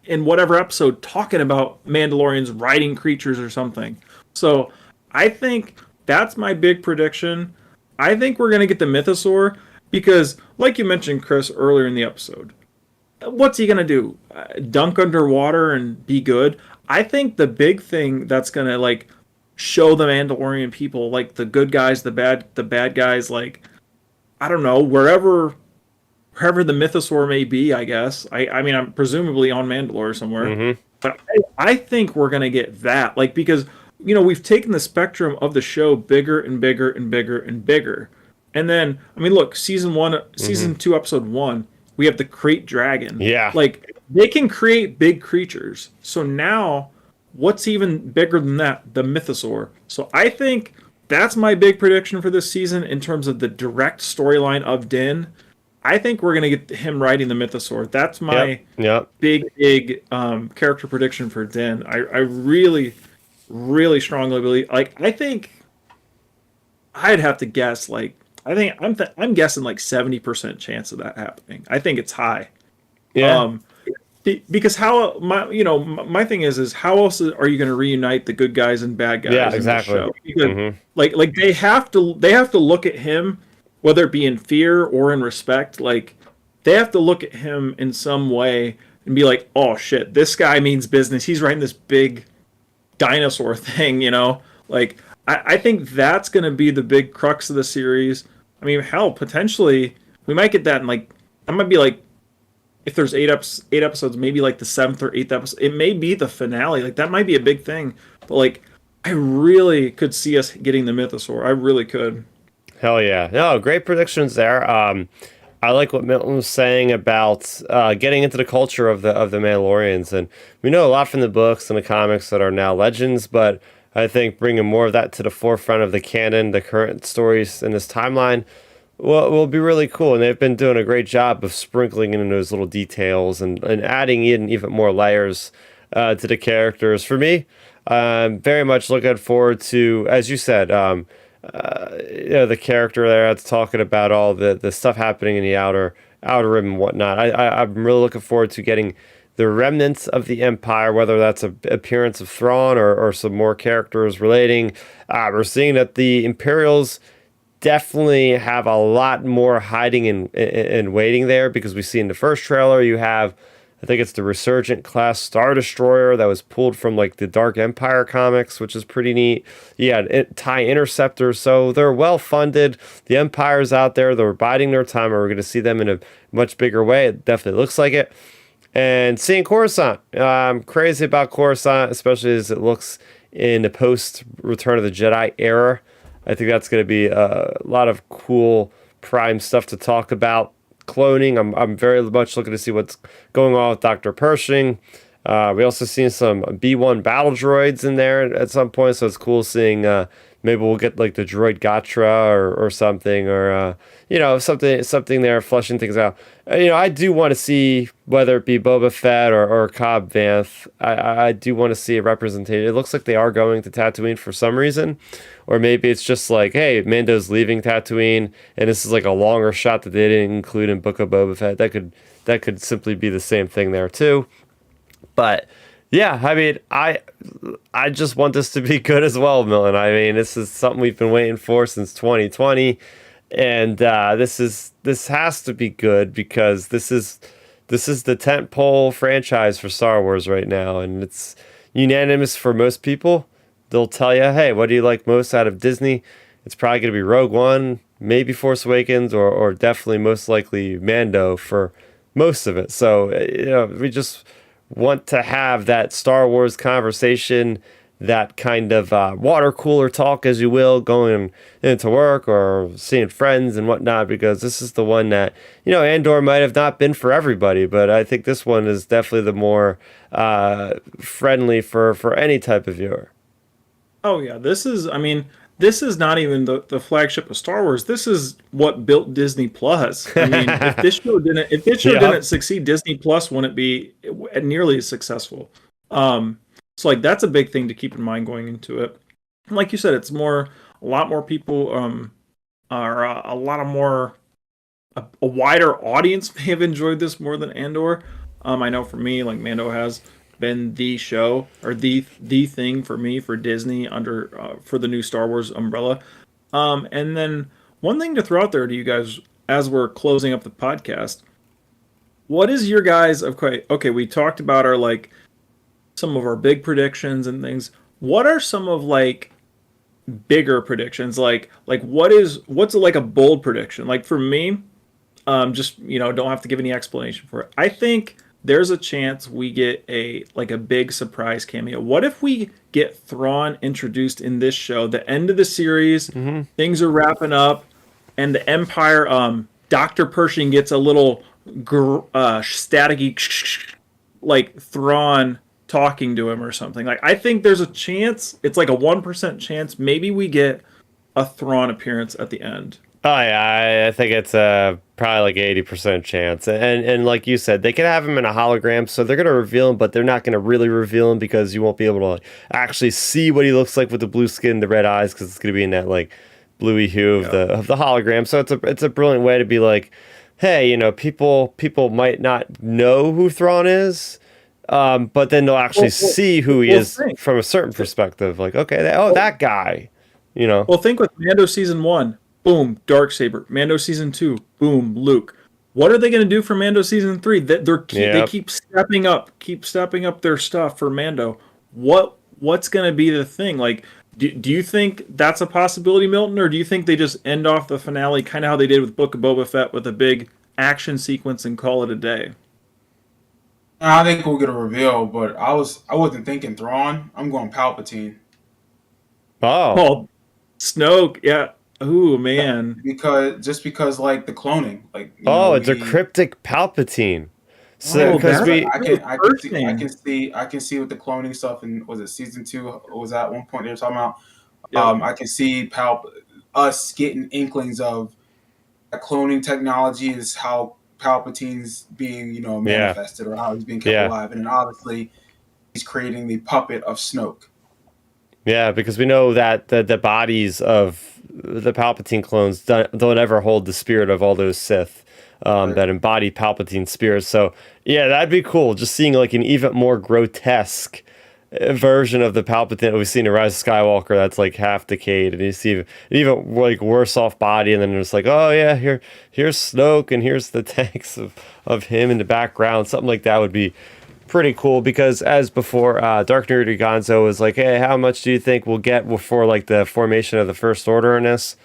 in whatever episode talking about Mandalorians riding creatures or something. So I think that's my big prediction. I think we're gonna get the Mythosaur because, like you mentioned, Chris, earlier in the episode, what's he gonna do? Dunk underwater and be good? I think the big thing that's gonna like show the Mandalorian people, like the good guys, the bad guys, like I don't know, wherever the Mythosaur may be, I guess. I mean, I'm presumably on Mandalore somewhere, but I think we're gonna get that, like because we've taken the spectrum of the show bigger and bigger and bigger and bigger, and then I mean, look, season 2, episode 1. We have the Crate Dragon. Yeah. Like, they can create big creatures. So now, what's even bigger than that? The Mythosaur. So I think that's my big prediction for this season in terms of the direct storyline of Din. I think we're going to get him riding the Mythosaur. That's my big character prediction for Din. I really, really strongly believe. Like, I think I'd have to guess, like, I'm guessing like 70% chance of that happening. I think it's high. Yeah. Because how my thing is how else are you going to reunite the good guys and bad guys? Yeah, exactly. In the show? Because, like they have to look at him, whether it be in fear or in respect. Like they have to look at him in some way and be like, oh shit, this guy means business. He's riding this big dinosaur thing. Like I think that's going to be the big crux of the series. I mean, hell, potentially we might get that in like that might be like if there's eight episodes, maybe like the 7th or 8th episode. It may be the finale. Like that might be a big thing. But like I really could see us getting the Mythosaur. I really could. Hell yeah. No, great predictions there. I like what Milton was saying about getting into the culture of the Mandalorians, and we know a lot from the books and the comics that are now legends, but I think bringing more of that to the forefront of the canon, the current stories in this timeline, will be really cool. And they've been doing a great job of sprinkling in those little details and adding in even more layers to the characters. For me, I'm very much looking forward to, as you said, the character there that's talking about all the stuff happening in the outer rim and whatnot. I'm really looking forward to getting the remnants of the Empire, whether that's an appearance of Thrawn or some more characters relating. We're seeing that the Imperials definitely have a lot more hiding and waiting there, because we see in the first trailer you have, I think it's the Resurgent class Star Destroyer that was pulled from like the Dark Empire comics, which is pretty neat. Yeah, TIE Interceptors, so they're well funded. The Empire's out there, they're biding their time, and we're going to see them in a much bigger way. It definitely looks like it. And seeing Coruscant, I'm crazy about Coruscant, especially as it looks in the post Return of the Jedi era. I think that's going to be a lot of cool Prime stuff to talk about. Cloning, I'm very much looking to see what's going on with Dr. Pershing. We also seen some B1 battle droids in there at some point, so it's cool seeing maybe we'll get like the droid Gatra or something, or something there, fleshing things out. I do want to see, whether it be Boba Fett or Cobb Vanth, I do want to see a representation. It looks like they are going to Tatooine for some reason, or maybe it's just like, hey, Mando's leaving Tatooine, and this is like a longer shot that they didn't include in Book of Boba Fett. That could simply be the same thing there too. But yeah, I mean, I just want this to be good as well, Milton. I mean, this is something we've been waiting for since 2020, and this has to be good, because this is the tentpole franchise for Star Wars right now, and it's unanimous for most people. They'll tell you, hey, what do you like most out of Disney? It's probably going to be Rogue One, maybe Force Awakens, or definitely most likely Mando for most of it. So, we just want to have that Star Wars conversation, that kind of water cooler talk, as you will, going into work or seeing friends and whatnot, because this is the one that, Andor might have not been for everybody, but I think this one is definitely the more friendly for any type of viewer. Oh yeah, this is, I mean, this is not even the flagship of Star Wars. This is what built Disney Plus. I mean, if this show Yep. didn't succeed, Disney Plus wouldn't be nearly as successful. So like that's a big thing to keep in mind going into it. And like you said, it's a lot more people are a lot of more a wider audience may have enjoyed this more than Andor. I know for me, like Mando has been the show or the thing for me for Disney under for the new Star Wars umbrella. And then one thing to throw out there to you guys as we're closing up the podcast, what is your guys' okay, we talked about our like some of our big predictions and things. What are some of like bigger predictions? Like what's like a bold prediction? Like for me, just don't have to give any explanation for it. I think there's a chance we get a big surprise cameo. What if we get Thrawn introduced in this show? The end of the series, things are wrapping up, and the Empire, Dr. Pershing gets a little staticky, like Thrawn talking to him or something. Like I think there's a chance. It's like a 1% chance. Maybe we get a Thrawn appearance at the end. Oh yeah, I think it's probably like 80% chance, and like you said, they can have him in a hologram, so they're gonna reveal him, but they're not gonna really reveal him because you won't be able to like, actually see what he looks like with the blue skin, the red eyes, because it's gonna be in that like bluey hue of the hologram. So it's a brilliant way to be like, hey, people might not know who Thrawn is, but then they'll actually see who he is from a certain perspective. Like, okay, that guy, Well, think with Mando season 1. Boom, Darksaber. Mando season 2, boom, Luke. What are they going to do for Mando season 3? They keep stepping up their stuff for Mando. What's going to be the thing? Like, do you think that's a possibility, Milton, or do you think they just end off the finale kind of how they did with Book of Boba Fett with a big action sequence and call it a day? I think we'll get a reveal, but I wasn't thinking Thrawn. I'm going Palpatine. Oh, Snoke, yeah. Ooh, man. Because like the cloning, like it's a cryptic Palpatine. So because I can see with the cloning stuff, and was it season 2? Was that one point they were talking about? Yeah. I can see us getting inklings of cloning technology is how Palpatine's being manifested, or how he's being kept alive, and then obviously he's creating the puppet of Snoke. Yeah, because we know that the bodies of the Palpatine clones don't ever hold the spirit of all those Sith that embody Palpatine's spirit. So, yeah, that'd be cool. Just seeing like an even more grotesque version of the Palpatine that we've seen in Rise of Skywalker that's like half decayed, and you see an even like worse off body, and then it's like, oh yeah, here's Snoke, and here's the tanks of him in the background. Something like that would be pretty cool, because as before, Dark Nerdy Gonzo was like, hey, how much do you think we'll get before like the formation of the First Order in this?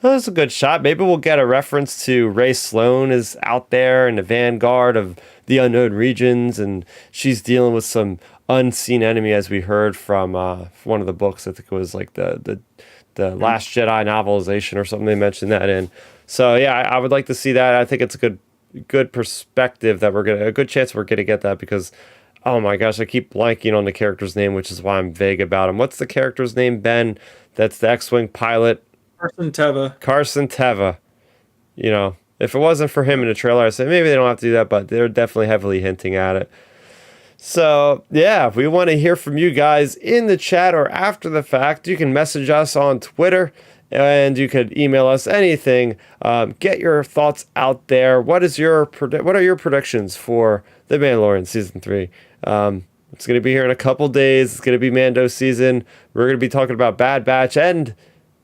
Well, that's a good shot. Maybe we'll get a reference to Rey Sloane is out there in the vanguard of the unknown regions, and she's dealing with some unseen enemy, as we heard from one of the books. I think it was like the Last Jedi novelization or something. They mentioned that in. So yeah, I would like to see that. I think it's a good perspective that a good chance we're gonna get that, because oh my gosh, I keep blanking on the character's name, which is why I'm vague about him. What's the character's name, Ben? That's the X-Wing pilot. Carson Teva. If it wasn't for him in the trailer, I'd say maybe they don't have to do that, but they're definitely heavily hinting at it. So yeah, if we want to hear from you guys in the chat or after the fact, you can message us on Twitter. And you could email us anything. Get your thoughts out there. What are your predictions for The Mandalorian season 3? It's going to be here in a couple days. It's going to be Mando season. We're going to be talking about Bad Batch and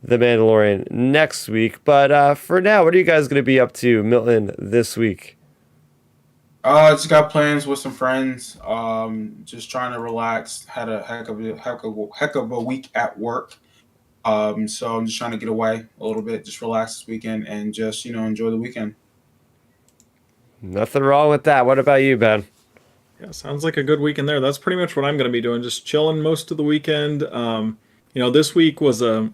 The Mandalorian next week. But for now, what are you guys going to be up to, Milton, this week? Just got plans with some friends. Just trying to relax. Had a heck of a week at work. So I'm just trying to get away a little bit, just relax this weekend, and just enjoy the weekend. Nothing wrong with that. What about you, Ben? Yeah, sounds like a good weekend there. That's pretty much what I'm going to be doing, just chilling most of the weekend. This week was a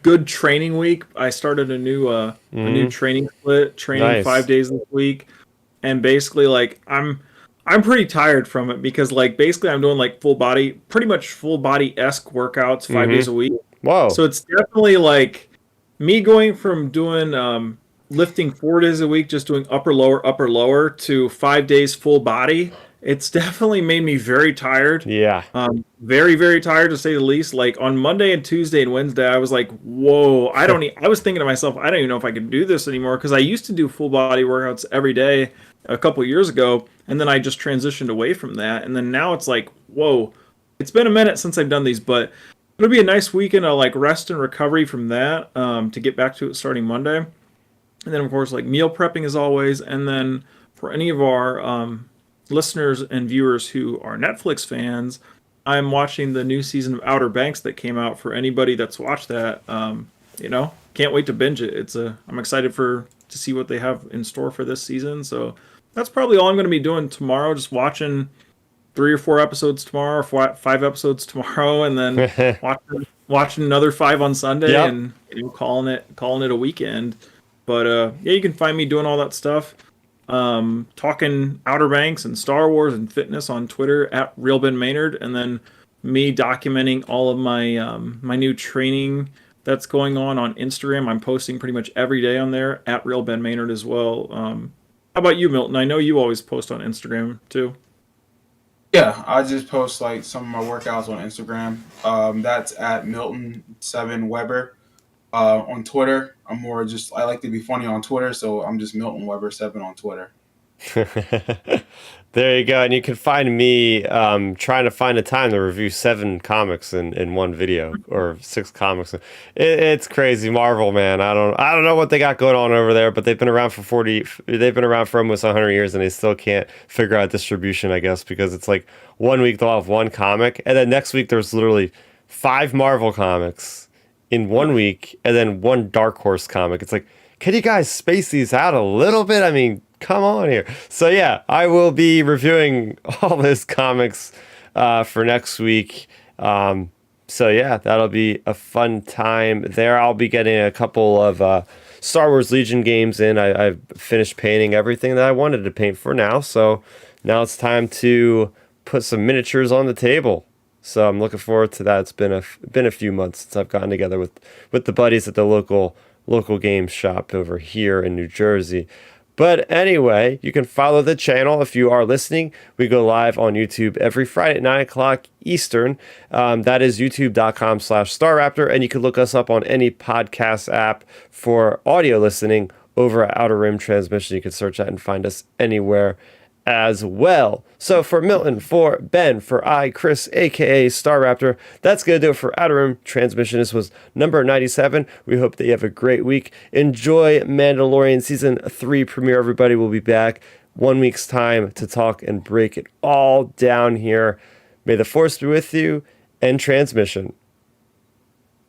good training week. I started a new training split, training 5 days this week, and basically like I'm pretty tired from it, because like basically I'm doing like pretty much full body-esque workouts 5 days a week. Whoa. So it's definitely like me going from doing lifting 4 days a week, just doing upper lower to 5 days full body. It's definitely made me very tired. Yeah. Very, very tired to say the least. Like on Monday and Tuesday and Wednesday, I was like, whoa, I was thinking to myself, I don't even know if I can do this anymore. Cause I used to do full body workouts every day a couple years ago. And then I just transitioned away from that. And then now it's like, whoa, it's been a minute since I've done these, but it'll be a nice weekend of like rest and recovery from that, to get back to it starting Monday. And then of course, like meal prepping as always. And then for any of our, listeners and viewers who are Netflix fans, I'm watching the new season of Outer Banks that came out. For anybody that's watched that, can't wait to binge it. I'm excited to see what they have in store for this season. So that's probably all I'm going to be doing tomorrow. Just watching 3 or 4 episodes tomorrow, 5 episodes tomorrow, and then watching another 5 on Sunday, Yep. and calling it a weekend. But yeah, you can find me doing all that stuff. Talking Outer Banks and Star Wars and fitness on Twitter at RealBenMaynard, and then me documenting all of my my new training that's going on Instagram. I'm posting pretty much every day on there at RealBenMaynard as well. How about you, Milton? I know you always post on Instagram too. Yeah, I just post like some of my workouts on Instagram. That's at Milton7Weber. On Twitter, I like to be funny on Twitter, so I'm just Milton Weber 7 on Twitter. There you go. And you can find me trying to find a time to review 7 comics in one video, or 6 comics. It's crazy. Marvel, man. I don't know what they got going on over there, but they've been around for almost 100 years, and they still can't figure out distribution, I guess, because it's like 1 week they'll have 1 comic, and then next week there's literally 5 Marvel comics in 1 week, and then 1 Dark Horse comic. It's like, can you guys space these out a little bit? I mean, come on here. So yeah, I will be reviewing all those comics for next week. So yeah, that'll be a fun time there. I'll be getting a couple of Star Wars Legion games in. I've finished painting everything that I wanted to paint for now. So now it's time to put some miniatures on the table. So I'm looking forward to that. It's been a few months since I've gotten together with the buddies at the local game shop over here in New Jersey. But anyway, you can follow the channel if you are listening. We go live on YouTube every Friday at 9 o'clock Eastern. That is youtube.com/Starrapter. And you can look us up on any podcast app for audio listening over at Outer Rim Transmission. You can search that and find us anywhere as well. So for Milton, for Ben, for Chris, aka Starrapter, that's going to do it for Outer Rim Transmission. This was number 97. We hope that you have a great week. Enjoy Mandalorian Season 3 premiere, everybody. We'll be back 1 week's time to talk and break it all down here. May the Force be with you, and transmission.